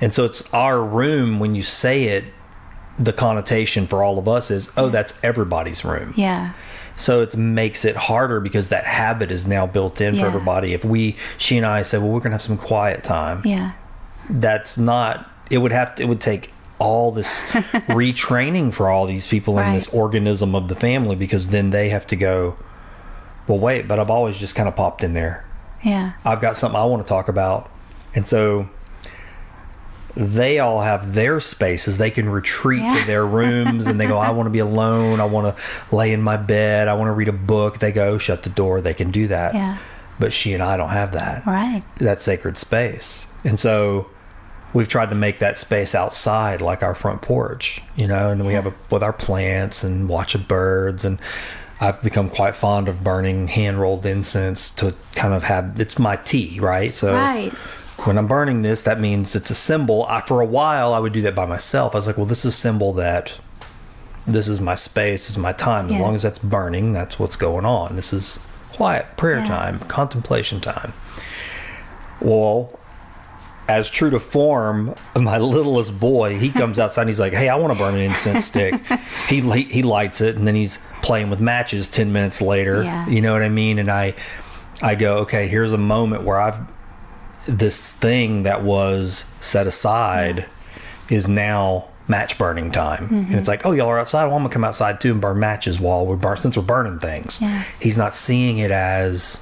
And so it's our room. When you say it, the connotation for all of us is, that's everybody's room. Yeah. So it makes it harder because that habit is now built in for everybody. If she and I said, well, we're going to have some quiet time. Yeah. That's not, it would take all this retraining for all these people in this organism of the family, because then they have to go, well, wait, but I've always just kind of popped in there. Yeah. I've got something I want to talk about. And so they all have their spaces. They can retreat to their rooms, and they go, I want to be alone. I want to lay in my bed. I want to read a book. They go, shut the door. They can do that. Yeah. But she and I don't have that. Right. That sacred space. And so we've tried to make that space outside, like our front porch, you know, and we have with our plants and watch the birds. And I've become quite fond of burning hand-rolled incense to kind of have, it's my tea, right? So when I'm burning this, that means it's a symbol. For a while, I would do that by myself. I was like, well, this is a symbol that this is my space, this is my time. As long as that's burning, that's what's going on. This is quiet, prayer time, contemplation time. Well, as true to form, my littlest boy, he comes outside and he's like, hey, I want to burn an incense stick. He lights it, and then he's playing with matches 10 minutes later. You know what I mean? And I go, okay, here's a moment where this thing that was set aside is now match burning time. And it's like, oh, y'all are outside. Well, I'm gonna come outside too and burn matches since we're burning things. He's not seeing it as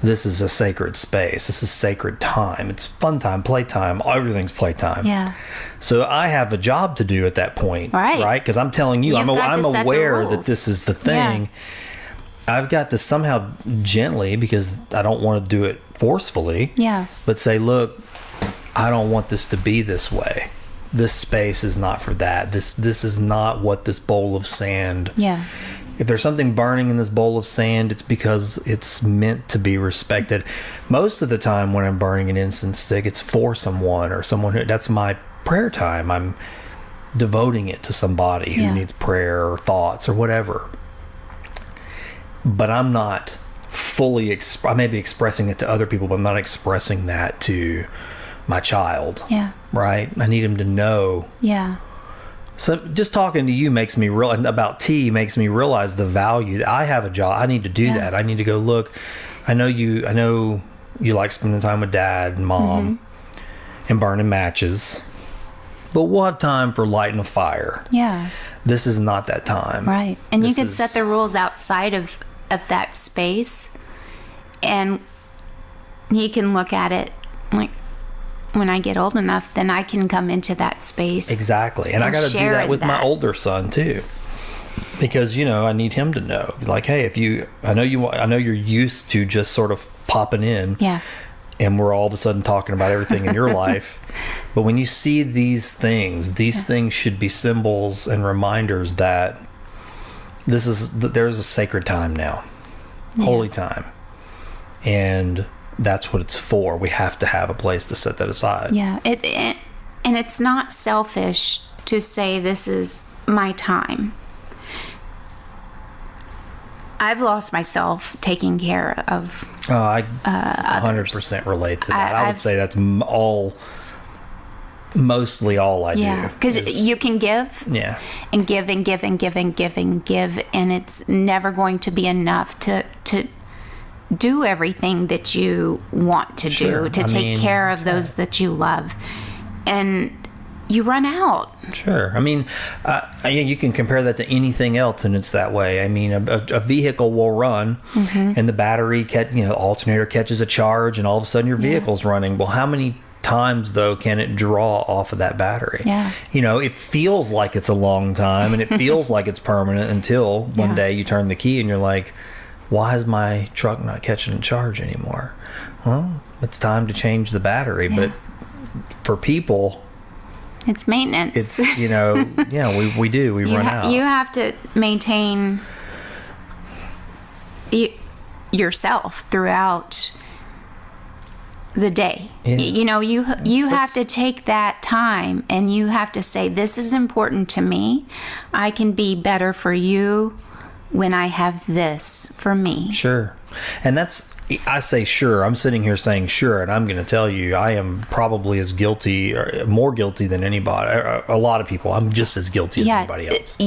this is a sacred space. This is sacred time. It's fun time, playtime. Everything's playtime. So I have a job to do at that point, right? Because I'm telling you, I'm aware that this is the thing. I've got to somehow gently, because I don't want to do it forcefully, but say, look, I don't want this to be this way. This space is not for that. This is not what this bowl of sand. If there's something burning in this bowl of sand, it's because it's meant to be respected. Most of the time when I'm burning an incense stick, it's for someone or someone who, that's my prayer time. I'm devoting it to somebody who needs prayer or thoughts or whatever. But I'm not fully, I may be expressing it to other people, but I'm not expressing that to my child. Right? I need him to know. So just talking to you makes me about tea makes me realize the value. I have a job. I need to do that. I need to go, look, I know you like spending time with dad and mom and burning matches, but we'll have time for lighting a fire. This is not that time. Right. And you can set the rules outside of that space, and he can look at it like, when I get old enough, then I can come into that space. Exactly. And I got to do that with my older son too. Because, I need him to know. Like, hey, I know you're used to just sort of popping in. And we're all of a sudden talking about everything in your life. But when you see these things should be symbols and reminders that there's a sacred time now. Holy time. And that's what it's for. We have to have a place to set that aside. And it's not selfish to say this is my time. I've lost myself taking care of I 100% relate to that. I would say that's mostly all I do. Because you can give and give and give and give and give and give, and it's never going to be enough to do everything that you want to do, to take care of those that you love, and you run out. You can compare that to anything else, and it's that way. I mean, a vehicle will run, and the battery, alternator catches a charge, and all of a sudden your vehicle's running. Well, how many times though can it draw off of that battery? It feels like it's a long time, and it feels like it's permanent until one day you turn the key and you're like, why is my truck not catching a charge anymore? Well, it's time to change the battery. But for people, it's maintenance. It's, we do. We run out. You have to maintain yourself throughout the day. You have to take that time, and you have to say, this is important to me. I can be better for you when I have this for me. And I say sure. I'm sitting here saying sure, and I'm going to tell you, I am probably as guilty, or more guilty than anybody. A lot of people. I'm just as guilty as anybody else.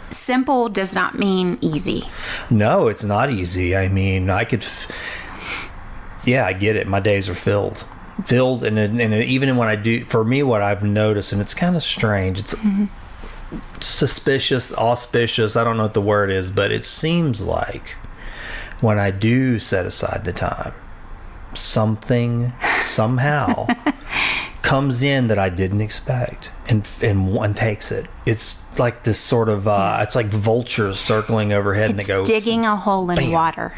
Simple does not mean easy. No, it's not easy. I mean, I could... I get it. My days are filled, and even when I do, for me, what I've noticed, and it's kind of strange, it's suspicious, auspicious, I don't know what the word is, but it seems like when I do set aside the time, something somehow comes in that I didn't expect, and takes it. It's like this sort of it's like vultures circling overhead, and they go digging a hole in water.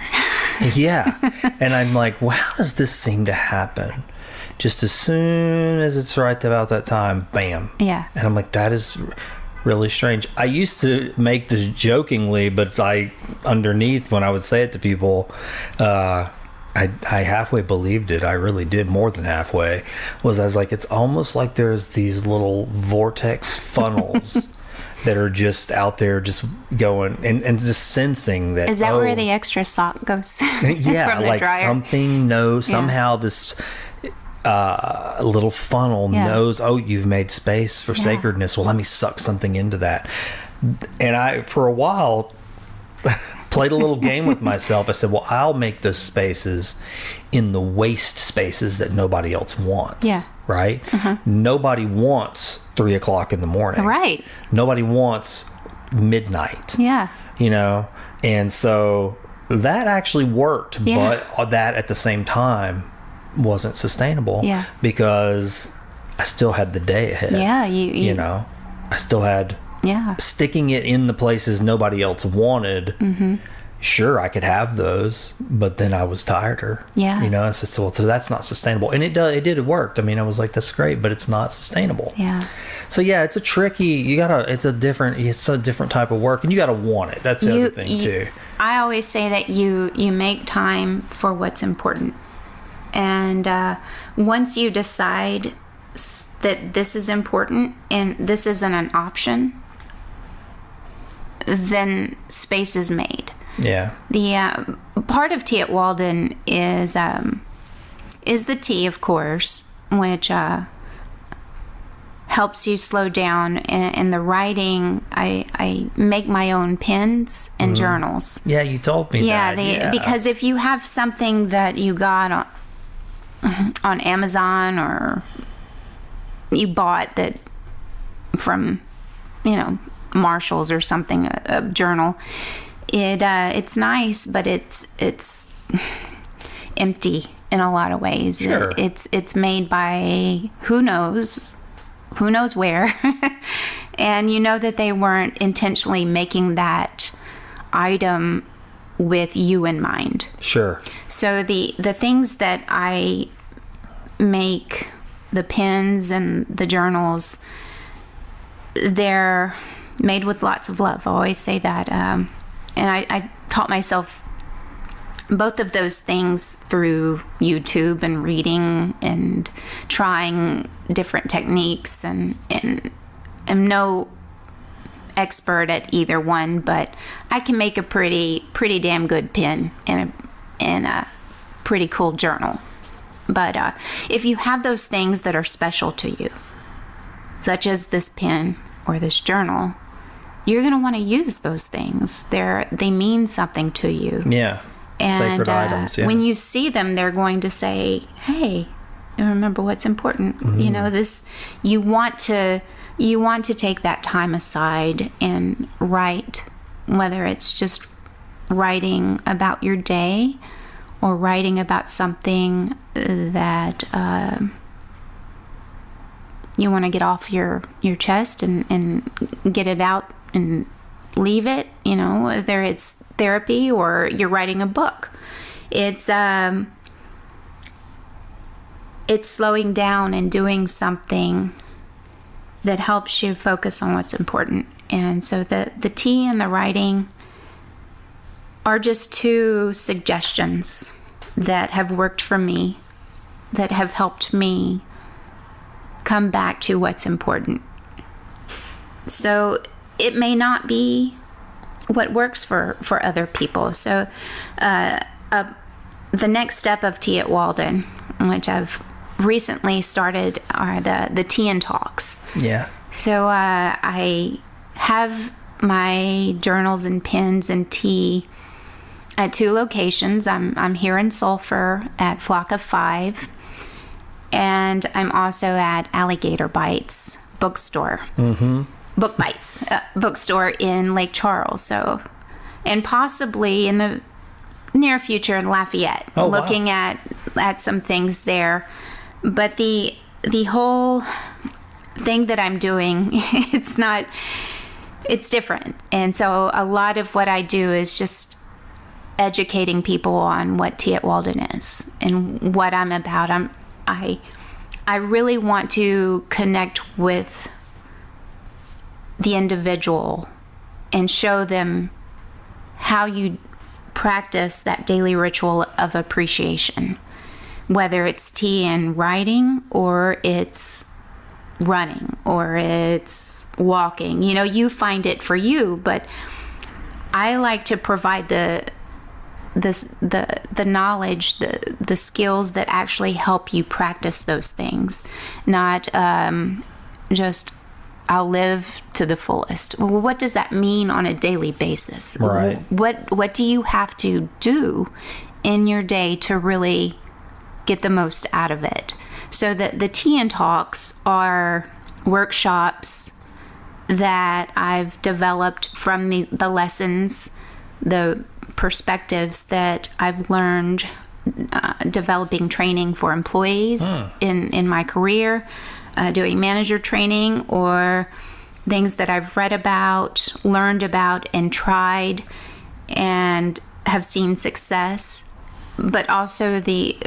And I'm like, well, how does this seem to happen? Just as soon as it's right about that time, bam. And I'm like, that is really strange. I used to make this jokingly, but underneath when I would say it to people, I halfway believed it. I really did, more than halfway. I was like, it's almost like there's these little vortex funnels that are just out there, just going and just sensing that. Is that where the extra sock goes? Yeah, from the like dryer? somehow this little funnel knows, you've made space for sacredness. Well, let me suck something into that. And I, for a while, played a little game with myself. I said, well, I'll make those spaces in the waste spaces that nobody else wants. Yeah. Right? Nobody wants 3 o'clock in the morning. Right. Nobody wants midnight. Yeah. And so that actually worked, but that at the same time wasn't sustainable. Yeah. Because I still had the day ahead. Yeah. I still had sticking it in the places nobody else wanted. Sure, I could have those, but then I was tireder. Yeah. I said, so that's not sustainable. And it worked. I mean, I was like, that's great, but it's not sustainable. Yeah. So yeah, it's a tricky, it's a different type of work, and you gotta want it. That's the other thing too. I always say that you make time for what's important. And once you decide that this is important and this isn't an option, then space is made. Yeah. The part of tea at Walden is the tea, of course, which helps you slow down. And the writing, I make my own pens and journals. Yeah, you told me that. Because if you have something that you got on Amazon or you bought that from, Marshall's or something, a journal, it's nice, but it's empty in a lot of ways. Sure. It's made by who knows where, and that they weren't intentionally making that item with you in mind. Sure. So the things that I make, the pens and the journals, they're made with lots of love. I always say that. And I taught myself both of those things through YouTube and reading and trying different techniques, and I'm no expert at either one, but I can make a pretty damn good pen and a pretty cool journal. But if you have those things that are special to you, such as this pen or this journal, you're going to want to use those things. They mean something to you. Yeah. And sacred items. Yeah. when you see them, they're going to say, "Hey, remember what's important." This. You want to take that time aside and write, whether it's just writing about your day or writing about something that you want to get off your chest and get it out and leave it, whether it's therapy or you're writing a book. It's slowing down and doing something that helps you focus on what's important. And so the tea and the writing are just two suggestions that have worked for me, that have helped me come back to what's important. So it may not be what works for other people. So the next step of tea at Walden, which I've recently started, are the tea and talks. Yeah. So I have my journals and pens and tea at 2 locations. I'm here in Sulphur at Flock of 5, and I'm also at Alligator Bites bookstore. Book Bites bookstore in Lake Charles. So, and possibly in the near future in Lafayette, looking at some things there. But the whole thing that I'm doing, it's different. And so a lot of what I do is just educating people on what tea at Walden is and what I'm about. I really want to connect with the individual and show them how you practice that daily ritual of appreciation, whether it's tea and writing, or it's running, or it's walking. You know, you find it for you, but I like to provide the knowledge, the skills that actually help you practice those things, not just I'll live to the fullest. Well, what does that mean on a daily basis? Right. What do you have to do in your day to really get the most out of it? So that the Tea and Talks are workshops that I've developed from the lessons, the perspectives that I've learned developing training for employees in my career, doing manager training, or things that I've read about, learned about, and tried and have seen success, but also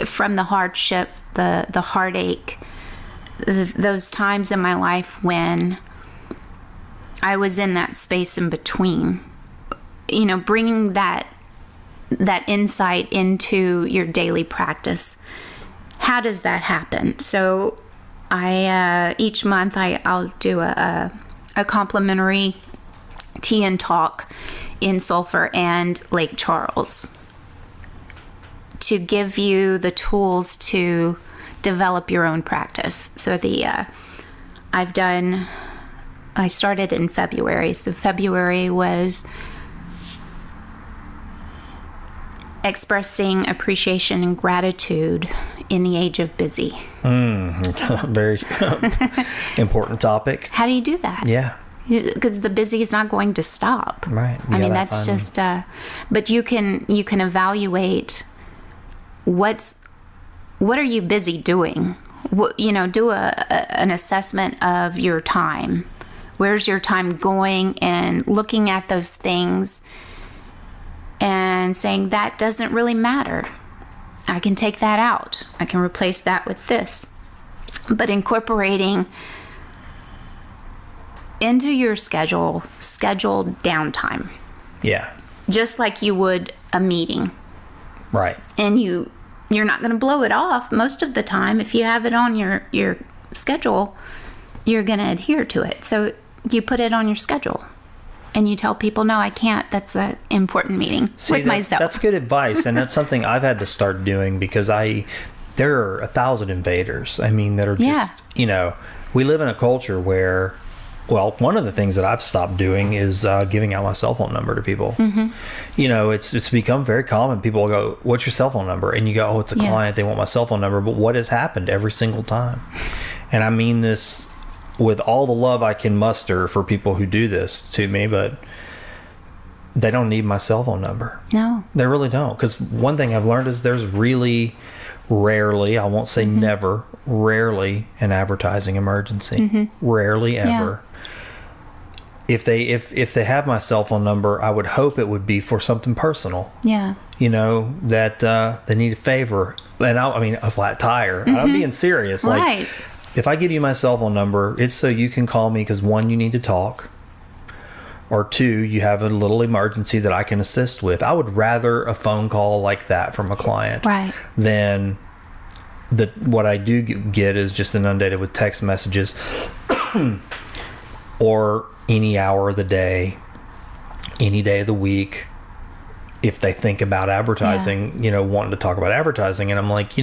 from the hardship, the heartache, those times in my life when I was in that space in between. You know, bringing that insight into your daily practice. How does that happen? So I each month I'll do a complimentary tea and talk in Sulphur and Lake Charles to give you the tools to develop your own practice. So I started in February. So February was expressing appreciation and gratitude in the age of busy. Very important topic. How do you do that? Yeah. Because the busy is not going to stop. Right. I mean, that's just, but you can evaluate what are you busy doing? Do an assessment of your time. Where's your time going? And looking at those things and saying that doesn't really matter. I can take that out. I can replace that with this. But incorporating into your scheduled downtime. Yeah. Just like you would a meeting. Right. And you're not going to blow it off most of the time. If you have it on your schedule, you're going to adhere to it. So you put it on your schedule. And you tell people, no, I can't. That's an important meeting with myself. That's good advice. And that's something I've had to start doing because there are 1,000 invaders. I mean, that are just, we live in a culture where, well, one of the things that I've stopped doing is giving out my cell phone number to people. Mm-hmm. It's become very common. People go, what's your cell phone number? And you go, oh, it's a client. They want my cell phone number. But what has happened every single time? And I mean this with all the love I can muster for people who do this to me, but they don't need my cell phone number. No. They really don't. Because one thing I've learned is there's really rarely, I won't say never, rarely an advertising emergency. Mm-hmm. Rarely ever. Yeah. If they have my cell phone number, I would hope it would be for something personal. Yeah. That they need a favor. And a flat tire. Mm-hmm. I'm being serious. Right. If I give you my cell phone number, it's so you can call me because 1, you need to talk, or 2, you have a little emergency that I can assist with. I would rather a phone call like that from a client than what I do get is just inundated with text messages or any hour of the day, any day of the week. If they think about advertising, wanting to talk about advertising, and I'm like,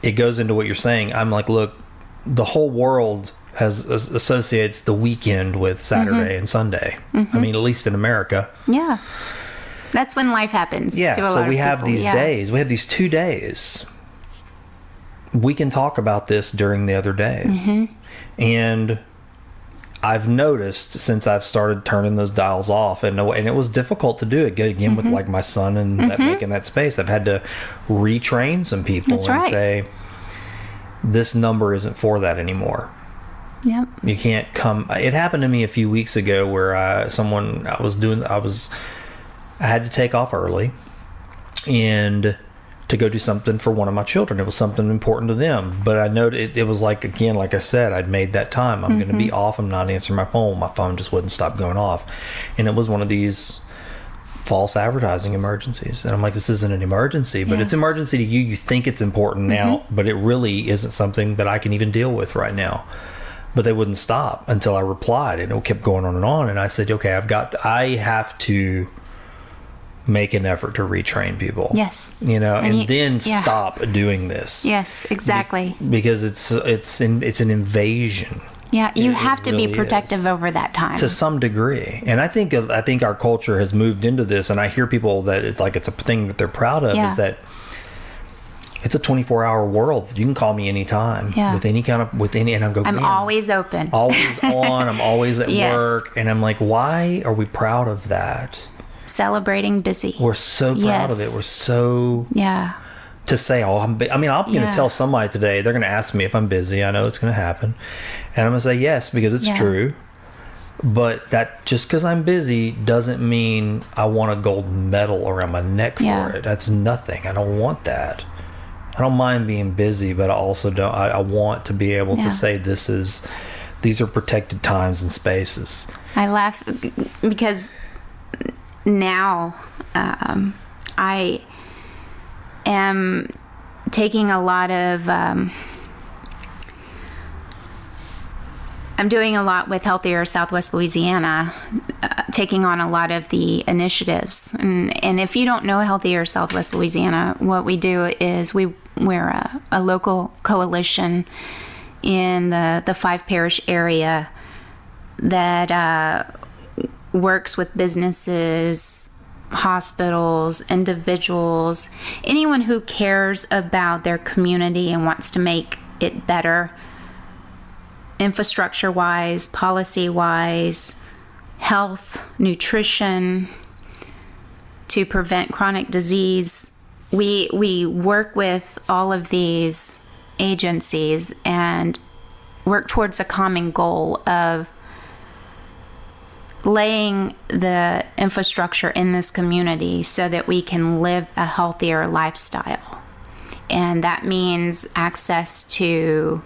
it goes into what you're saying. I'm like, look, the whole world associates the weekend with Saturday and Sunday. Mm-hmm. I mean, at least in America. Yeah. That's when life happens. Yeah. To a so lot we of have people. these days. We have these 2 days. We can talk about this during the other days. Mm-hmm. And I've noticed since I've started turning those dials off, and it was difficult to do it again with like my son and making that space. I've had to retrain some people say, this number isn't for that anymore. Yep. You can't come. It happened to me a few weeks ago where I had to take off early and to go do something for one of my children. It was something important to them. But I know it was like, again, like I said, I'd made that time. I'm going to be off. I'm not answering my phone. My phone just wouldn't stop going off. And it was one of these false advertising emergencies. And I'm like, this isn't an emergency, but it's emergency to you. You think it's important now, but it really isn't something that I can even deal with right now. But they wouldn't stop until I replied, and it kept going on. And I said, okay, I have to make an effort to retrain people. Yes. And then stop doing this. Yes, exactly. Because it's an invasion. Yeah, you have to be protective over that time. To some degree. And I think our culture has moved into this, and I hear people that it's like it's a thing that they're proud of, is that it's a 24-hour world. You can call me anytime and I'm always open. Always on. I'm always at work. And I'm like, why are we proud of that? Celebrating busy. We're so proud of it. We're so to say, I'm going to tell somebody today, they're going to ask me if I'm busy. I know it's going to happen. And I'm going to say yes, because it's true. But that just because I'm busy doesn't mean I want a gold medal around my neck for it. That's nothing. I don't want that. I don't mind being busy, but I also don't. I want to be able to say these are protected times and spaces. I laugh because now I am taking a lot of I'm doing a lot with Healthier Southwest Louisiana, taking on a lot of the initiatives. And if you don't know Healthier Southwest Louisiana, what we do is we're a local coalition in the 5-parish area that works with businesses, hospitals, individuals, anyone who cares about their community and wants to make it better, infrastructure-wise, policy-wise, health, nutrition, to prevent chronic disease. We work with all of these agencies and work towards a common goal of laying the infrastructure in this community so that we can live a healthier lifestyle. And that means access to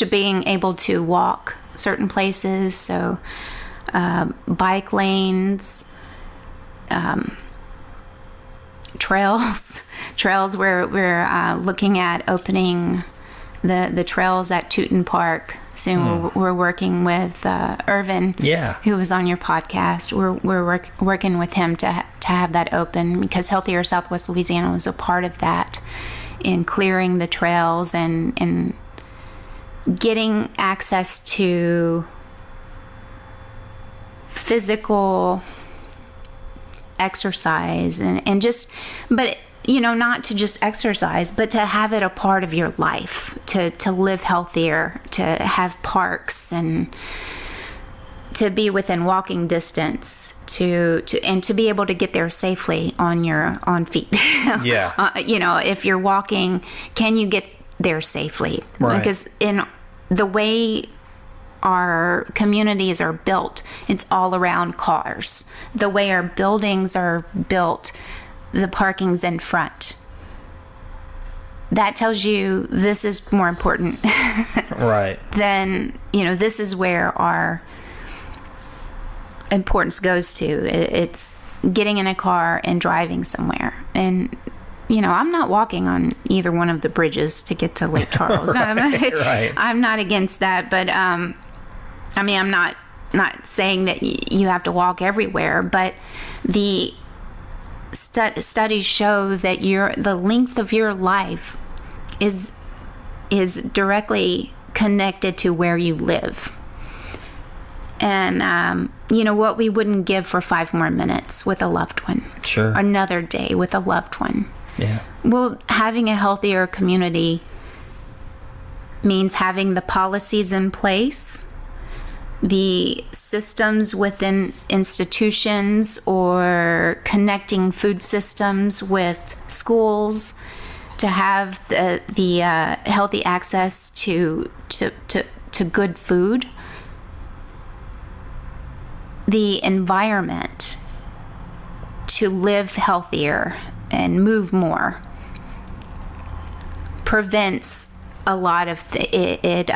being able to walk certain places, so bike lanes, trails. We're looking at opening the trails at Tooten Park soon. We're working with Irvin, who was on your podcast. We're working with him to have that open, because Healthier Southwest Louisiana was a part of that, in clearing the trails and getting access to physical exercise and just, but not to just exercise, but to have it a part of your life, to live healthier, to have parks and to be within walking distance, to be able to get there safely on feet. If you're walking, can you get there safely? Right. Because in the way our communities are built, it's all around cars. The way our buildings are built, the parking's in front. That tells you this is more important. Right. Then, this is where our importance goes to. It's getting in a car and driving somewhere. And, I'm not walking on either one of the bridges to get to Lake Charles. Right. I'm not against that, but I'm not saying that you have to walk everywhere, but the studies show that the length of your life is directly connected to where you live. And what we wouldn't give for 5 more minutes with a loved one. Sure. Another day with a loved one. Yeah. Well, having a healthier community means having the policies in place, the systems within institutions, or connecting food systems with schools to have the healthy access to good food, the environment to live healthier, and move more prevents a lot of it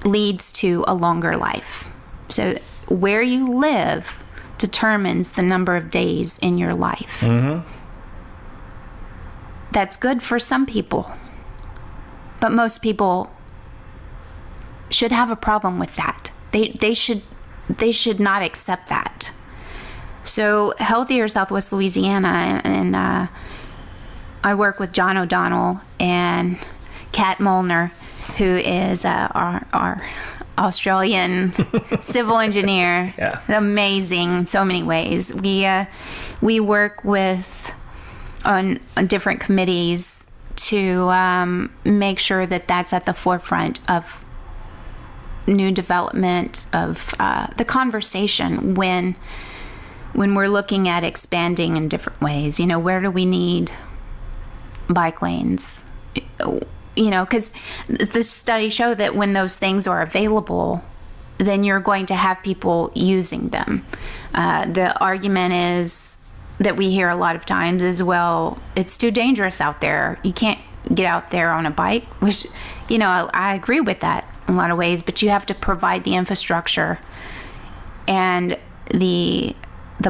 leads to a longer life. So where you live determines the number of days in your life. Mm-hmm. That's good for some people, but most people should have a problem with that. They should not accept that. So Healthier Southwest Louisiana, and I work with John O'Donnell and Kat Molnar, who is our Australian civil engineer. Yeah. Amazing, so many ways. We work with on different committees to make sure that that's at the forefront of new development of the conversation when we're looking at expanding in different ways. Where do we need bike lanes? Because the studies show that when those things are available, then you're going to have people using them. The argument is that we hear a lot of times is, well, it's too dangerous out there. You can't get out there on a bike, which, I agree with that in a lot of ways, but you have to provide the infrastructure and the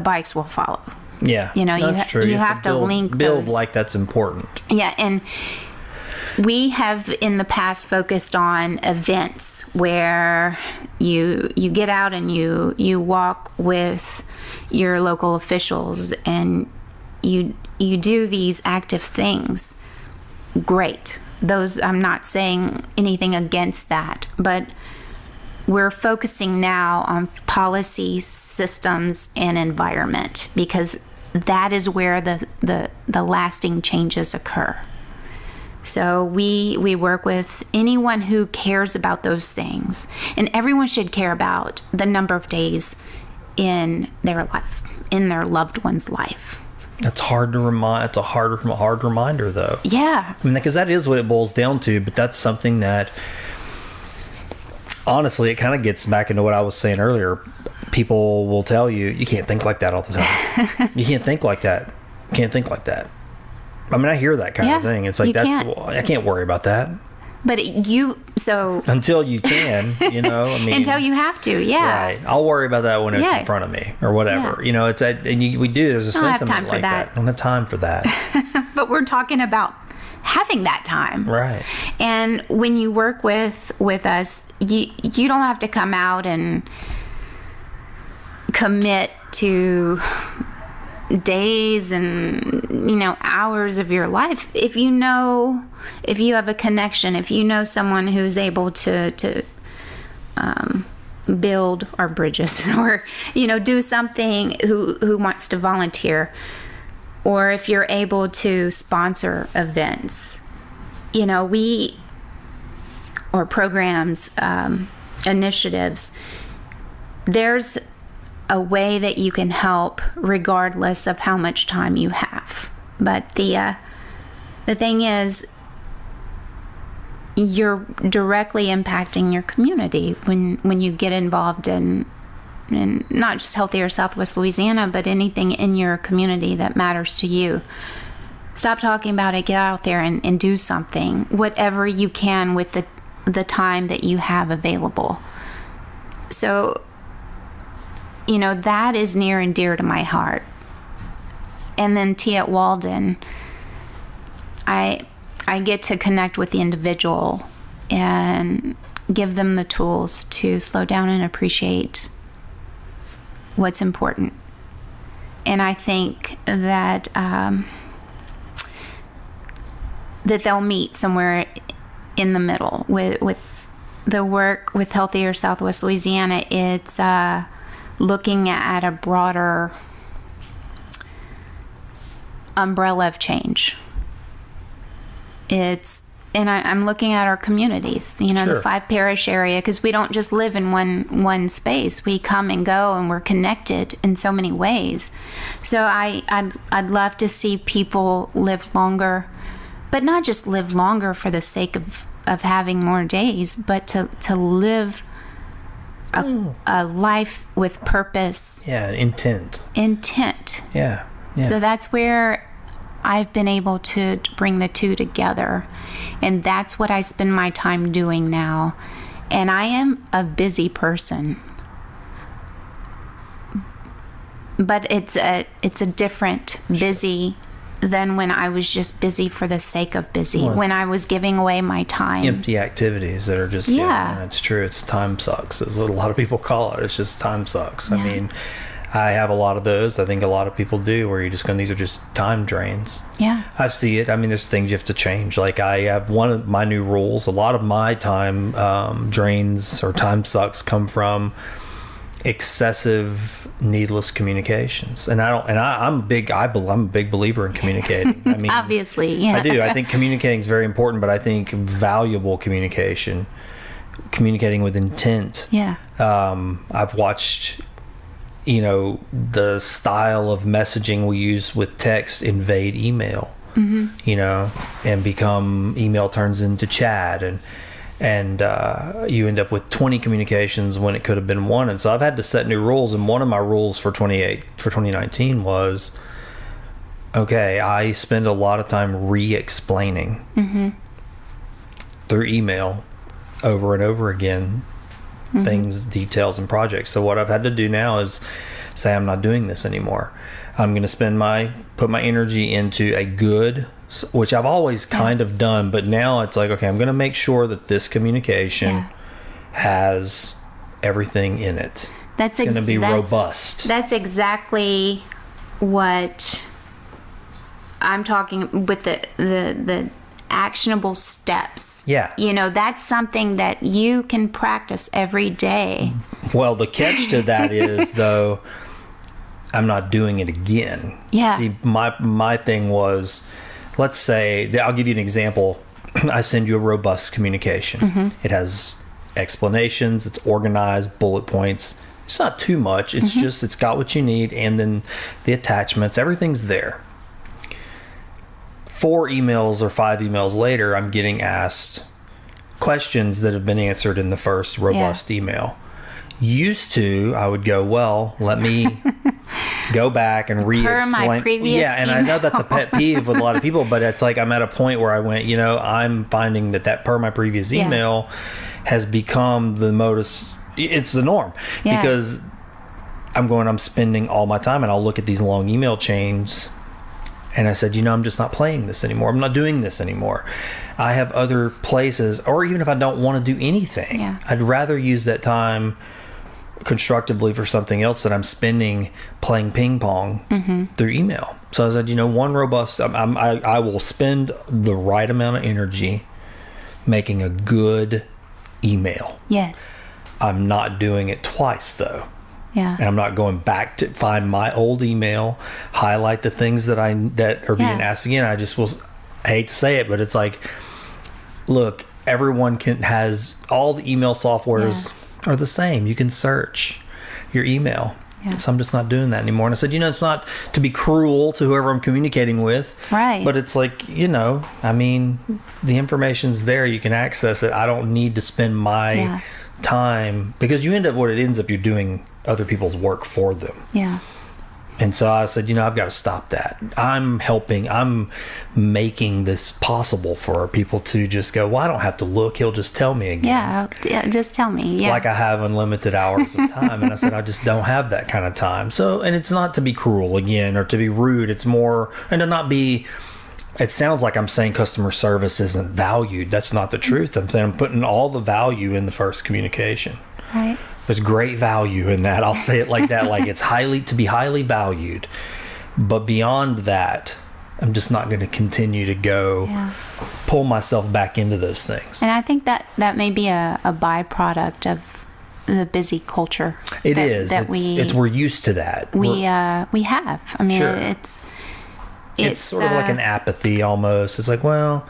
bikes will follow. Yeah, that's true. You have to link those. Build like that's important. Yeah, and we have in the past focused on events where you get out and you walk with your local officials and you do these active things. Great. Those, I'm not saying anything against that, but we're focusing now on policy, systems, and environment, because that is where the lasting changes occur. So we work with anyone who cares about those things, and everyone should care about the number of days in their life, in their loved one's life. That's hard to remind. It's a hard reminder, though. Yeah. Because that is what it boils down to. But that's something that, honestly, it kind of gets back into what I was saying earlier. People will tell you, you can't think like that all the time. You can't think like that. You can't think like that. I hear that kind of thing. It's like, I can't worry about that. But until you can, until you have to, yeah. Right. I'll worry about that when it's in front of me or whatever. Yeah. We do. There's a sentiment like that. I don't have time for that. But we're talking about having that time, right? And when you work with us, you don't have to come out and commit to days and hours of your life. If you have a connection, if you know someone who's able to build our bridges, or do something, who wants to volunteer, or if you're able to sponsor events, or programs, initiatives, there's a way that you can help regardless of how much time you have. But the thing is, you're directly impacting your community when you get involved in not just Healthier Southwest Louisiana, but anything in your community that matters to you. Stop talking about it, get out there and do something, whatever you can with the time that you have available. So that is near and dear to my heart. And then at Walden, I get to connect with the individual and give them the tools to slow down and appreciate what's important. And I think that that they'll meet somewhere in the middle with the work with Healthier Southwest Louisiana. It's looking at a broader umbrella of change. I'm looking at our communities, Sure. The 5 parish area, because we don't just live in one space. We come and go, and we're connected in so many ways. So I'd love to see people live longer, but not just live longer for the sake of having more days, but to live a life with purpose. Yeah, intent. Intent. Yeah. Yeah. So that's where I've been able to bring the two together. And that's what I spend my time doing now. And I am a busy person. But it's a different busy than when I was just busy for the sake of busy, when I was giving away my time. Empty activities that are just, it's true. It's time sucks, is what a lot of people call it. It's just time sucks. I mean, I have a lot of those. I think a lot of people do, where you're just going, these are just time drains. Yeah. I see it. I mean, there's things you have to change. Like, I have one of my new rules. A lot of my time drains or time sucks come from excessive needless communications. And I'm a big believer in communicating. I mean, obviously, yeah. I do. I think communicating is very important, but I think valuable communicating with intent. Yeah. I've watched, the style of messaging we use with text invade email, and become, email turns into chat, and you end up with 20 communications when it could have been one. And so I've had to set new rules. And one of my rules for 2019 was, okay, I spend a lot of time re-explaining through email over and over again, things, details, and projects. So what I've had to do now is say, I'm not doing this anymore. I'm going to put my energy into a good, which I've always kind of done, but now it's like, okay, I'm going to make sure that this communication has everything in it. It's going to be robust. That's exactly what I'm talking with the actionable steps. Yeah. That's something that you can practice every day. Well, the catch to that is, though, I'm not doing it again. Yeah. See, my thing was, let's say, I'll give you an example. I send you a robust communication. It has explanations. It's organized, bullet points. It's not too much. It's just, it's got what you need. And then the attachments, everything's there. 4 emails or 5 emails later, I'm getting asked questions that have been answered in the first robust email. Used to, I would go, well, let me go back and re-explain. My previous and I know that's a pet peeve with a lot of people, but it's like I'm at a point where I went, I'm finding that per my previous email has become the modus. It's the norm because I'm spending all my time, and I'll look at these long email chains, and I said, I'm just not playing this anymore. I'm not doing this anymore. I have other places, or even if I don't want to do anything, I'd rather use that time constructively for something else that I'm spending playing ping pong through email. So I said, one robust, I will spend the right amount of energy making a good email. Yes. I'm not doing it twice, though. Yeah. And I'm not going back to find my old email, highlight the things that are being asked again. I hate to say it, but it's like, look, everyone has all the email softwares are the same. You can search your email. Yeah. So I'm just not doing that anymore. And I said, it's not to be cruel to whoever I'm communicating with. Right. But it's like, I mean, the information's there. You can access it. I don't need to spend my time, because you end up, what it ends up, you're doing other people's work for them. Yeah. And so I said, I've got to stop that. I'm making this possible for people to just go, well, I don't have to look. He'll just tell me again. Yeah, just tell me. Yeah. Like I have unlimited hours of time. And I said, I just don't have that kind of time. So, and it's not to be cruel again or to be rude. It's more, and to not be, it sounds like I'm saying customer service isn't valued. That's not the truth. I'm saying I'm putting all the value in the first communication. Right. There's great value in that. I'll say it like that. Like, it's to be highly valued. But beyond that, I'm just not going to continue to go pull myself back into those things. And I think that may be a byproduct of the busy culture. We're used to that. We have. I mean, it's sort of like an apathy almost. It's like, well,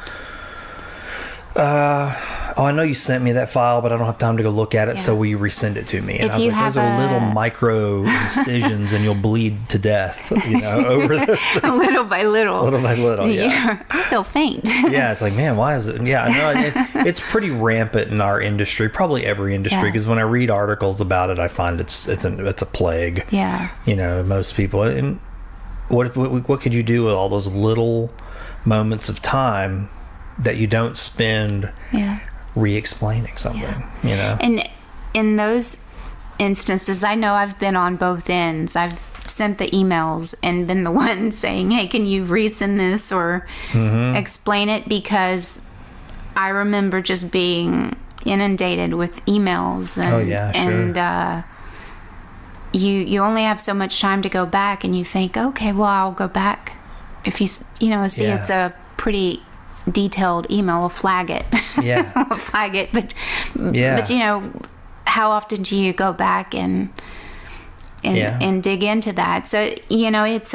I know you sent me that file, but I don't have time to go look at it, so will you resend it to me? And I was like, those are little micro incisions, and you'll bleed to death, over this thing. Little by little. Little by little, yeah. I feel faint. Yeah, it's like, man, why is it? Yeah, I know it's pretty rampant in our industry, probably every industry, because when I read articles about it, I find it's a plague. Yeah. Most people, and what could you do with all those little moments of time that you don't spend re-explaining something, And in those instances, I know I've been on both ends. I've sent the emails and been the one saying, hey, can you resend this or explain it? Because I remember just being inundated with emails and you only have so much time to go back, and you think, okay, well, I'll go back. If you see it's a pretty detailed email, I'll flag it. Yeah. I'll flag it. But how often do you go back and dig into that? So, it's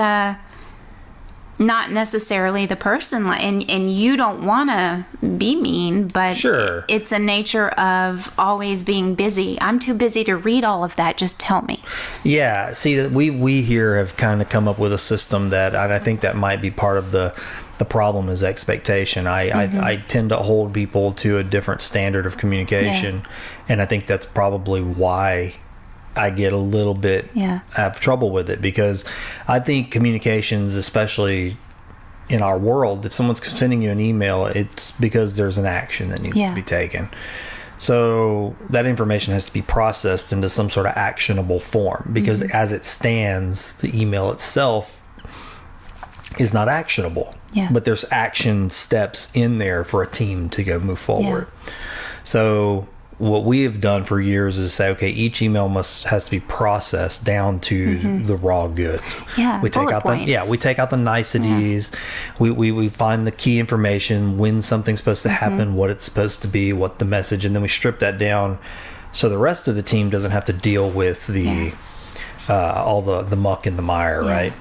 not necessarily the person, and you don't want to be mean, but sure, it's a nature of always being busy. I'm too busy to read all of that. Just tell me. Yeah. See, we here have kind of come up with a system that I think that might be part of the problem is expectation. I tend to hold people to a different standard of communication, and I think that's probably why I get a little bit have trouble with it, because I think communications, especially in our world, if someone's sending you an email, it's because there's an action that needs to be taken. So that information has to be processed into some sort of actionable form, because as it stands, the email itself is not actionable. But there's action steps in there for a team to go move forward. So what we have done for years is say, okay, each email has to be processed down to the raw goods. We take out we take out the niceties. We find the key information, when something's supposed to happen, what it's supposed to be, what the message, and then we strip that down so the rest of the team doesn't have to deal with the all the muck and the mire, right?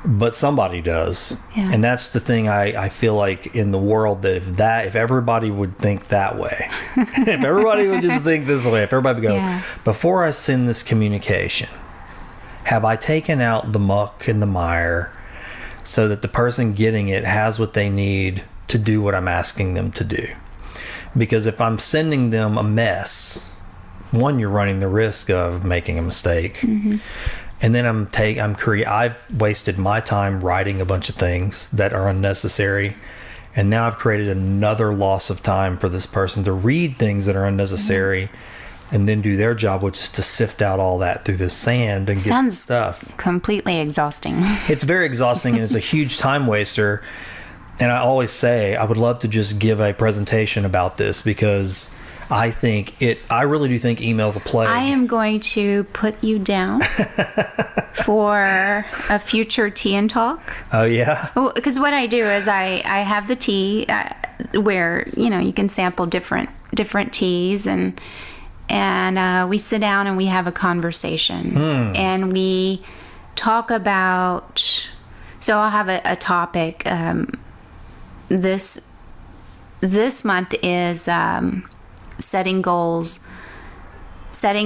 But somebody does. And that's the thing I feel like in the world, that if everybody would think that way, if everybody would just think this way, if everybody would go, before I send this communication, have I taken out the muck and the mire so that the person getting it has what they need to do what I'm asking them to do? Because if I'm sending them a mess, one, you're running the risk of making a mistake. And then I've wasted my time writing a bunch of things that are unnecessary. And now I've created another loss of time for this person to read things that are unnecessary and then do their job, which is to sift out all that through the sand and get stuff. Completely exhausting. It's very exhausting, and it's a huge time waster. And I always say I would love to just give a presentation about this, because I really do think email's a plague. I am going to put you down for a future tea and talk. Oh, yeah? Because what I do is I have the tea where, you can sample different teas, and we sit down and we have a conversation. And we talk about, so I'll have a topic. This month is setting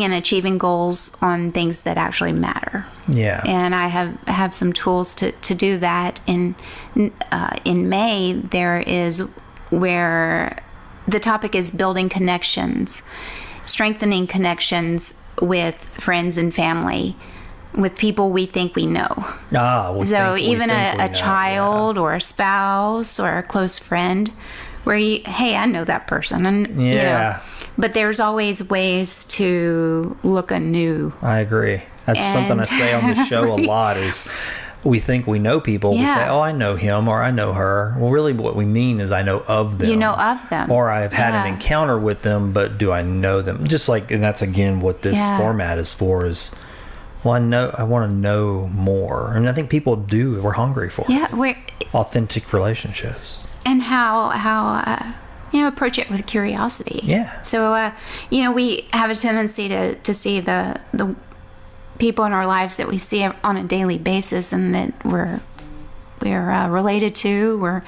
and achieving goals on things that actually matter. And I have some tools to do that. In May, there is where the topic is building connections, strengthening connections with friends and family, with people we think we know. So even a child or a spouse or a close friend, where hey, I know that person, and but there's always ways to look anew. I agree. That's something I say on the show a lot. Is we think we know people. We say, oh, I know him or I know her. Well, really, what we mean is I know of them. You know of them, or I've had an encounter with them, but do I know them? Just like, and that's again what this format is for. Is I want to know more, and I think people do. We're hungry for authentic relationships. And how approach it with curiosity. So we have a tendency to see the people in our lives that we see on a daily basis, and that we're related to, we're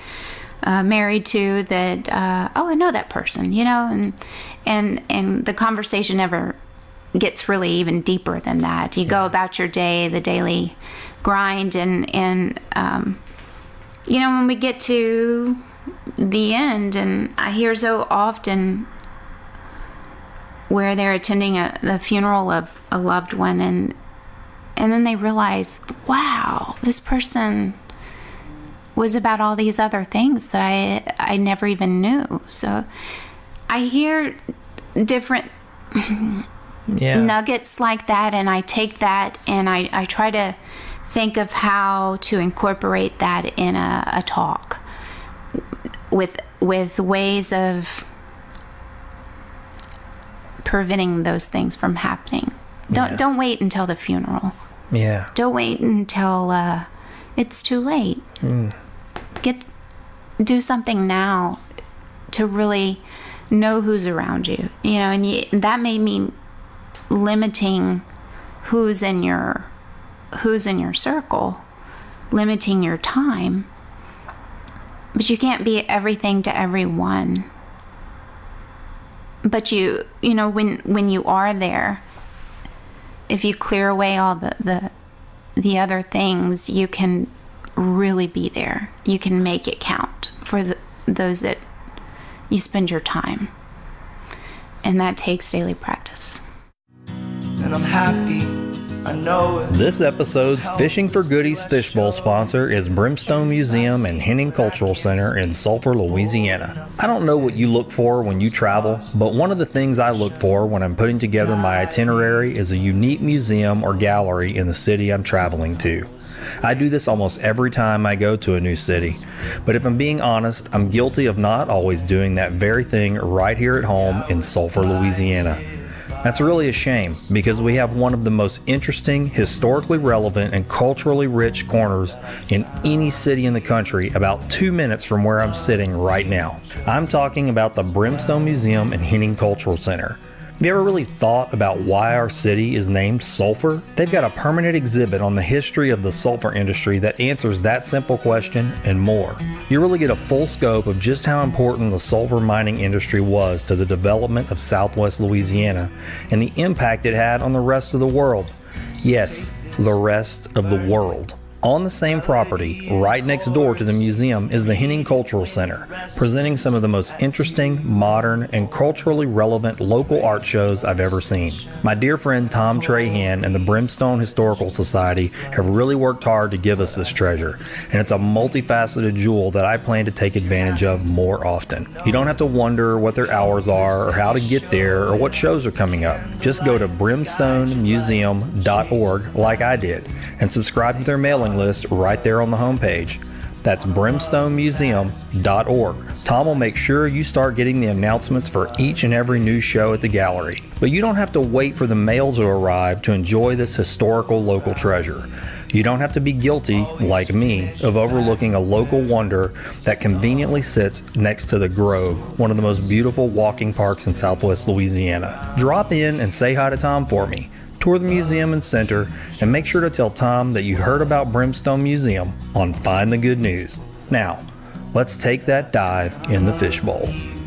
married to. That I know that person, and the conversation never gets really even deeper than that. You go about your day, the daily grind, and when we get to the end, and I hear so often where they're attending the funeral of a loved one, and and then they realize, wow, this person was about all these other things that I never even knew. So I hear different nuggets like that, and I take that and I try to think of how to incorporate that in a talk with ways of preventing those things from happening. Don't wait until the funeral. Yeah. Don't wait until it's too late. Do something now to really know who's around you. And that may mean limiting who's in your circle, limiting your time. But you can't be everything to everyone. But when you are there, if you clear away all the other things, you can really be there. You can make it count for those that you spend your time. And that takes daily practice. And I'm happy, I know it. This episode's Fishing for Goodies Fishbowl sponsor is Brimstone Museum and Henning Cultural Center in Sulphur, Louisiana. I don't know what you look for when you travel, but one of the things I look for when I'm putting together my itinerary is a unique museum or gallery in the city I'm traveling to. I do this almost every time I go to a new city, but if I'm being honest, I'm guilty of not always doing that very thing right here at home in Sulphur, Louisiana. That's really a shame, because we have one of the most interesting, historically relevant, and culturally rich corners in any city in the country about 2 minutes from where I'm sitting right now. I'm talking about the Brimstone Museum and Henning Cultural Center. Have you ever really thought about why our city is named Sulphur? They've got a permanent exhibit on the history of the sulfur industry that answers that simple question and more. You really get a full scope of just how important the sulfur mining industry was to the development of Southwest Louisiana and the impact it had on the rest of the world. Yes, the rest of the world. On the same property, right next door to the museum, is the Henning Cultural Center, presenting some of the most interesting, modern, and culturally relevant local art shows I've ever seen. My dear friend Tom Trahan and the Brimstone Historical Society have really worked hard to give us this treasure, and it's a multifaceted jewel that I plan to take advantage of more often. You don't have to wonder what their hours are, or how to get there, or what shows are coming up. Just go to brimstonemuseum.org like I did, and subscribe to their mailing list right there on the homepage. That's brimstonemuseum.org. Tom will make sure you start getting the announcements for each and every new show at the gallery. But you don't have to wait for the mail to arrive to enjoy this historical local treasure. You don't have to be guilty, like me, of overlooking a local wonder that conveniently sits next to the Grove, one of the most beautiful walking parks in Southwest Louisiana. Drop in and say hi to Tom for me. Tour the museum and center, and make sure to tell Tom that you heard about Brimstone Museum on Find the Good News. Now, let's take that dive in the fishbowl. In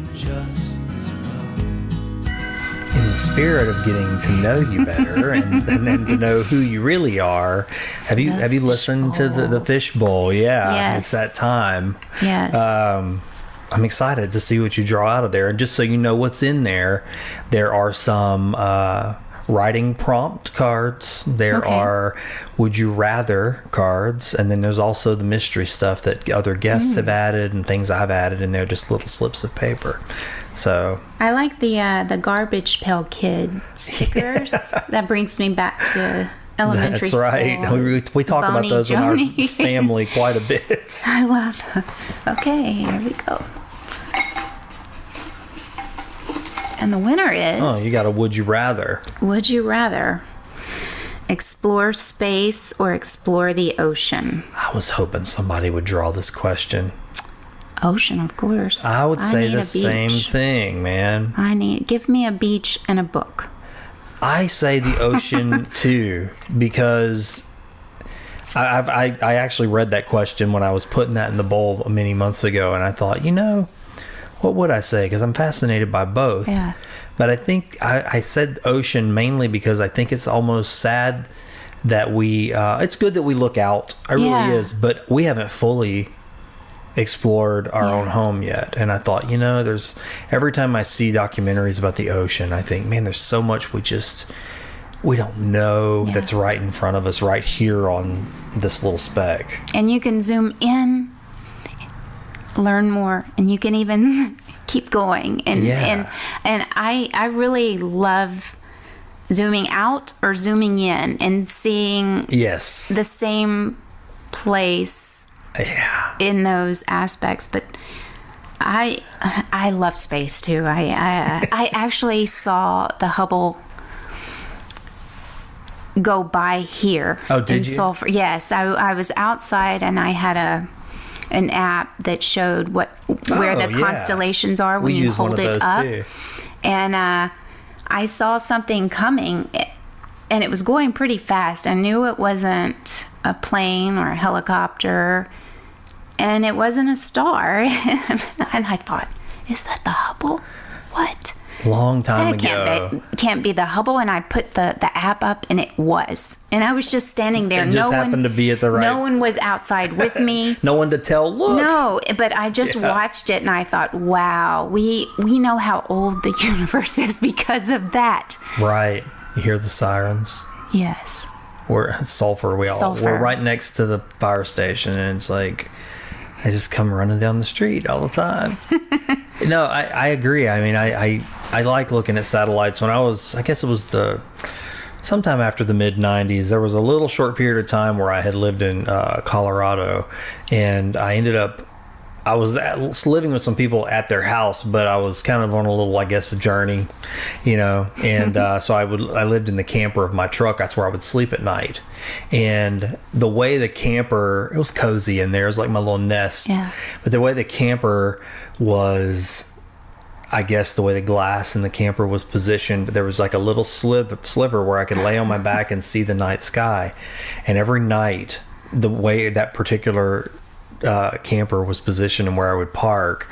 the spirit of getting to know you better and to know who you really are, have you listened to the fishbowl? Yeah, yes. It's that time. Yes. I'm excited to see what you draw out of there. And just so you know what's in there, there are some writing prompt cards. There are would you rather cards, and then there's also the mystery stuff that other guests have added and things I've added in there, just little slips of paper. So I like the garbage pail kid stickers. That brings me back to elementary school. That's right. We talk about those in our family quite a bit. I love them. Okay, here we go. And the winner is... Oh, you got a would you rather. Would you rather explore space or explore the ocean? I was hoping somebody would draw this question. Ocean, of course. I would say the same thing, man. Give me a beach and a book. I say the ocean too, because I actually read that question when I was putting that in the bowl many months ago, and I thought, what would I say? Because I'm fascinated by both. Yeah. But I think I said ocean mainly because I think it's almost sad that it's good that we look out. It really is. But we haven't fully explored our own home yet. And I thought, every time I see documentaries about the ocean, I think, man, there's so much we just we don't know that's right in front of us, right here on this little speck. And you can zoom in, learn more, and you can even keep going. And I really love zooming out or zooming in and seeing the same place in those aspects. But I love space too. I actually saw the Hubble go by here. Oh, did you? Sulphur. Yes, I was outside and I had an app that showed where the constellations are when you hold it up. Too. And I saw something coming, and it was going pretty fast. I knew it wasn't a plane or a helicopter, and it wasn't a star. And I thought, is that the Hubble? What? Long time ago. Can't be the Hubble. And I put the app up, and it was. And I was just standing there. It just happened to be at the right. No one was outside with me. No one to tell, look. No, but I just watched it, and I thought, wow, we know how old the universe is because of that. Right. You hear the sirens? Yes. We're sulfur. We're right next to the fire station, and it's like, I just come running down the street all the time. No, I agree. I mean, I like looking at satellites. When I guess it was sometime after the mid 90s, there was a little short period of time where I had lived in Colorado, and I was living with some people at their house, but I was kind of on a little, I guess, a journey, and so I lived in the camper of my truck. That's where I would sleep at night. And the way the camper, it was cozy in there. It was like my little nest. Yeah. But the way the camper was, I guess the way the glass in the camper was positioned, there was like a little sliver where I could lay on my back and see the night sky. And every night, the way that particular camper was positioned and where I would park,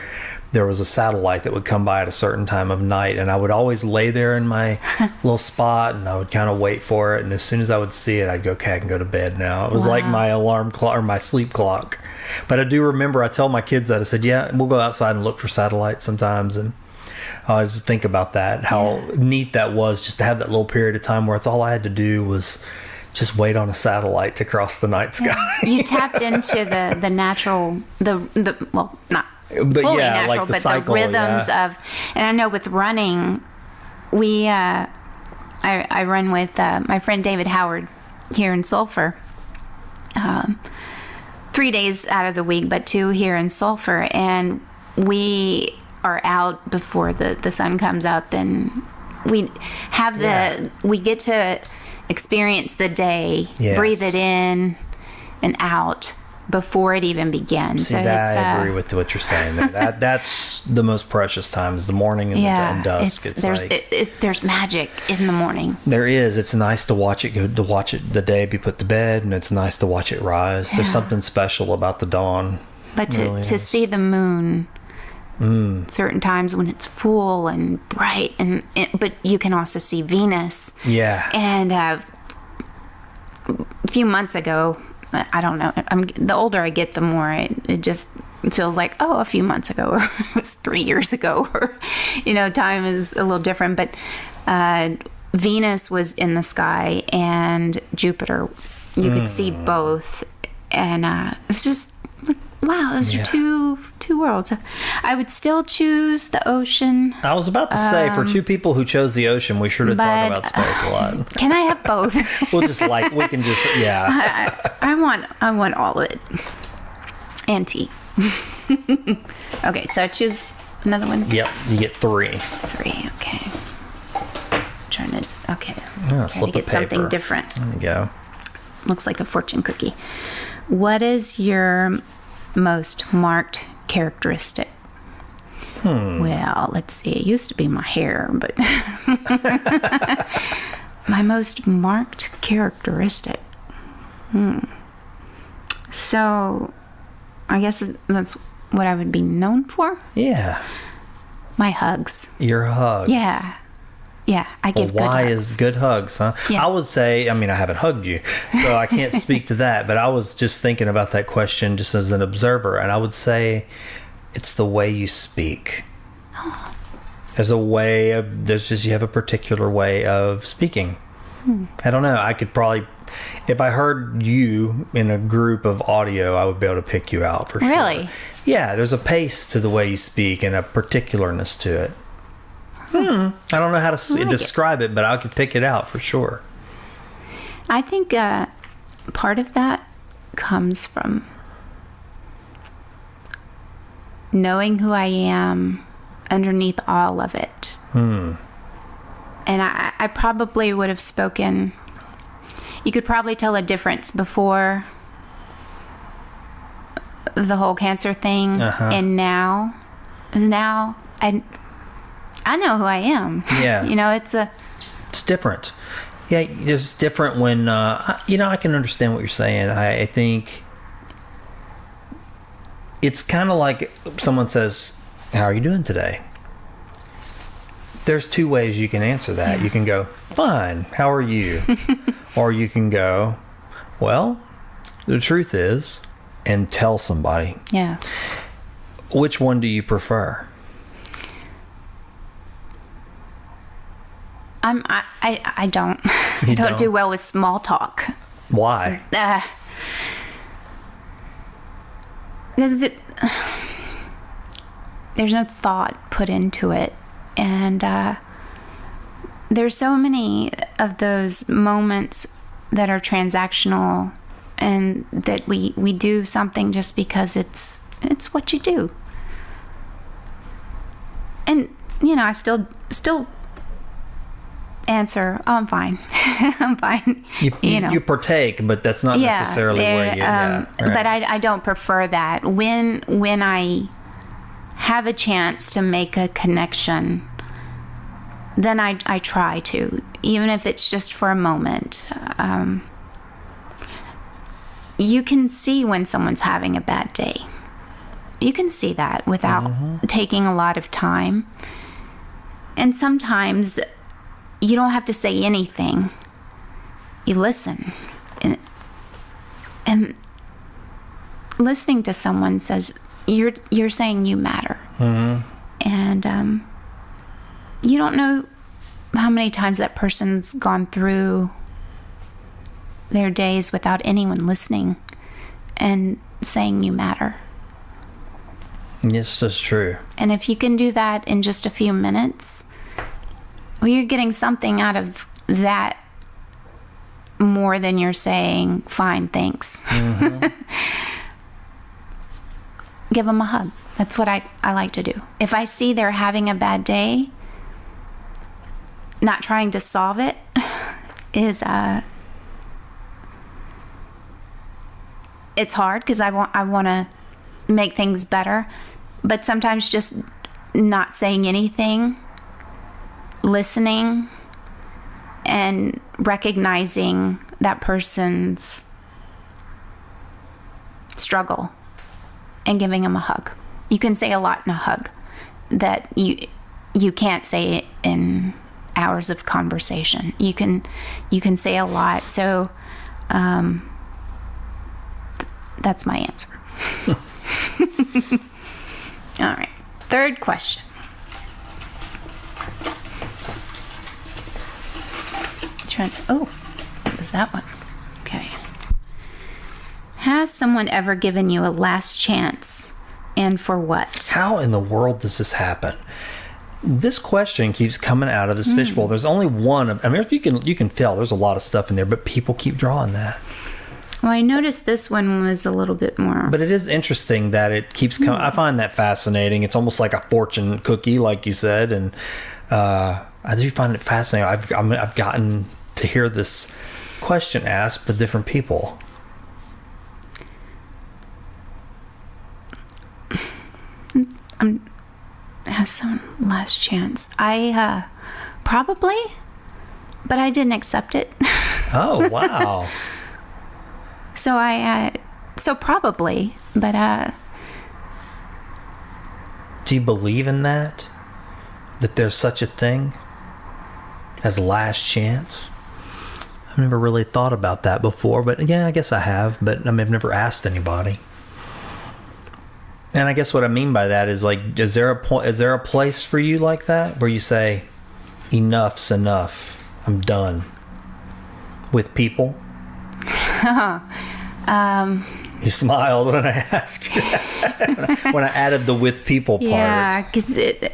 there was a satellite that would come by at a certain time of night, and I would always lay there in my little spot, and I would kind of wait for it, and as soon as I would see it, I'd go, okay, I can go to bed now. It was like my alarm clock or my sleep clock. But I do remember, I tell my kids that, I said, yeah, we'll go outside and look for satellites sometimes, and I always just think about that, how neat that was, just to have that little period of time where it's all I had to do was just wait on a satellite to cross the night sky. You tapped into the natural, well, not fully natural, like the but cycle, the rhythms of, and I know with running, I run with my friend David Howard here in Sulphur, 3 days out of the week, but 2 here in Sulphur, and we are out before the sun comes up, and we have we get to experience the day, breathe it in and out before it even begins. See, so I agree with what you're saying there. That's the most precious time, is the morning and dusk. There's magic in the morning. There is. It's nice to watch it the day be put to bed, and it's nice to watch it rise. There's something special about the dawn. But to see the moon certain times when it's full and bright, but you can also see Venus. Yeah. And a few months ago, I don't know, the older I get, the more it just feels like, a few months ago, or it was 3 years ago, or time is a little different. But Venus was in the sky, and Jupiter, you could see both, and it's just, wow, those are two worlds. I would still choose the ocean. I was about to say, for two people who chose the ocean, we sure did talk about space a lot. Can I have both? I want all of it. And tea. Okay, so I choose another one. Yep, you get 3. 3, okay. Okay. Slip get of paper. Something different. There you go. Looks like a fortune cookie. What is your most marked characteristic? Well, let's see. It used to be my hair, but my most marked characteristic. So, I guess that's what I would be known for. Yeah. My hugs. Your hugs. Yeah. Yeah, I give good hugs. Why is good hugs, huh? Yeah. I would say, I haven't hugged you, so I can't speak to that, but I was just thinking about that question just as an observer, and I would say it's the way you speak. Oh. You have a particular way of speaking. I don't know. I could probably, if I heard you in a group of audio, I would be able to pick you out for sure. Really? Yeah, there's a pace to the way you speak and a particularness to it. I don't know how to describe it, but I could pick it out for sure. I think part of that comes from knowing who I am underneath all of it. And I probably would have spoken, you could probably tell a difference before the whole cancer thing and now I know who I am. Yeah. It's different. Yeah, it's different when, I can understand what you're saying. I think it's kind of like someone says, how are you doing today? There's two ways you can answer that. You can go, fine, how are you? Or you can go, well, the truth is, and tell somebody. Yeah. Which one do you prefer? I don't. I don't do well with small talk. Why? Because there's no thought put into it. And there's so many of those moments that are transactional and that we do something just because it's what you do. And, I still answer, oh, I'm fine. I'm fine. You partake, but that's not necessarily where you... right. But I don't prefer that. When I have a chance to make a connection, then I try to, even if it's just for a moment. You can see when someone's having a bad day. You can see that without taking a lot of time. And sometimes you don't have to say anything. You listen. And listening to someone says, you're saying you matter. And you don't know how many times that person's gone through their days without anyone listening and saying you matter. Yes, that's true. And if you can do that in just a few minutes, well, you're getting something out of that more than you're saying, fine, thanks. Give them a hug. That's what I like to do. If I see they're having a bad day, not trying to solve it is it's hard because I want to make things better, but sometimes just not saying anything, listening, and recognizing that person's struggle and giving them a hug. You can say a lot in a hug that you can't say it in hours of conversation. You can say a lot. So that's my answer. All right. Third question. What was that one? Okay. Has someone ever given you a last chance, and for what? How in the world does this happen? This question keeps coming out of this fishbowl. There's only one of, you can feel there's a lot of stuff in there, but people keep drawing that. Well, I noticed this one was a little bit more. But it is interesting that it keeps coming. I find that fascinating. It's almost like a fortune cookie, like you said, and I do find it fascinating. I've gotten to hear this question asked by different people. Has some last chance. I probably, but I didn't accept it. Oh, wow. So probably, but do you believe in that? That there's such a thing as last chance? I've never really thought about that before, but yeah, I guess I have, but I've never asked anybody. And I guess what I mean by that is, like, is there a place for you like that where you say, enough's enough, I'm done? with people? You smiled when I asked you that. when I added the with people part. Yeah, because it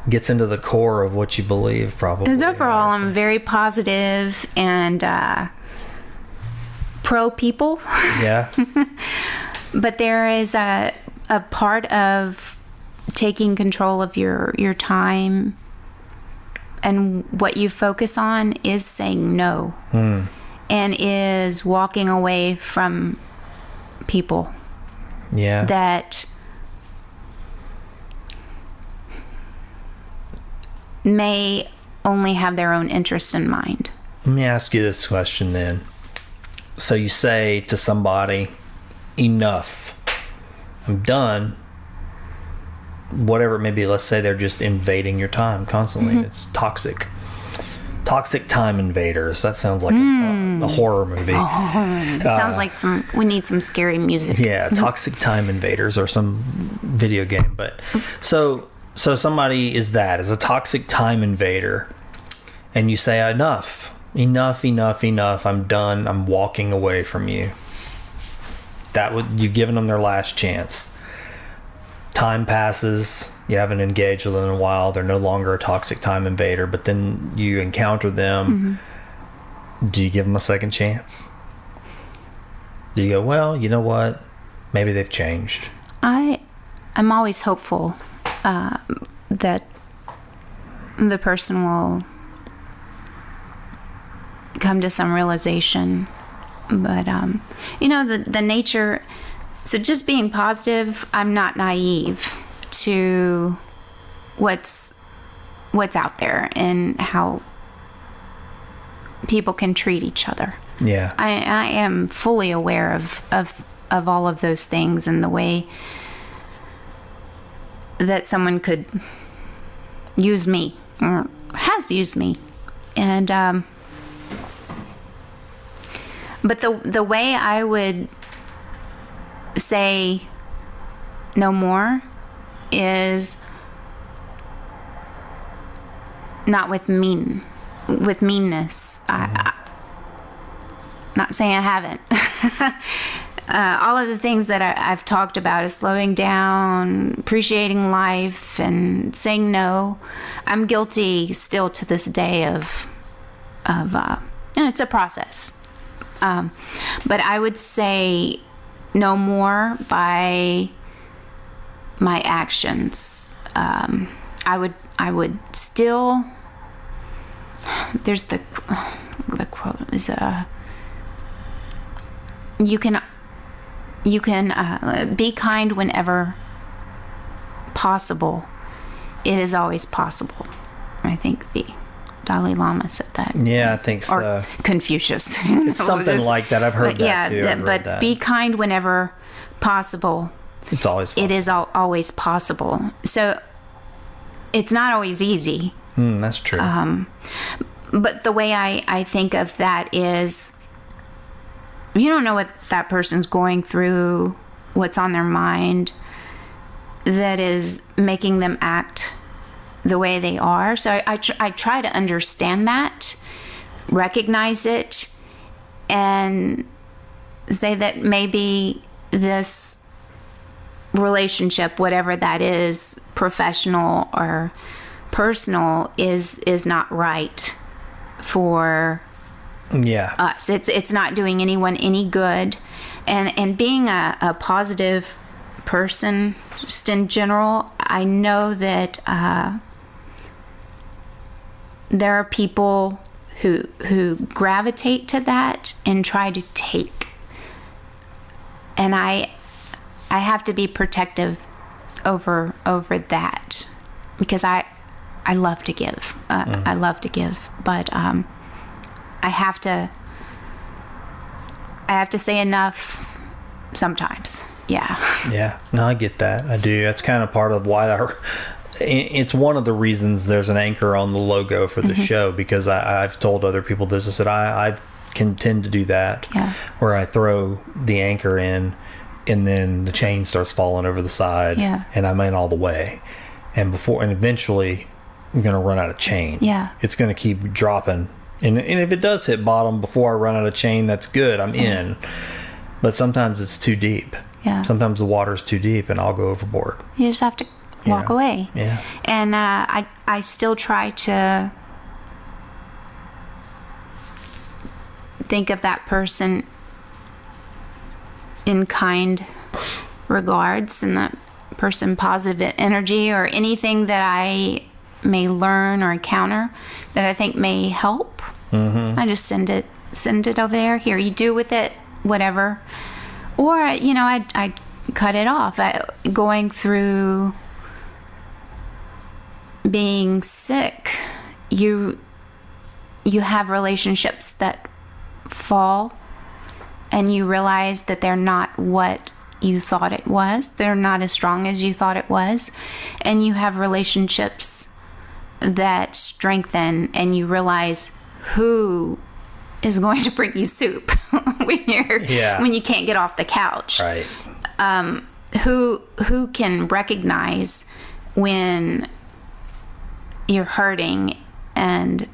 gets into the core of what you believe, probably. Because overall, I'm very positive and pro people. Yeah. But there is a part of taking control of your time, and what you focus on is saying no, and is walking away from people. Yeah. That may only have their own interest in mind. Let me ask you this question then. So you say to somebody, enough, I'm done. Whatever it may be, let's say they're just invading your time constantly. It's toxic time invaders. That sounds like a horror movie. It sounds like we need some scary music. Yeah, toxic time invaders or some video game. But so somebody is a toxic time invader, and you say, enough, I'm done, I'm walking away from you. You've given them their last chance. Time passes, you haven't engaged with them in a while, they're no longer a toxic time invader, but then you encounter them. Do you give them a second chance? Do you go, well, you know what, maybe they've changed? I'm always hopeful that the person will come to some realization. But the nature, so just being positive, I'm not naive to what's out there and how people can treat each other. Yeah. I am fully aware of all of those things, and the way that someone could use me or has used me. And but the way I would say no more is not with meanness. Not saying I haven't. All of the things that I've talked about is slowing down, appreciating life, and saying no. I'm guilty still to this day of it's a process. But I would say no more by my actions. I would still. There's the quote is you can be kind whenever possible. It is always possible. I think the Dalai Lama said that. Yeah, I think so. Or Confucius. It's something like that. I've heard that too. But be kind whenever possible. It's always possible. It is always possible. So it's not always easy. That's true. But the way I think of that is, you don't know what that person's going through, what's on their mind that is making them act the way they are. So I try to understand that, recognize it, and say that maybe this relationship, whatever that is, professional or personal, is not right for us. It's not doing anyone any good. And being a positive person, just in general, I know that there are people who gravitate to that and try to take. And I have to be protective over that, because I love to give. I love to give, but I have to say enough sometimes. Yeah. No, I get that. I do. That's kind of part of why it's one of the reasons there's an anchor on the logo for the show, because I've told other people this. I said I can tend to do that, where I throw the anchor in and then the chain starts falling over the side, and I'm in all the way, and eventually I'm going to run out of chain. It's going to keep dropping And if it does hit bottom before I run out of chain, that's good. I'm in. But sometimes it's too deep. Yeah. Sometimes the water's too deep and I'll go overboard. You just have to walk away. Yeah. And I still try to think of that person in kind regards, and that person positive energy, or anything that I may learn or encounter that I think may help. I just send it over there. Here, you do with it whatever. Or I cut it off. Going through being sick, you have relationships that fall, and you realize that they're not what you thought it was. They're not as strong as you thought it was. And you have relationships that strengthen, and you realize who is going to bring you soup when you can't get off the couch. Right. Who can recognize when you're hurting and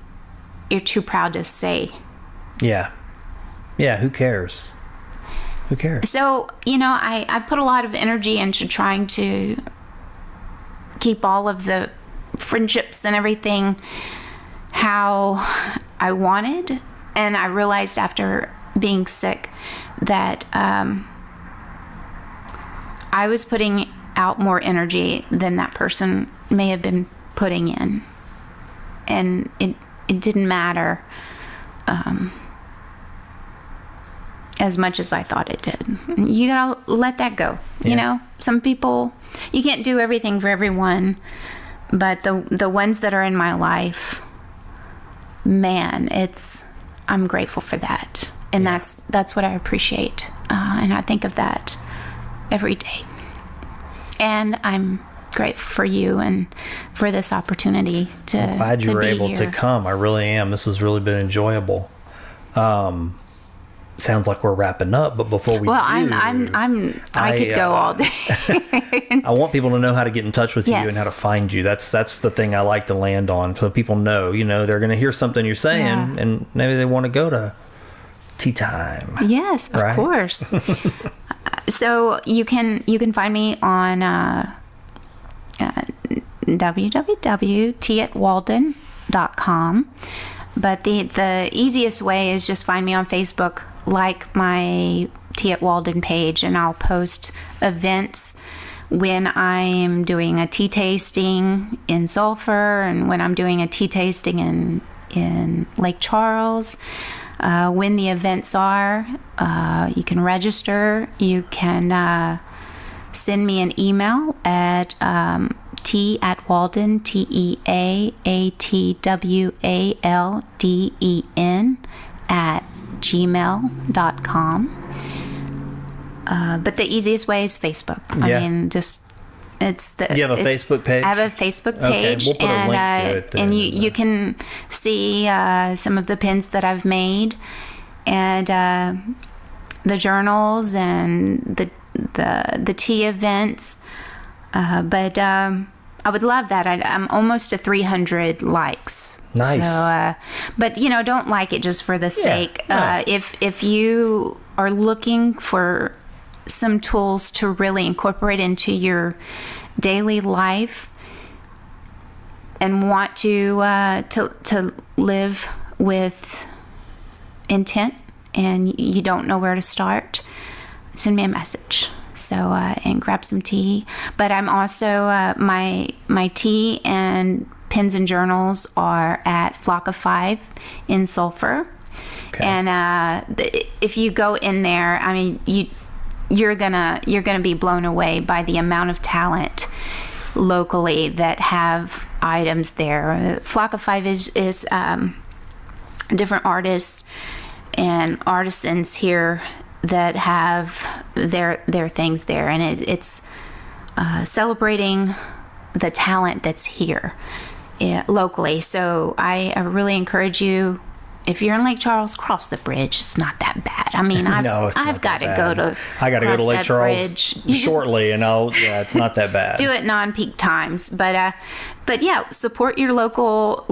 you're too proud to say. Yeah. Who cares? So, I put a lot of energy into trying to keep all of the friendships and everything how I wanted. And I realized after being sick that I was putting out more energy than that person may have been putting in. And it didn't matter as much as I thought it did. You gotta let that go. Some people, you can't do everything for everyone, but the ones that are in my life, man, I'm grateful for that. And that's what I appreciate. And I think of that every day. And I'm grateful for you and for this opportunity to I'm glad you were able here. to come. I really am. This has really been enjoyable. Sounds like we're wrapping up, but before we I could go all day. I want people to know how to get in touch with you Yes. and how to find you. That's the thing I like to land on, so people know. They're going to hear something you're saying, and maybe they want to go to tea time. Yes, of Right? course. So you can find me on www.teatwalden.com. But the easiest way is just find me on Facebook, like my Tea at Walden page, and I'll post events when I'm doing a tea tasting in Sulphur, and when I'm doing a tea tasting in Lake Charles. When the events are, you can register. You can send me an email at teatwalden, TEAATWALDEN @gmail.com. But the easiest way is Facebook. Yeah. I mean, you have a Facebook page? I have a Facebook page, we'll put a link to it then. and you can see some of the pins that I've made, and the journals and the tea events. But I would love that. I'm almost to 300 likes. Nice. So, but don't like it just for the sake. Right. If you are looking for some tools to really incorporate into your daily life and want to live with intent, and you don't know where to start, send me a message. So and grab some tea. But I'm also my tea and pens and journals are at Flock of Five in Sulphur. Okay. And if you go in there, I mean, you're gonna be blown away by the amount of talent locally that have items there. Flock of Five is different artists and artisans here that have their things there, and it's celebrating the talent that's here locally. So I really encourage you, if you're in Lake Charles, cross the bridge. It's not that bad. I mean, I've got to go to. I got to go to Lake Charles shortly, and it's not that bad. Do it non-peak times, but yeah, support your local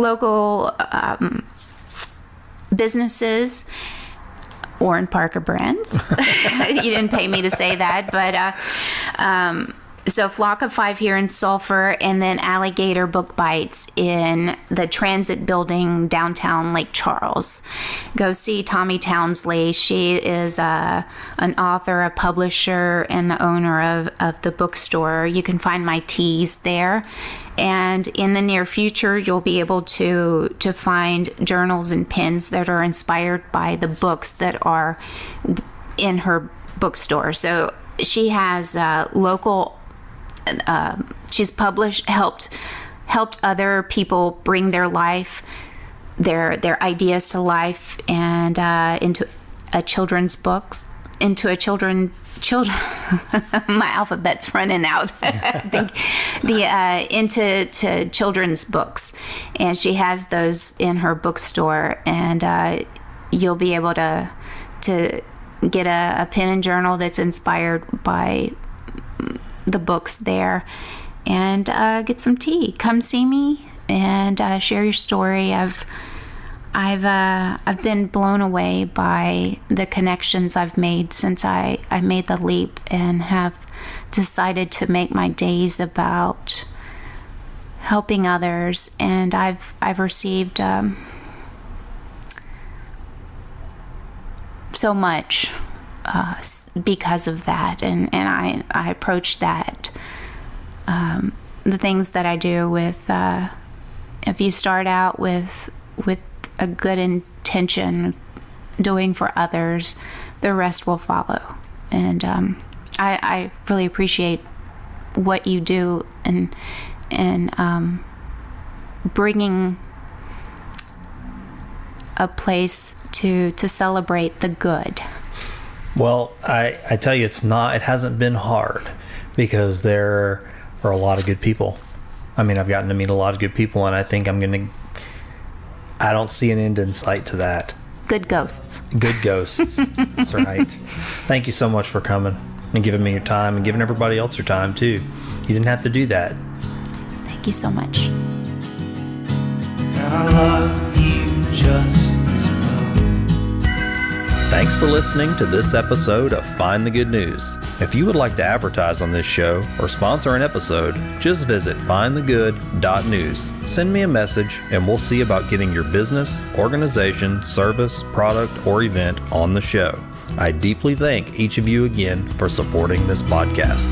businesses, Oran Parker brands. You didn't pay me to say that, but so Flock of Five here in Sulphur, and then Alligator Book Bites in the Transit Building downtown Lake Charles. Go see Tommy Townsley. She is an author, a publisher, and the owner of the bookstore. You can find my teas there. And in the near future, you'll be able to find journals and pens that are inspired by the books that are in her bookstore. So she has local. She's helped other people bring their life, their ideas to life, and into a children's books, my alphabet's running out. I think into children's books, and she has those in her bookstore, and you'll be able to get a pen and journal that's inspired by the books there, and get some tea. Come see me and share your story. I've been blown away by the connections I've made since I made the leap and have decided to make my days about helping others, and I've received so much because of that, and I approach that the things that I do with if you start out with a good intention, doing for others, the rest will follow. And I really appreciate what you do and bringing a place to celebrate the good. Well, I tell you, it hasn't been hard, because there are a lot of good people. I mean, I've gotten to meet a lot of good people, and I think I don't see an end in sight to that. Good ghosts. Good ghosts. That's right. Thank you so much for coming and giving me your time, and giving everybody else your time too. You didn't have to do that. Thank you so much. And I love you just as well. Thanks for listening to this episode of Find the Good News. If you would like to advertise on this show or sponsor an episode, just visit findthegood.news. Send me a message and we'll see about getting your business, organization, service, product, or event on the show. I deeply thank each of you again for supporting this podcast.